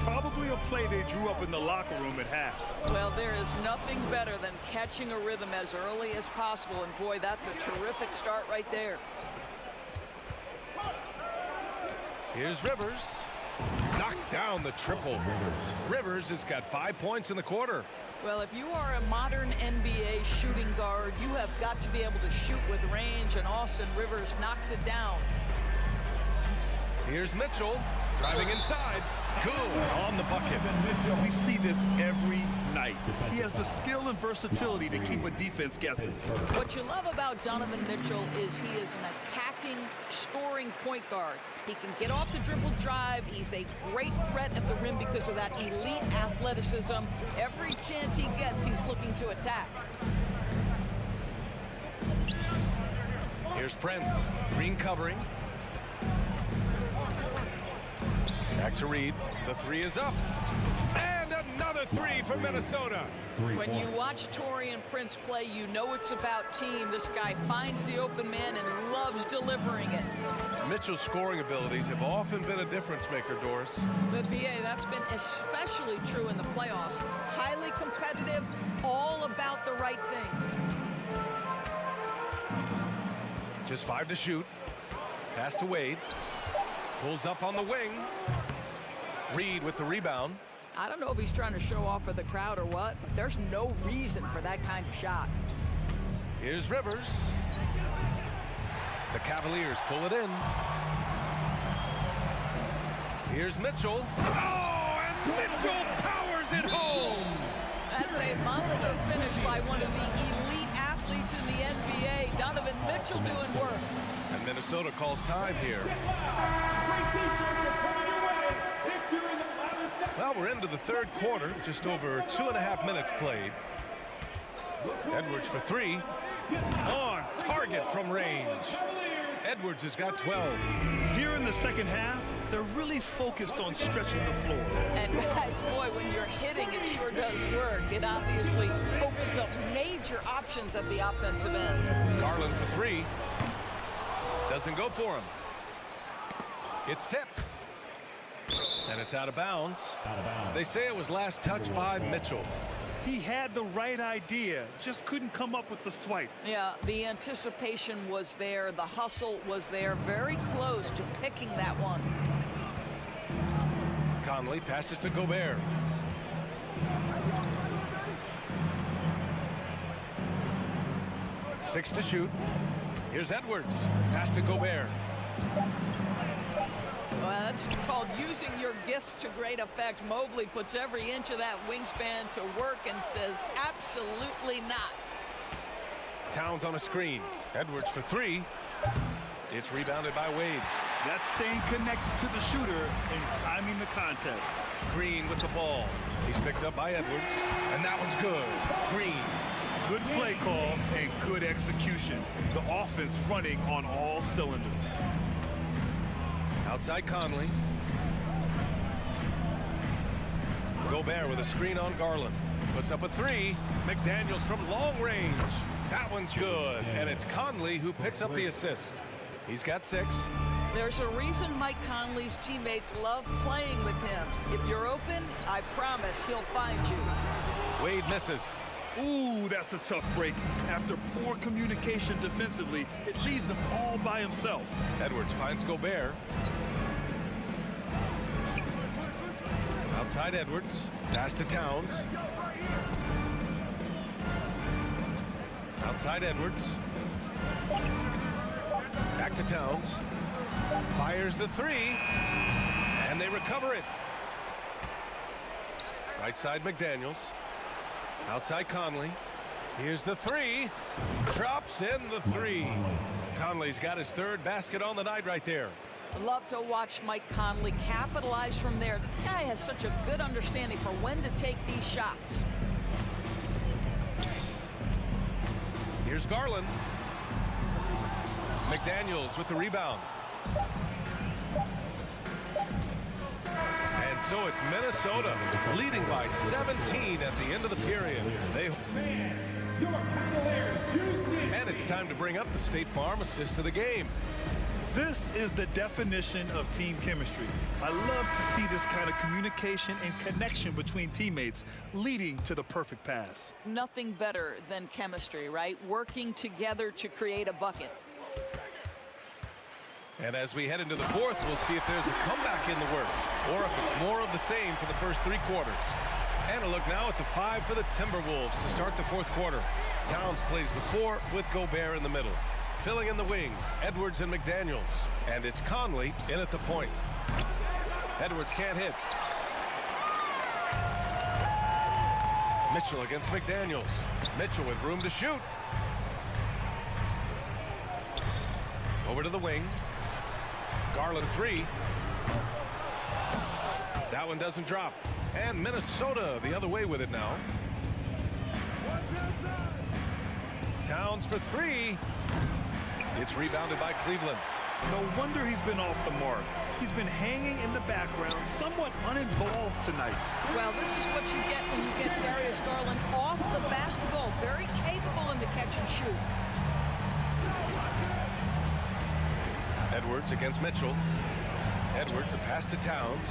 Probably a play they drew up in the locker room at half. Well, there is nothing better than catching a rhythm as early as possible. And boy, that's a terrific start right there. Here's Rivers. Knocks down the triple. Rivers has got 5 points in the quarter. Well, if you are a modern NBA shooting guard, you have got to be able to shoot with range, and Austin Rivers knocks it down. Here's Mitchell. Driving inside. Good on the bucket. We see this every night. He has the skill and versatility to keep a defense guessing. What you love about Donovan Mitchell is he is an attacking, scoring point guard. He can get off the dribble drive. He's a great threat at the rim because of that elite athleticism. Every chance he gets, he's looking to attack. Here's Prince. Green covering. Back to Reed. The three is up. And another three for Minnesota. When you watch Taurean Prince play, you know it's about team. This guy finds the open man and loves delivering it. Mitchell's scoring abilities have often been a difference maker, Doris. But BA, that's been especially true in the playoffs. Highly competitive, all about the right things. Just 5 to shoot. Pass to Wade. Pulls up on the wing. Reed with the rebound. I don't know if he's trying to show off for the crowd or what, but there's no reason for that kind of shot. Here's Rivers. The Cavaliers pull it in. Here's Mitchell. Oh, and Mitchell powers it home. That's a monster finish by one of the elite athletes in the NBA. Donovan Mitchell doing work. And Minnesota calls time here. Well, we're into the third quarter. Just over 2.5 minutes played. Edwards for three. On target from range. Edwards has got 12. Here in the second half, they're really focused on stretching the floor. And guys, boy, when you're hitting, it sure does work. It obviously opens up major options at the offensive end. Garland for three. Doesn't go for him. It's tipped. And it's out of bounds. They say it was last touched by Mitchell. He had the right idea, just couldn't come up with the swipe. Yeah, the anticipation was there. The hustle was there. Very close to picking that one. Conley passes to Gobert. Six to shoot. Here's Edwards. Pass to Gobert. Well, that's called using your gifts to great effect. Mobley puts every inch of that wingspan to work and says absolutely not. Towns on a screen. Edwards for three. It's rebounded by Wade. That's staying connected to the shooter and timing the contest. Green with the ball. He's picked up by Edwards. And that one's good. Green. Good play call and good execution. The offense running on all cylinders. Outside Conley. Gobert with a screen on Garland. Puts up a three. McDaniels from long range. That one's good. And it's Conley who picks up the assist. He's got 6. There's a reason Mike Conley's teammates love playing with him. If you're open, I promise he'll find you. Wade misses. Ooh, that's a tough break. After poor communication defensively, it leaves him all by himself. Edwards finds Gobert. Outside Edwards. Pass to Towns. Outside Edwards. Back to Towns. Fires the three. And they recover it. Right side McDaniels. Outside Conley. Here's the three. Drops in the three. Conley's got his third basket on the night right there. Love to watch Mike Conley capitalize from there. This guy has such a good understanding for when to take these shots. Here's Garland. McDaniels with the rebound. And so it's Minnesota leading by 17 at the end of the period. And it's time to bring up the State Farm assist to the game. This is the definition of team chemistry. I love to see this kind of communication and connection between teammates leading to the perfect pass. Nothing better than chemistry, right? Working together to create a bucket. And as we head into the fourth, we'll see if there's a comeback in the works or if it's more of the same for the first 3 quarters. And a look now at the 5 for the Timberwolves to start the fourth quarter. Towns plays the 4 with Gobert in the middle. Filling in the wings, Edwards and McDaniels. And it's Conley in at the point. Edwards can't hit. Mitchell against McDaniels. Mitchell with room to shoot. Over to the wing. Garland 3. That one doesn't drop. And Minnesota the other way with it now. Towns for 3. It's rebounded by Cleveland. No wonder he's been off the mark. He's been hanging in the background, somewhat uninvolved tonight. Well, this is what you get when you get Darius Garland off the basketball. Very capable in the catch and shoot. Edwards against Mitchell. Edwards, a pass to Towns.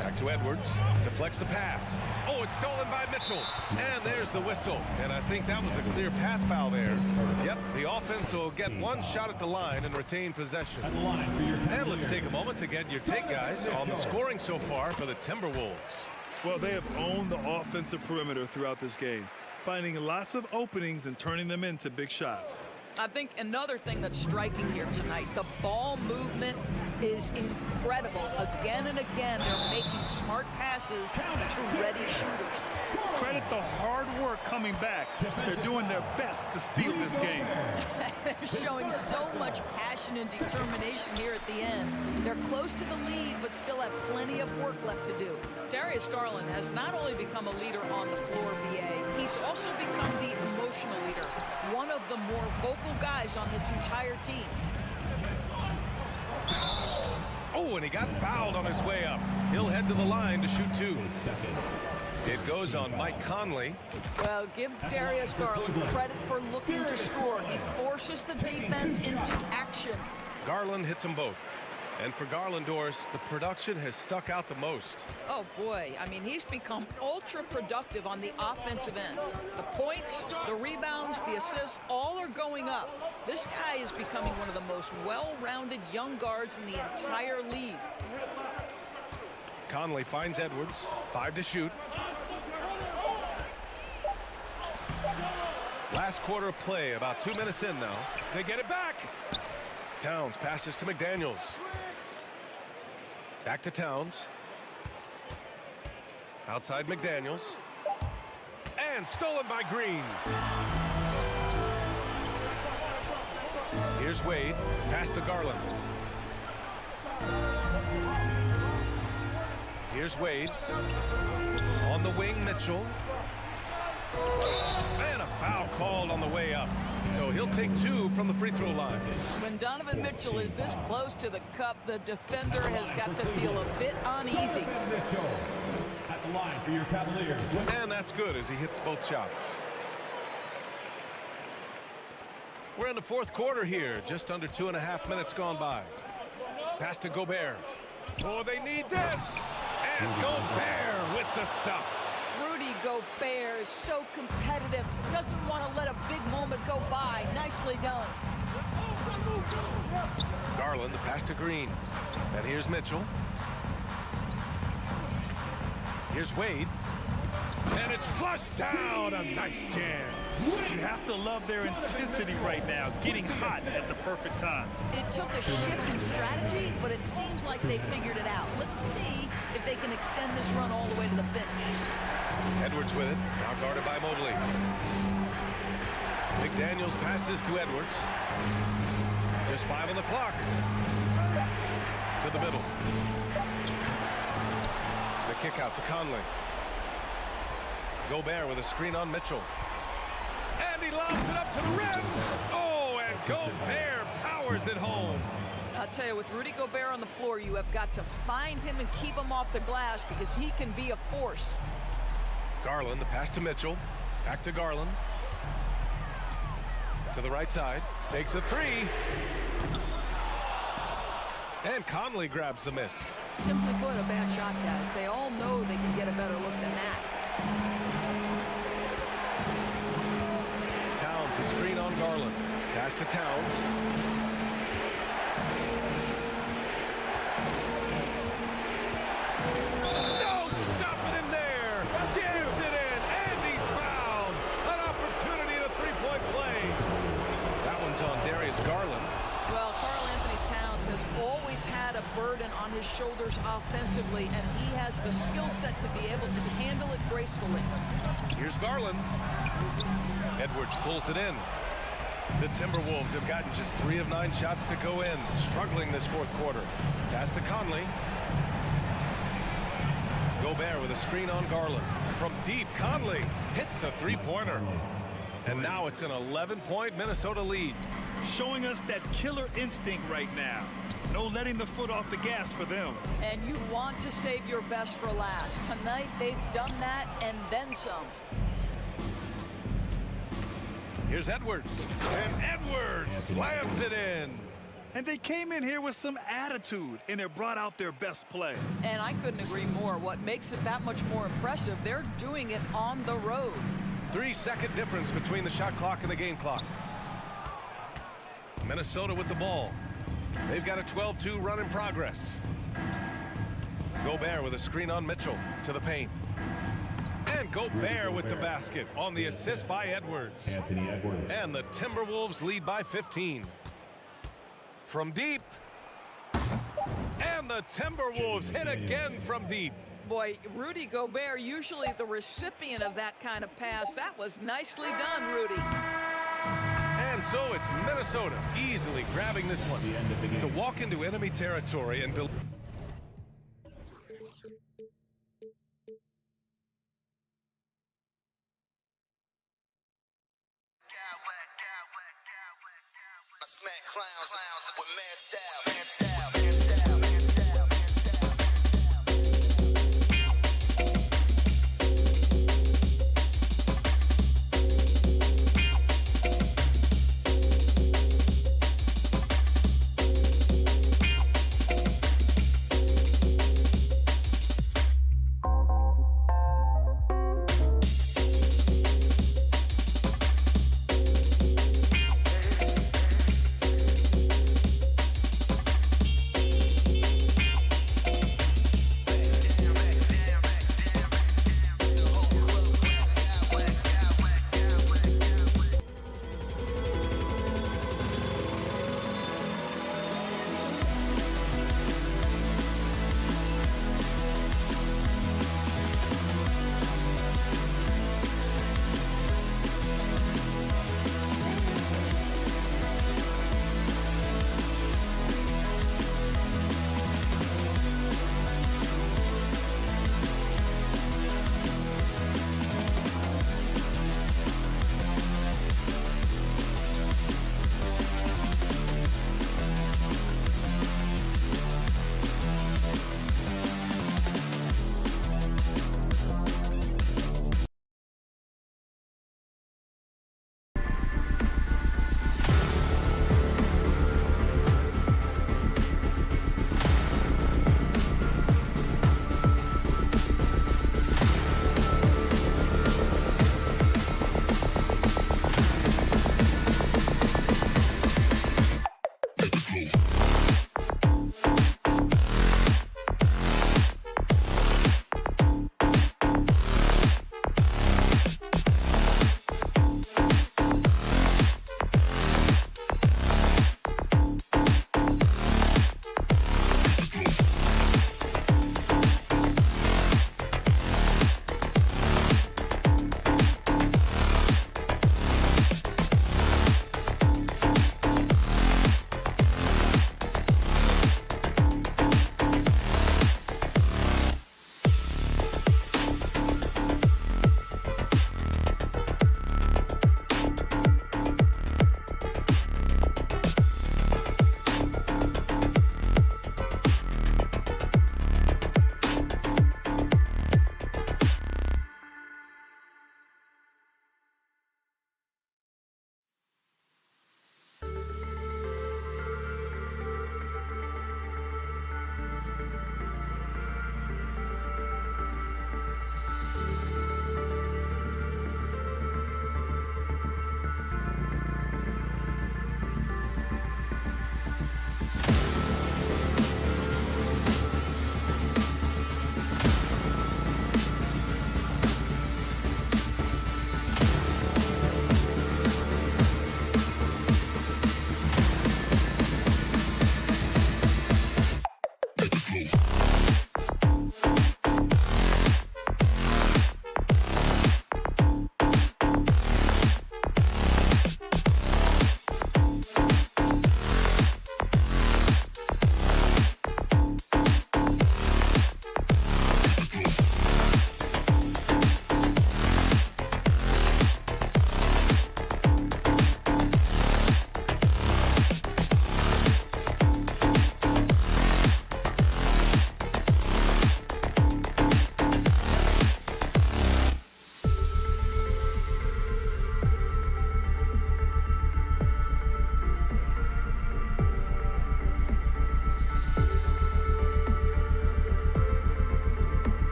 Back to Edwards. Deflects the pass. Oh, it's stolen by Mitchell. And there's the whistle. And I think that was a clear path foul there. Yep, the offense will get one shot at the line and retain possession. And let's take a moment to get your take, guys, on the scoring so far for the Timberwolves. Well, they have owned the offensive perimeter throughout this game, finding lots of openings and turning them into big shots. I think another thing that's striking here tonight, the ball movement is incredible. Again and again, they're making smart passes to ready shooters. Credit the hard work coming back. They're doing their best to steal this game. They're showing so much passion and determination here at the end. They're close to the lead, but still have plenty of work left to do. Darius Garland has not only become a leader on the floor, BA, he's also become the emotional leader, one of the more vocal guys on this entire team. Oh, and he got fouled on his way up. He'll head to the line to shoot 2. It goes on Mike Conley. Well, give Darius Garland credit for looking to score. He forces the defense into action. Garland hits them both. And for Garland, Doris, the production has stuck out the most. Oh, boy. I mean, he's become ultra-productive on the offensive end. The points, the rebounds, the assists, all are going up. This guy is becoming one of the most well-rounded young guards in the entire league. Conley finds Edwards. 5 to shoot. Last quarter of play, about 2 minutes in now. They get it back. Towns passes to McDaniels. Back to Towns. Outside McDaniels. And stolen by Green. Here's Wade. Pass to Garland. Here's Wade. On the wing, Mitchell. And a foul called on the way up. So he'll take 2 from the free throw line. When Donovan Mitchell is this close to the cup, the defender has got to feel a bit uneasy. Mitchell at the line for your Cavaliers. And that's good as he hits both shots. We're in the fourth quarter here. Just under 2.5 minutes gone by. Pass to Gobert. Oh, they need this. And Gobert with the stuff. Rudy Gobert is so competitive, doesn't want to let a big moment go by. Nicely done. Garland, the pass to Green. And here's Mitchell. Here's Wade. And it's flushed down. A nice jam. You have to love their intensity right now, getting hot at the perfect time. It took a shift in strategy, but it seems like they figured it out. Let's see if they can extend this run all the way to the finish. Edwards with it, now guarded by Mobley. McDaniels passes to Edwards. Just 5 on the clock. To the middle. The kick out to Conley. Gobert with a screen on Mitchell. And he lobs it up to the rim. Oh, and Gobert powers it home. I'll tell you, with Rudy Gobert on the floor, you have got to find him and keep him off the glass because he can be a force. Garland, the pass to Mitchell. Back to Garland. To the right side. Takes a 3. And Conley grabs the miss. Simply put, a bad shot, guys. They all know they can get a better look than that. Towns, a screen on Garland. Pass to Towns. No, stopping him there. Jams it in, and he's fouled. An opportunity to 3-point play. That one's on Darius Garland. Well, Karl-Anthony burden on his shoulders offensively, and he has the skill set to be able to handle it gracefully. Here's Garland. Edwards pulls it in. The Timberwolves have gotten just 3 of 9 shots to go in, struggling this fourth quarter. Pass to Conley. Gobert with a screen on Garland. From deep, Conley hits a three-pointer. And now it's an 11-point Minnesota lead. Showing us that killer instinct right now. No letting the foot off the gas for them. And you want to save your best for last. Tonight, they've done that and then some. Here's Edwards. And Edwards slams it in. And they came in here with some attitude, and it brought out their best play. And I couldn't agree more. What makes it that much more impressive, they're doing it on the road. 3-second difference between the shot clock and the game clock. Minnesota with the ball. They've got a 12-2 run in progress. Gobert with a screen on Mitchell to the paint. And Gobert with the basket on the assist by Edwards. Anthony Edwards. And the Timberwolves lead by 15. From deep. And the Timberwolves hit again from deep. Boy, Rudy Gobert, usually the recipient of that kind of pass. That was nicely done, Rudy. And so it's Minnesota easily grabbing this one to walk into enemy territory and I smack clowns with mad style.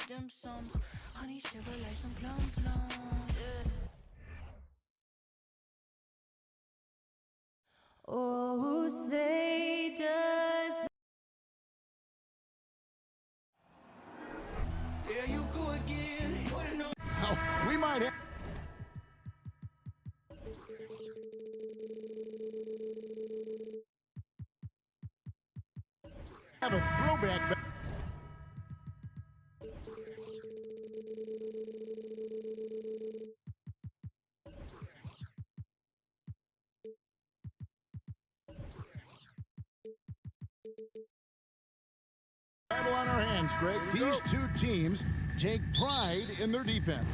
dim sums. Honey, sugar, like some plum, yeah. Oh, say does. There you go again. Oh, we might have a throwback. Battle on our hands, Greg. These two teams take pride in their defense.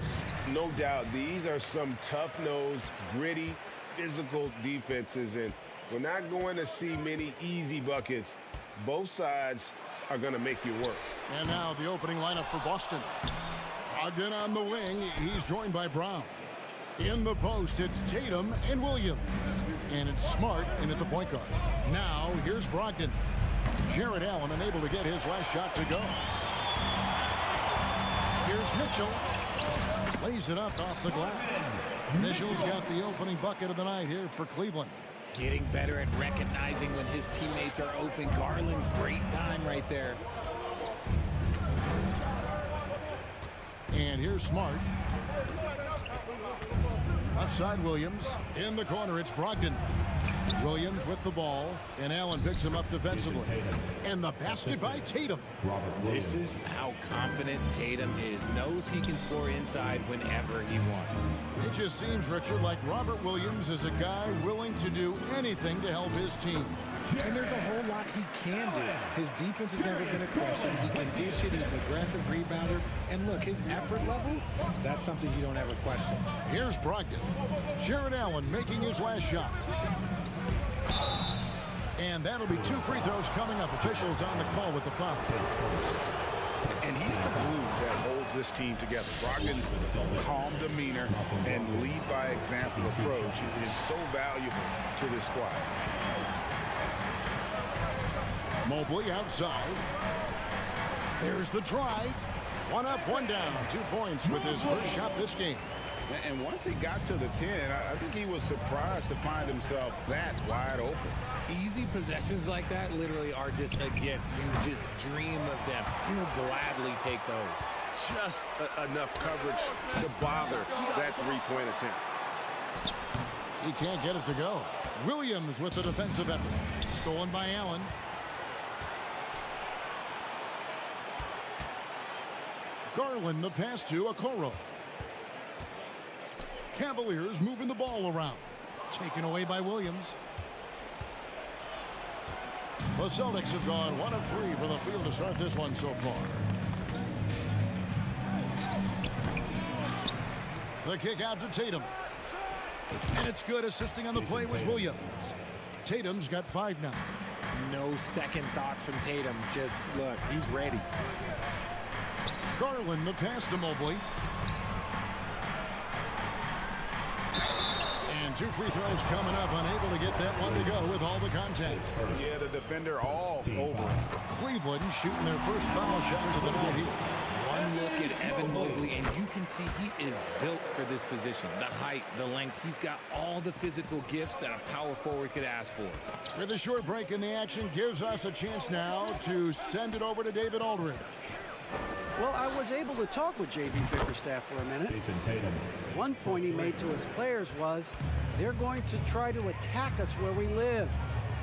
No doubt, these are some tough-nosed, gritty, physical defenses, and we're not going to see many easy buckets. Both sides are going to make you work. And now the opening lineup for Boston. Ogden on the wing. He's joined by Brown. In the post, it's Tatum and Williams. And it's Smart in at the point guard. Now, here's Brogdon. Jared Allen unable to get his last shot to go. Here's Mitchell. Lays it up off the glass. Mitchell's got the opening bucket of the night here for Cleveland. Getting better at recognizing when his teammates are open. Garland, great time right there. And here's Smart. Left side, Williams. In the corner, it's Brogdon. Williams with the ball, and Allen picks him up defensively. And the basket by Tatum. This is how confident Tatum is. Knows he can score inside whenever he wants. It just seems, Richard, like Robert Williams is a guy willing to do anything to help his team. And there's a whole lot he can do. His defense has never been a question. He can dish it. He's an aggressive rebounder. And look, his effort level, that's something you don't ever question. Here's Brogdon. Jared Allen making his last shot. And that'll be 2 free throws coming up. Officials on the call with the foul. And he's the glue that holds this team together. Brogdon's calm demeanor and lead by example approach is so valuable to this squad. Mobley outside. There's the drive. 1 up, 1 down. 2 points with his first shot this game. And once he got to the 10, I think he was surprised to find himself that wide open. Easy possessions like that literally are just a gift. You just dream of them. You'll gladly take those. Just enough coverage to bother that three-point attempt. He can't get it to go. Williams with the defensive effort. Stolen by Allen. Garland the pass to Okoro. Cavaliers moving the ball around. Taken away by Williams. The Celtics have gone 1 of 3 for the field to start this one so far. The kick out to Tatum. And it's good. Assisting on the play was Williams. Tatum's got 5 now. No second thoughts from Tatum. Just look, he's ready. Garland the pass to Mobley. And 2 free throws coming up. Unable to get that one to go with all the contact. Yeah, the defender all over it. Cleveland shooting their first foul shots of the night here. One look at Evan Mobley, and you can see he is built for this position. The height, the length, he's got all the physical gifts that a power forward could ask for. With a short break in the action, gives us a chance now to send it over to David Aldridge. Well, I was able to talk with J.B. Bickerstaff for a minute. One point he made to his players was, they're going to try to attack us where we live,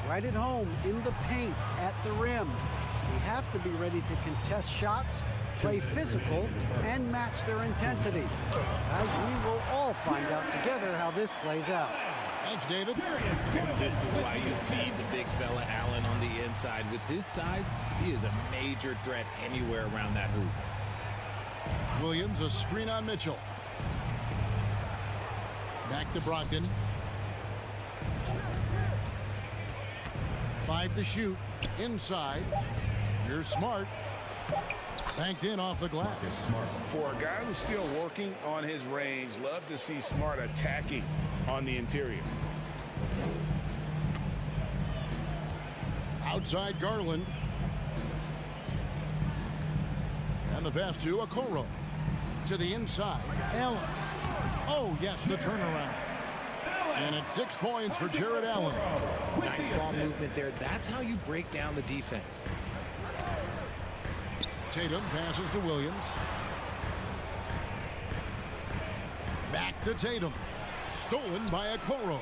right at home, in the paint, at the rim. We have to be ready to contest shots, play physical, and match their intensity. As we will all find out together how this plays out. Thanks, David. This is why you feed the big fella Allen on the inside. With his size, he is a major threat anywhere around that hoop. Williams, a screen on Mitchell. Back to Brogdon. 5 to shoot. Inside. Here's Smart. Banked in off the glass. For a guy who's still working on his range, love to see Smart attacking on the interior. Outside Garland. And the pass to Okoro. To the inside, Allen. Oh, yes, the turnaround. And it's 6 points for Jared Allen. Nice ball movement there. That's how you break down the defense. Tatum passes to Williams. Back to Tatum. Stolen by Okoro.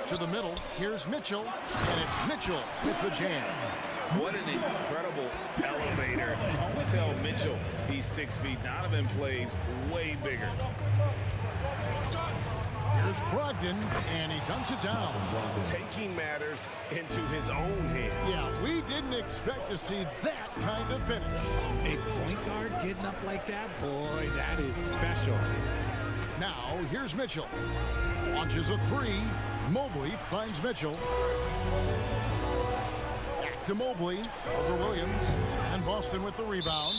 To the middle. Here's Mitchell. And it's Mitchell with the jam. What an incredible elevator. Don't tell Mitchell he's 6 feet. Donovan plays way bigger. Here's Brogdon, and he dunks it down. Taking matters into his own hands. Yeah, we didn't expect to see that kind of finish. A point guard getting up like that, boy, that is special. Now, here's Mitchell. Launches a three. Mobley finds Mitchell. Back to Mobley over Williams. And Boston with the rebound.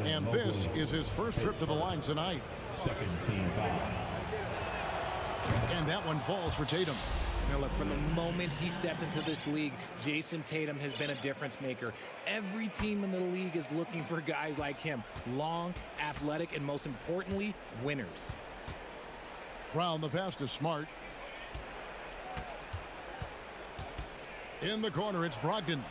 And this is his first trip to the line tonight. Second team foul. And that one falls for Tatum. Now look, from the moment he stepped into this league, Jason Tatum has been a difference maker. Every team in the league is looking for guys like him. Long, athletic, and most importantly, winners. Brown, the pass to Smart. In the corner, it's Brogdon.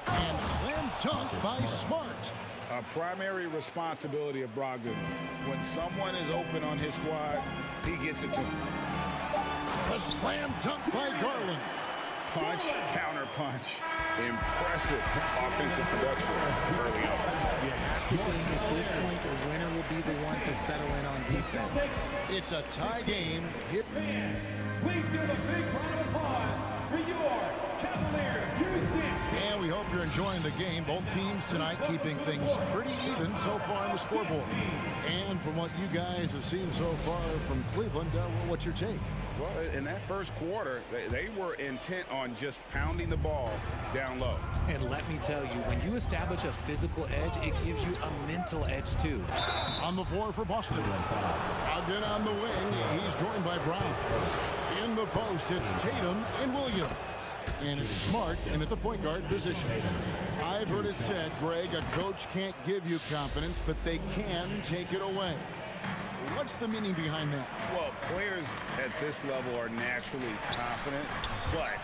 And slam dunk by Smart. A primary responsibility of Brogdon's. When someone is open on his squad, he gets it to him. A slam dunk by Garland. Punch, counter punch. Impressive offensive production early on. You have to think at this point the winner will be the one to settle in on defense. It's a tie game. Please give a big round of applause for your Cavaliers. And we hope you're enjoying the game. Both teams tonight keeping things pretty even so far on the scoreboard. And from what you guys have seen so far from Cleveland, what's your take? Well, in that first quarter, they were intent on just pounding the ball down low. And let me tell you, when you establish a physical edge, it gives you a mental edge too. On the floor for Boston. Brogdon on the wing. He's joined by Brown. In the post, it's Tatum and Williams. And it's Smart in at the point guard position. I've heard it said, Greg, a coach can't give you confidence, but they can take it away. What's the meaning behind that? Well, players at this level are naturally confident, but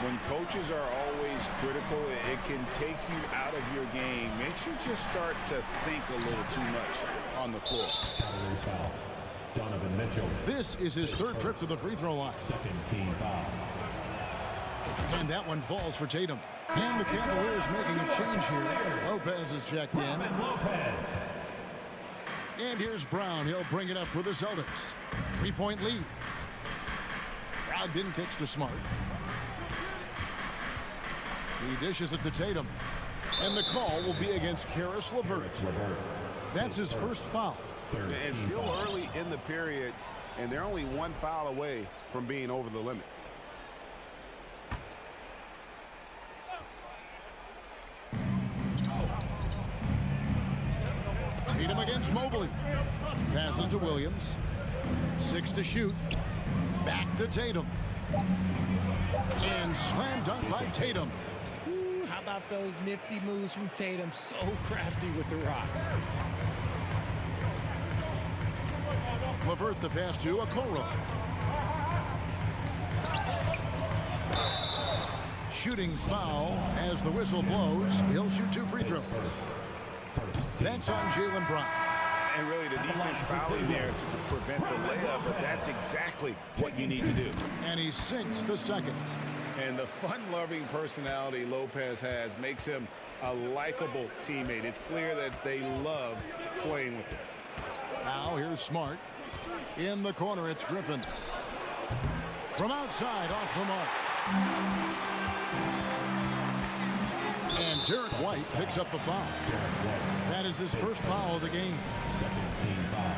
when coaches are always critical, it can take you out of your game. Makes you just start to think a little too much on the floor. Donovan Mitchell. This is his third trip to the free throw line. Second team foul. And that one falls for Tatum. And the Cavaliers making a change here. Lopez is checked in. And here's Brown. He'll bring it up for the Celtics. 3-point lead. Brogdon kicks to Smart. He dishes it to Tatum. And the call will be against Karis LeVert. That's his first foul. And still early in the period, and they're only one foul away from being over the limit. Tatum against Mobley. Passes to Williams. 6 to shoot. Back to Tatum. And slam dunk by Tatum. Ooh, how about those nifty moves from Tatum? So crafty with the rock. LeVert the pass to Okoro. Shooting foul as the whistle blows. He'll shoot 2 free throws. That's on Jaylen Brown. And really the defense fouling there to prevent the layup, but that's exactly what you need to do. And he sinks the second. And the fun-loving personality Lopez has makes him a likable teammate. It's clear that they love playing with him. Now here's Smart. In the corner, it's Griffin. From outside, off the mark. And Derek White picks up the foul. That is his first foul of the game. Second team foul.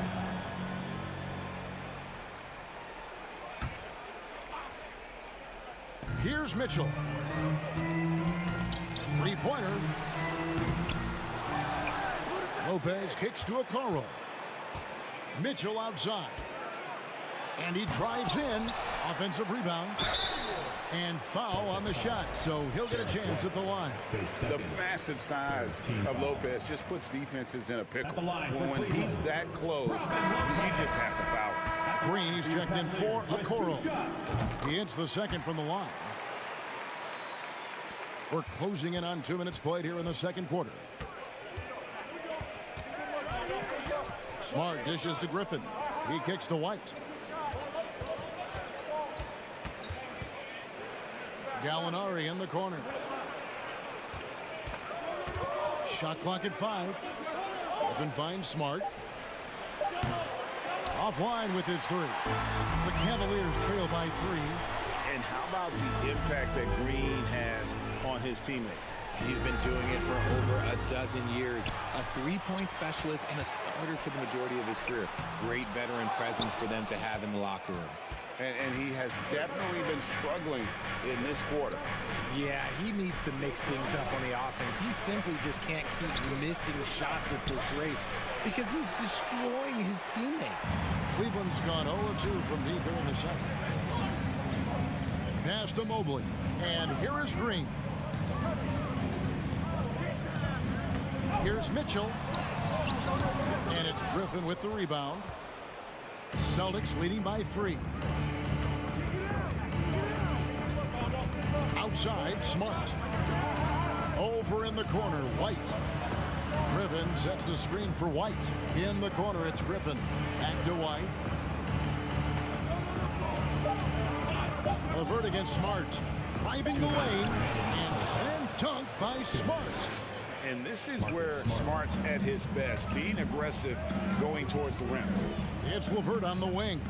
Here's Mitchell. 3-pointer. Lopez kicks to Okoro. Mitchell outside. And he drives in. Offensive rebound. And foul on the shot, so he'll get a chance at the line. The massive size of Lopez just puts defenses in a pickle. When he's that close, you just have to foul. Green is checked in for Okoro. He hits the second from the line. We're closing in on 2 minutes played here in the second quarter. Smart dishes to Griffin. He kicks to White. Gallinari in the corner. Shot clock at 5. Griffin finds Smart. Offline with his 3. The Cavaliers trail by 3. And how about the impact that Green has on his teammates? He's been doing it for over a dozen years. A three-point specialist and a starter for the majority of his career. Great veteran presence for them to have in the locker room. And he has definitely been struggling in this quarter. Yeah, he needs to mix things up on the offense. He simply just can't keep missing shots at this rate because he's destroying his teammates. Cleveland's gone 0-2 from deep here in the second. Pass to Mobley. And here is Green. Here's Mitchell. And it's Griffin with the rebound. Celtics leading by 3. Outside, Smart. Over in the corner, White. Griffin sets the screen for White. In the corner, it's Griffin. Back to White. Levert against Smart. Driving the lane. And slam dunk by Smart. And this is where Smart's at his best, being aggressive, going towards the rim. It's Levert on the wing.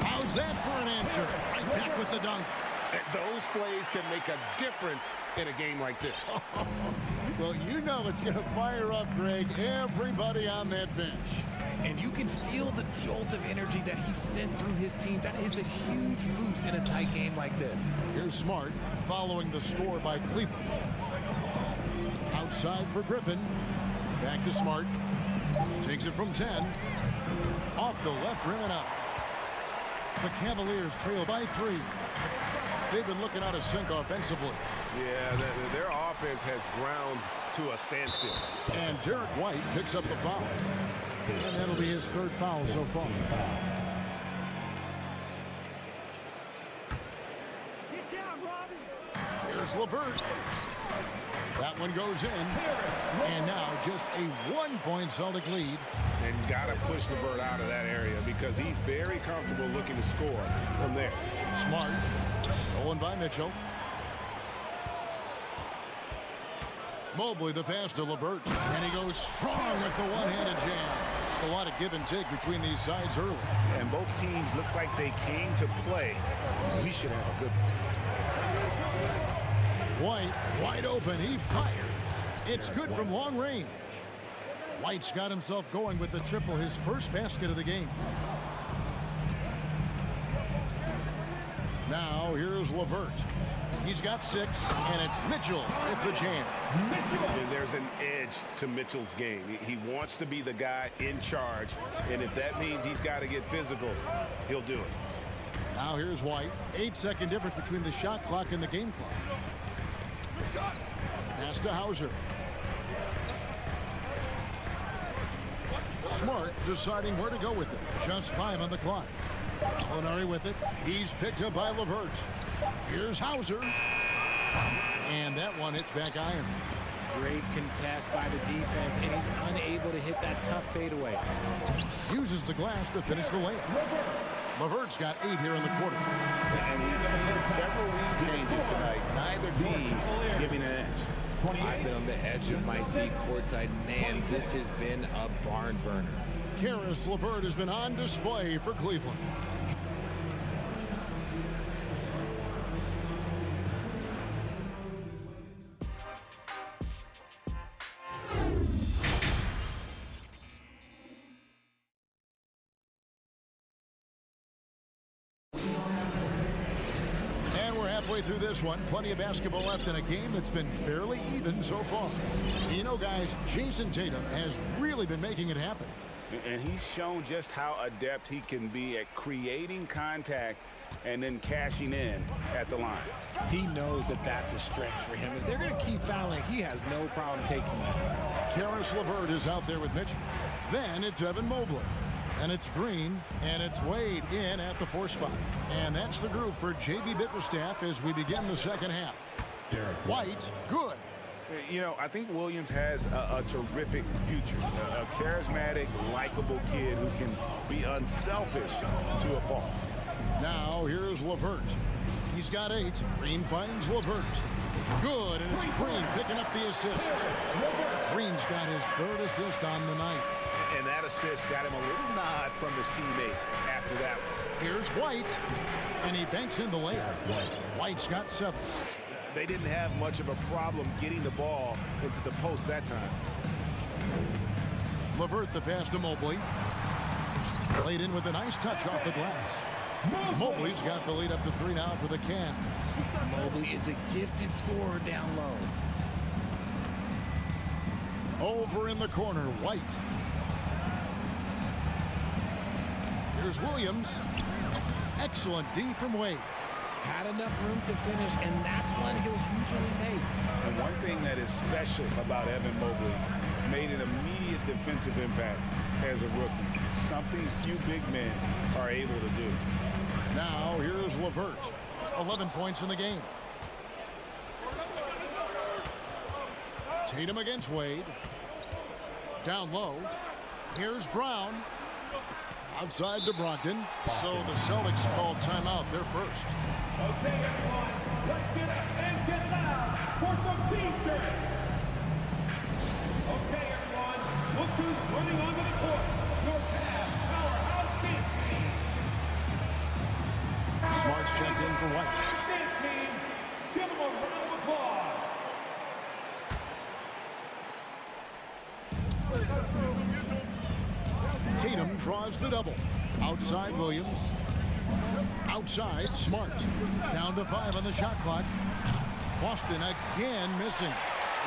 How's that for an answer? Right back with the dunk. Those plays can make a difference in a game like this. Well, you know it's going to fire up, Greg, everybody on that bench. And you can feel the jolt of energy that he sent through his team. That is a huge boost in a tight game like this. Here's Smart following the score by Cleveland. Outside for Griffin. Back to Smart. Takes it from 10. Off the left rim and out. The Cavaliers trail by 3. They've been looking out of sync offensively. Yeah, their offense has ground to a standstill. And Derek White picks up the foul. And that'll be his 3rd foul so far. Here's Levert. That one goes in. And now just a 1-point Celtic lead. And got to push Levert out of that area because he's very comfortable looking to score from there. Smart. Stolen by Mitchell. Mobley the pass to Levert. And he goes strong with the one-handed jam. A lot of give and take between these sides early. And both teams look like they came to play. We should have a good one. White wide open. He fires. It's good from long range. White's got himself going with the triple, his first basket of the game. Now here's Levert. He's got 6, and it's Mitchell with the jam. And there's an edge to Mitchell's game. He wants to be the guy in charge, and if that means he's got to get physical, he'll do it. Now here's White. 8-second difference between the shot clock and the game clock. Pass to Hauser. Smart deciding where to go with it. Just 5 on the clock. Gallinari with it. He's picked up by Levert. Here's Hauser. And that one hits back iron. Great contest by the defense, and he's unable to hit that tough fadeaway. Uses the glass to finish the layup. Levert's got 8 here in the quarter. And we've seen several lead changes tonight. Neither team giving an edge. I've been on the edge of my seat courtside. Man, this has been a barn burner. Karis LeVert has been on display for Cleveland. Through this one, plenty of basketball left in a game that's been fairly even so far. You know, guys, Jason Tatum has really been making it happen. And he's shown just how adept he can be at creating contact and then cashing in at the line. He knows that that's a strength for him. If they're going to keep fouling, he has no problem taking that. Karis LeVert is out there with Mitchell. Then it's Evan Mobley. And it's Green, and it's Wade in at the 4 spot. And that's the group for J.B. Bickerstaff as we begin the second half. White, good. You know, I think Williams has a terrific future. A charismatic, likable kid who can be unselfish to a fault. Now here's LeVert. He's got 8. Green finds LeVert. Good, and it's Green picking up the assist. Green's got his 3rd assist on the night. And that assist got him a little nod from his teammate after that one. Here's White, and he banks in the layup. White's got 7. They didn't have much of a problem getting the ball into the post that time. LeVert the pass to Mobley. Played in with a nice touch off the glass. Mobley's got the lead up to 3 now for the Cavs. Mobley is a gifted scorer down low. Over in the corner, White. Here's Williams. Excellent D from Wade. Had enough room to finish, and that's one he'll usually make. And one thing that is special about Evan Mobley, made an immediate defensive impact as a rookie. Something few big men are able to do. Now here's LeVert. 11 points in the game. Tatum against Wade. Down low. Here's Brown. Outside to Brogdon. So the Celtics called timeout. They're first. Okay, everyone, let's get up and get loud for some T-shirts. Okay, everyone, look who's running onto the court. Your Cavs powerhouse dance team. Smart's checked in for White. Dance team, give them a round of applause. Tatum draws the double. Outside Williams. Outside Smart. Down to 5 on the shot clock. Boston again missing.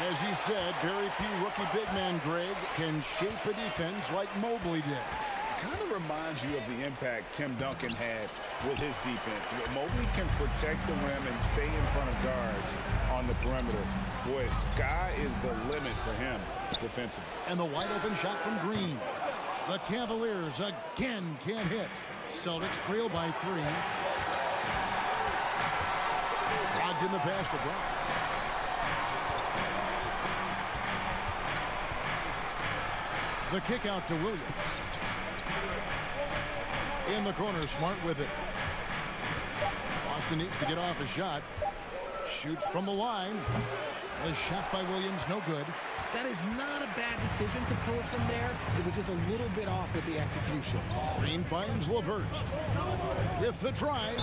As you said, very few rookie big men, Greg, can shape a defense like Mobley did. Kind of reminds you of the impact Tim Duncan had with his defense. Mobley can protect the rim and stay in front of guards on the perimeter. Boy, sky is the limit for him defensively. And the wide open shot from Green. The Cavaliers again can't hit. Celtics trail by 3. Logged in the pass to Brown. The kick out to Williams. In the corner, Smart with it. Boston needs to get off a shot. Shoots from the line. The shot by Williams, no good. That is not a bad decision to pull it from there. It was just a little bit off with the execution. Green finds LeVert with the drive,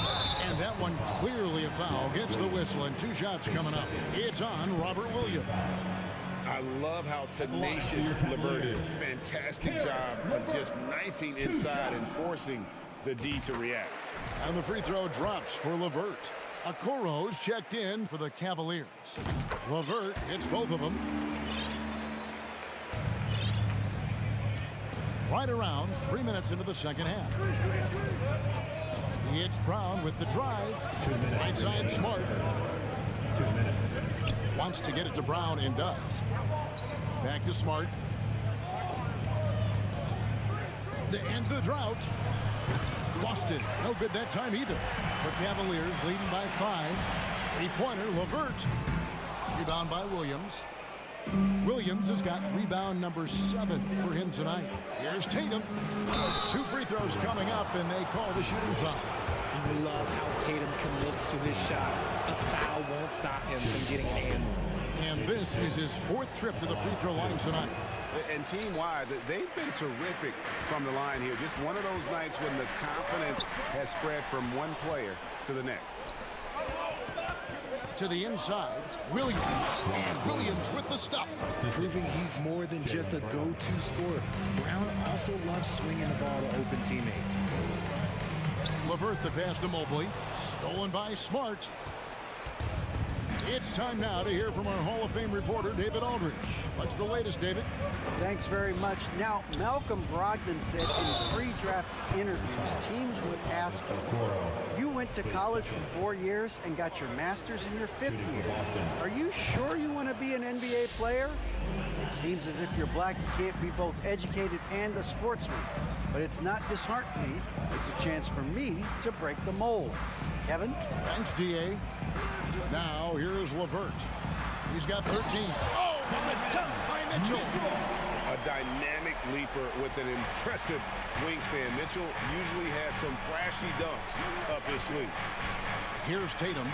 and that one clearly a foul. Gets the whistle, and 2 shots coming up. It's on Robert Williams. I love how tenacious LeVert is. Fantastic job of just knifing inside and forcing the D to react. And the free throw drops for LeVert. Okoro's checked in for the Cavaliers. LeVert hits both of them. Right around 3 minutes into the second half. It's Brown with the drive. Right side Smart. 2 minutes. Wants to get it to Brown and does. Back to Smart. To end the drought. Boston, no good that time either. The Cavaliers leading by 5. 3-pointer, LeVert. Rebound by Williams. Williams has got rebound number 7 for him tonight. Here's Tatum. 2 free throws coming up, and they call the shooting foul. I love how Tatum commits to his shots. A foul won't stop him from getting an and one. And this is his 4th trip to the free throw line tonight. And team-wide, they've been terrific from the line here. Just one of those nights when the confidence has spread from one player to the next. To the inside, Williams. And Williams with the stuff. Proving he's more than just a go-to scorer. Brown also loves swinging the ball to open teammates. LeVert the pass to Mobley. Stolen by Smart. It's time now to hear from our Hall of Fame reporter, David Aldridge. What's the latest, David? Thanks very much. Now, Malcolm Brogdon said in pre-draft interviews, teams would ask him, you went to college for 4 years and got your master's in your 5th year. Are you sure you want to be an NBA player? It seems as if you're black, you can't be both educated and a sportsman. But it's not disheartening. It's a chance for me to break the mold. Kevin? Thanks, D.A. Now, here's LeVert. He's got 13. Oh, and the dunk by Mitchell. A dynamic leaper with an impressive wingspan. Mitchell usually has some flashy dunks up his sleeve. Here's Tatum.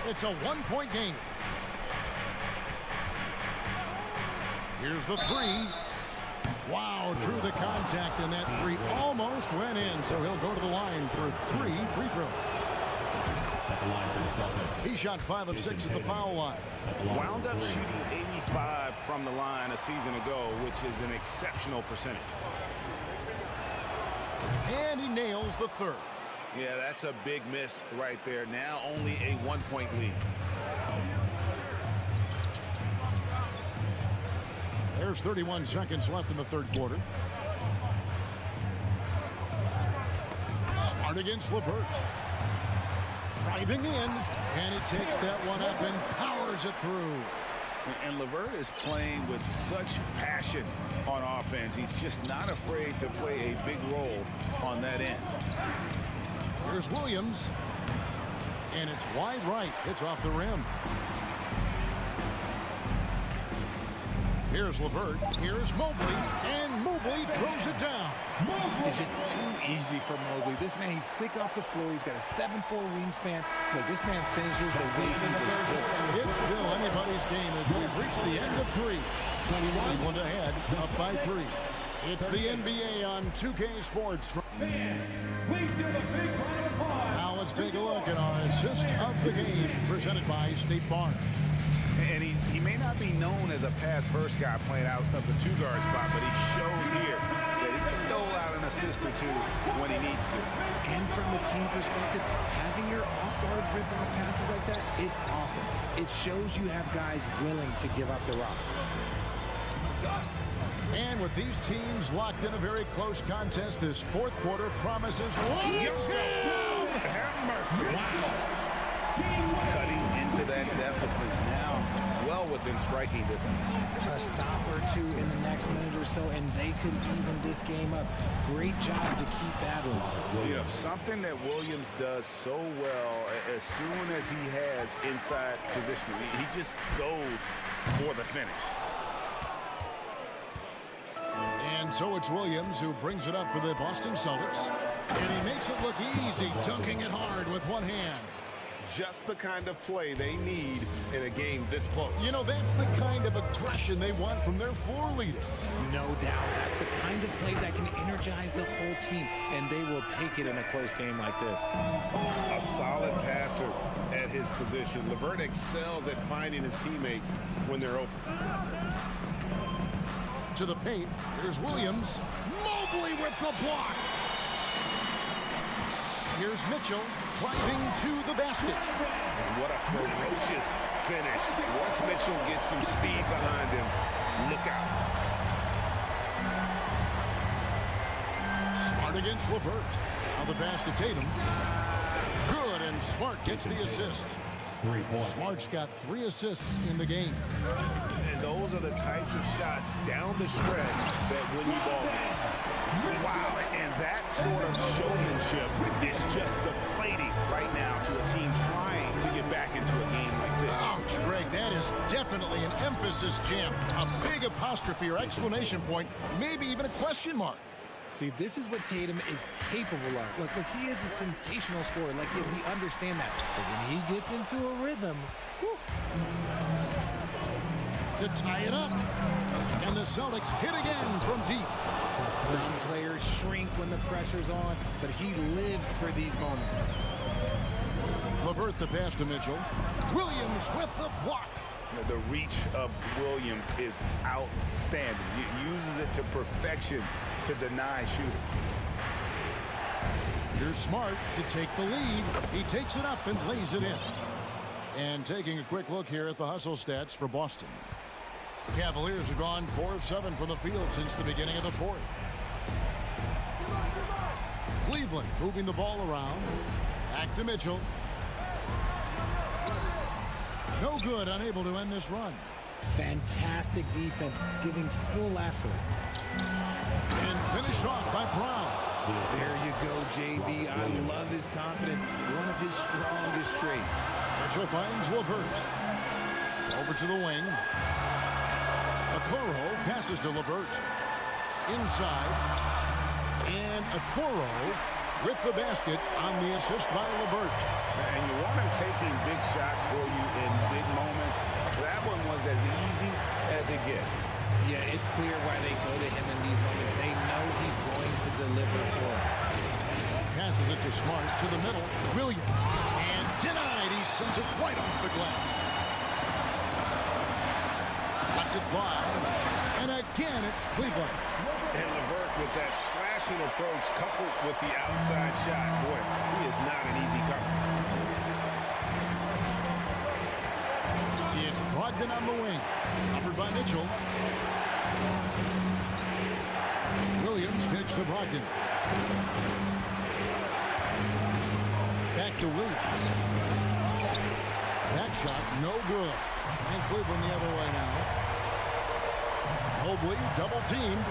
It's a one-point game. Here's the three. Wow, drew the contact, and that three almost went in, so he'll go to the line for 3 free throws. He shot 5 of 6 at the foul line. Wound up shooting 85 from the line a season ago, which is an exceptional percentage. And he nails the third. Yeah, that's a big miss right there. Now only a 1-point lead. There's 31 seconds left in the third quarter. Smart against LeVert. Driving in, and he takes that one up and powers it through. And LeVert is playing with such passion on offense. He's just not afraid to play a big role on that end. Here's Williams, and it's wide right. It's off the rim. Here's LeVert. Here's Mobley, and Mobley throws it down. It's just too easy for Mobley. This man, he's quick off the floor. He's got a 7'4" wingspan. Look, this man finishes the way he was built. It's still anybody's game as we've reached the end of 3. 21 ahead, up by 3. It's the NBA on 2K Sports. Now let's take a look at our assist of the game, presented by State Farm. And he may not be known as a pass-first guy playing out of the two-guard spot, but he shows here that he can dole out an assist or two when he needs to. And from the team perspective, having your off-guard rip-off passes like that, it's awesome. It shows you have guys willing to give up the rock. And with these teams locked in a very close contest, this fourth quarter promises. Have mercy. Wow. Cutting into that deficit now, well within striking distance. A stop or two in the next minute or so, and they could even this game up. Great job to keep battling. You know, something that Williams does so well, as soon as he has inside positioning, he just goes for the finish. And so it's Williams who brings it up for the Boston Celtics. And he makes it look easy, dunking it hard with one hand. Just the kind of play they need in a game this close. You know, that's the kind of aggression they want from their floor leader. No doubt. That's the kind of play that can energize the whole team, and they will take it in a close game like this. A solid passer at his position. LeVert excels at finding his teammates when they're open. To the paint, here's Williams. Mobley with the block. Here's Mitchell driving to the basket. What a ferocious finish. Once Mitchell gets some speed behind him, look out. Smart against LeVert. Now the pass to Tatum. Good, and Smart gets the assist. Smart's got 3 assists in the game. And those are the types of shots down the stretch that win you ball games. Wow, and that sort of showmanship is just deflating right now to a team trying to get back into a game like this. Ouch, Greg, that is definitely an emphasis jam. A big apostrophe or exclamation point, maybe even a question mark. See, this is what Tatum is capable of. Look, he is a sensational scorer. Like, we understand that. But when he gets into a rhythm, whew. To tie it up. And the Celtics hit again from deep. Some players shrink when the pressure's on, but he lives for these moments. LeVert the pass to Mitchell. Williams with the block. The reach of Williams is outstanding. He uses it to perfection to deny shooters. Here's Smart to take the lead. He takes it up and lays it in. And taking a quick look here at the hustle stats for Boston. Cavaliers have gone 4 of 7 from the field since the beginning of the fourth. Cleveland moving the ball around. Back to Mitchell. No good, unable to end this run. Fantastic defense, giving full effort. And finished off by Brown. There you go, JB. I love his confidence. One of his strongest traits. Mitchell finds LeVert. Over to the wing. Okoro passes to LeVert. Inside. And Okoro with the basket on the assist by LeVert. And you want him taking big shots for you in big moments. That one was as easy as it gets. Yeah, it's clear why they go to him in these moments. They know he's going to deliver for them. Passes it to Smart to the middle. Williams. And denied. He sends it right off the glass. Lets it fly. And again, it's Cleveland. And LeVert with that slashing approach coupled with the outside shot. Boy, he is not an easy cover. It's Brogdon on the wing. Covered by Mitchell. Williams pitch to Brogdon. Back to Williams. That shot, no good. And Cleveland the other way now. Mobley double teamed.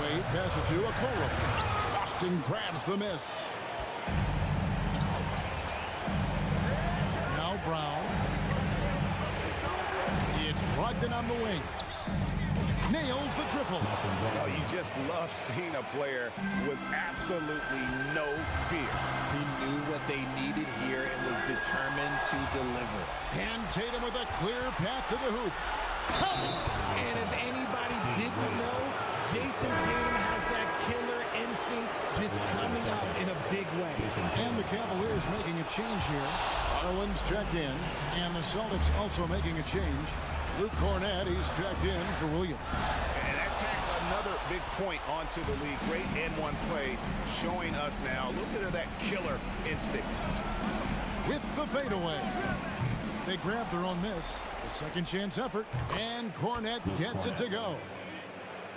Wade passes to Okoro. Boston grabs the miss. Now Brown. It's Brogdon on the wing. Nails the triple. Oh, you just love seeing a player with absolutely no fear. He knew what they needed here and was determined to deliver. And Tatum with a clear path to the hoop. And if anybody didn't know, Jason Tatum has that killer instinct just coming up in a big way. And the Cavaliers making a change here. Garland's checked in. And the Celtics also making a change. Luke Cornett, he's checked in for Williams. And that tacks another big point onto the league. Great N1 play showing us now a little bit of that killer instinct. With the fadeaway. They grab their own miss. A second chance effort. And Cornett gets it to go.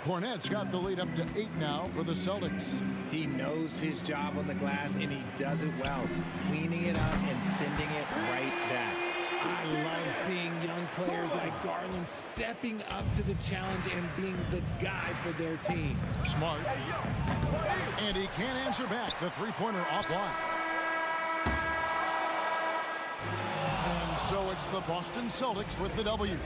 Cornett's got the lead up to 8 now for the Celtics. He knows his job on the glass, and he does it well, cleaning it up and sending it right back. I love seeing young players like Garland stepping up to the challenge and being the guy for their team. Smart. And he can't answer back. The three-pointer offline. And so it's the Boston Celtics with the W.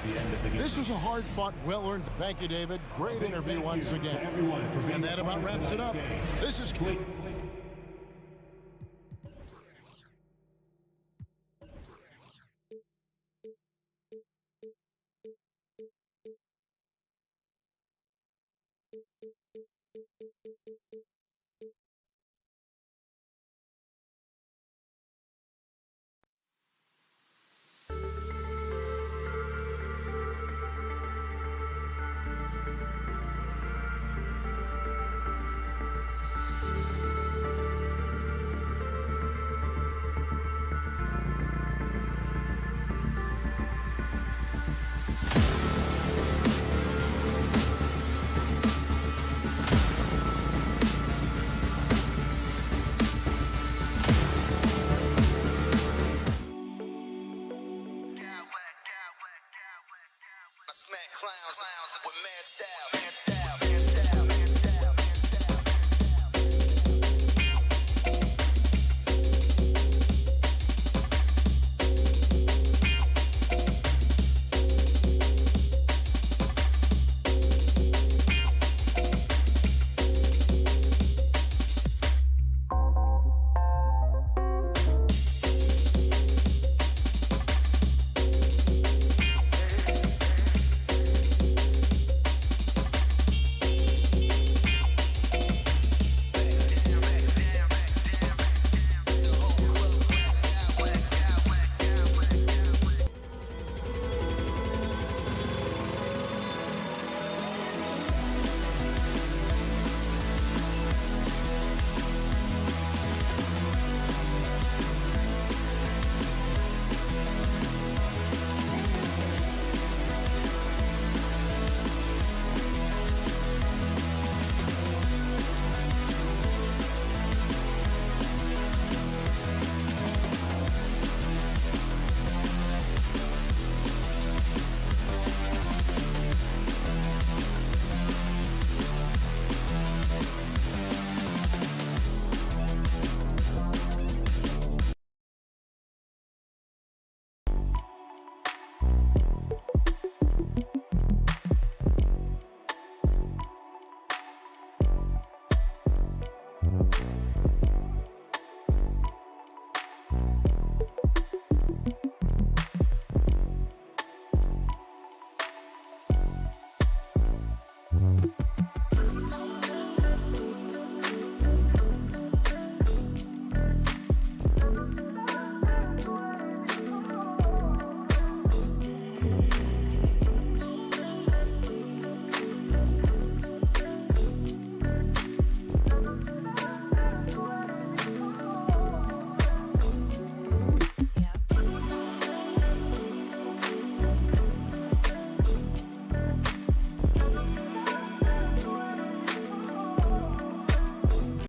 This was a hard-fought, well-earned. Thank you, David. Great interview once again. And that about wraps it up. This is Cleveland. Smack clowns with mad style.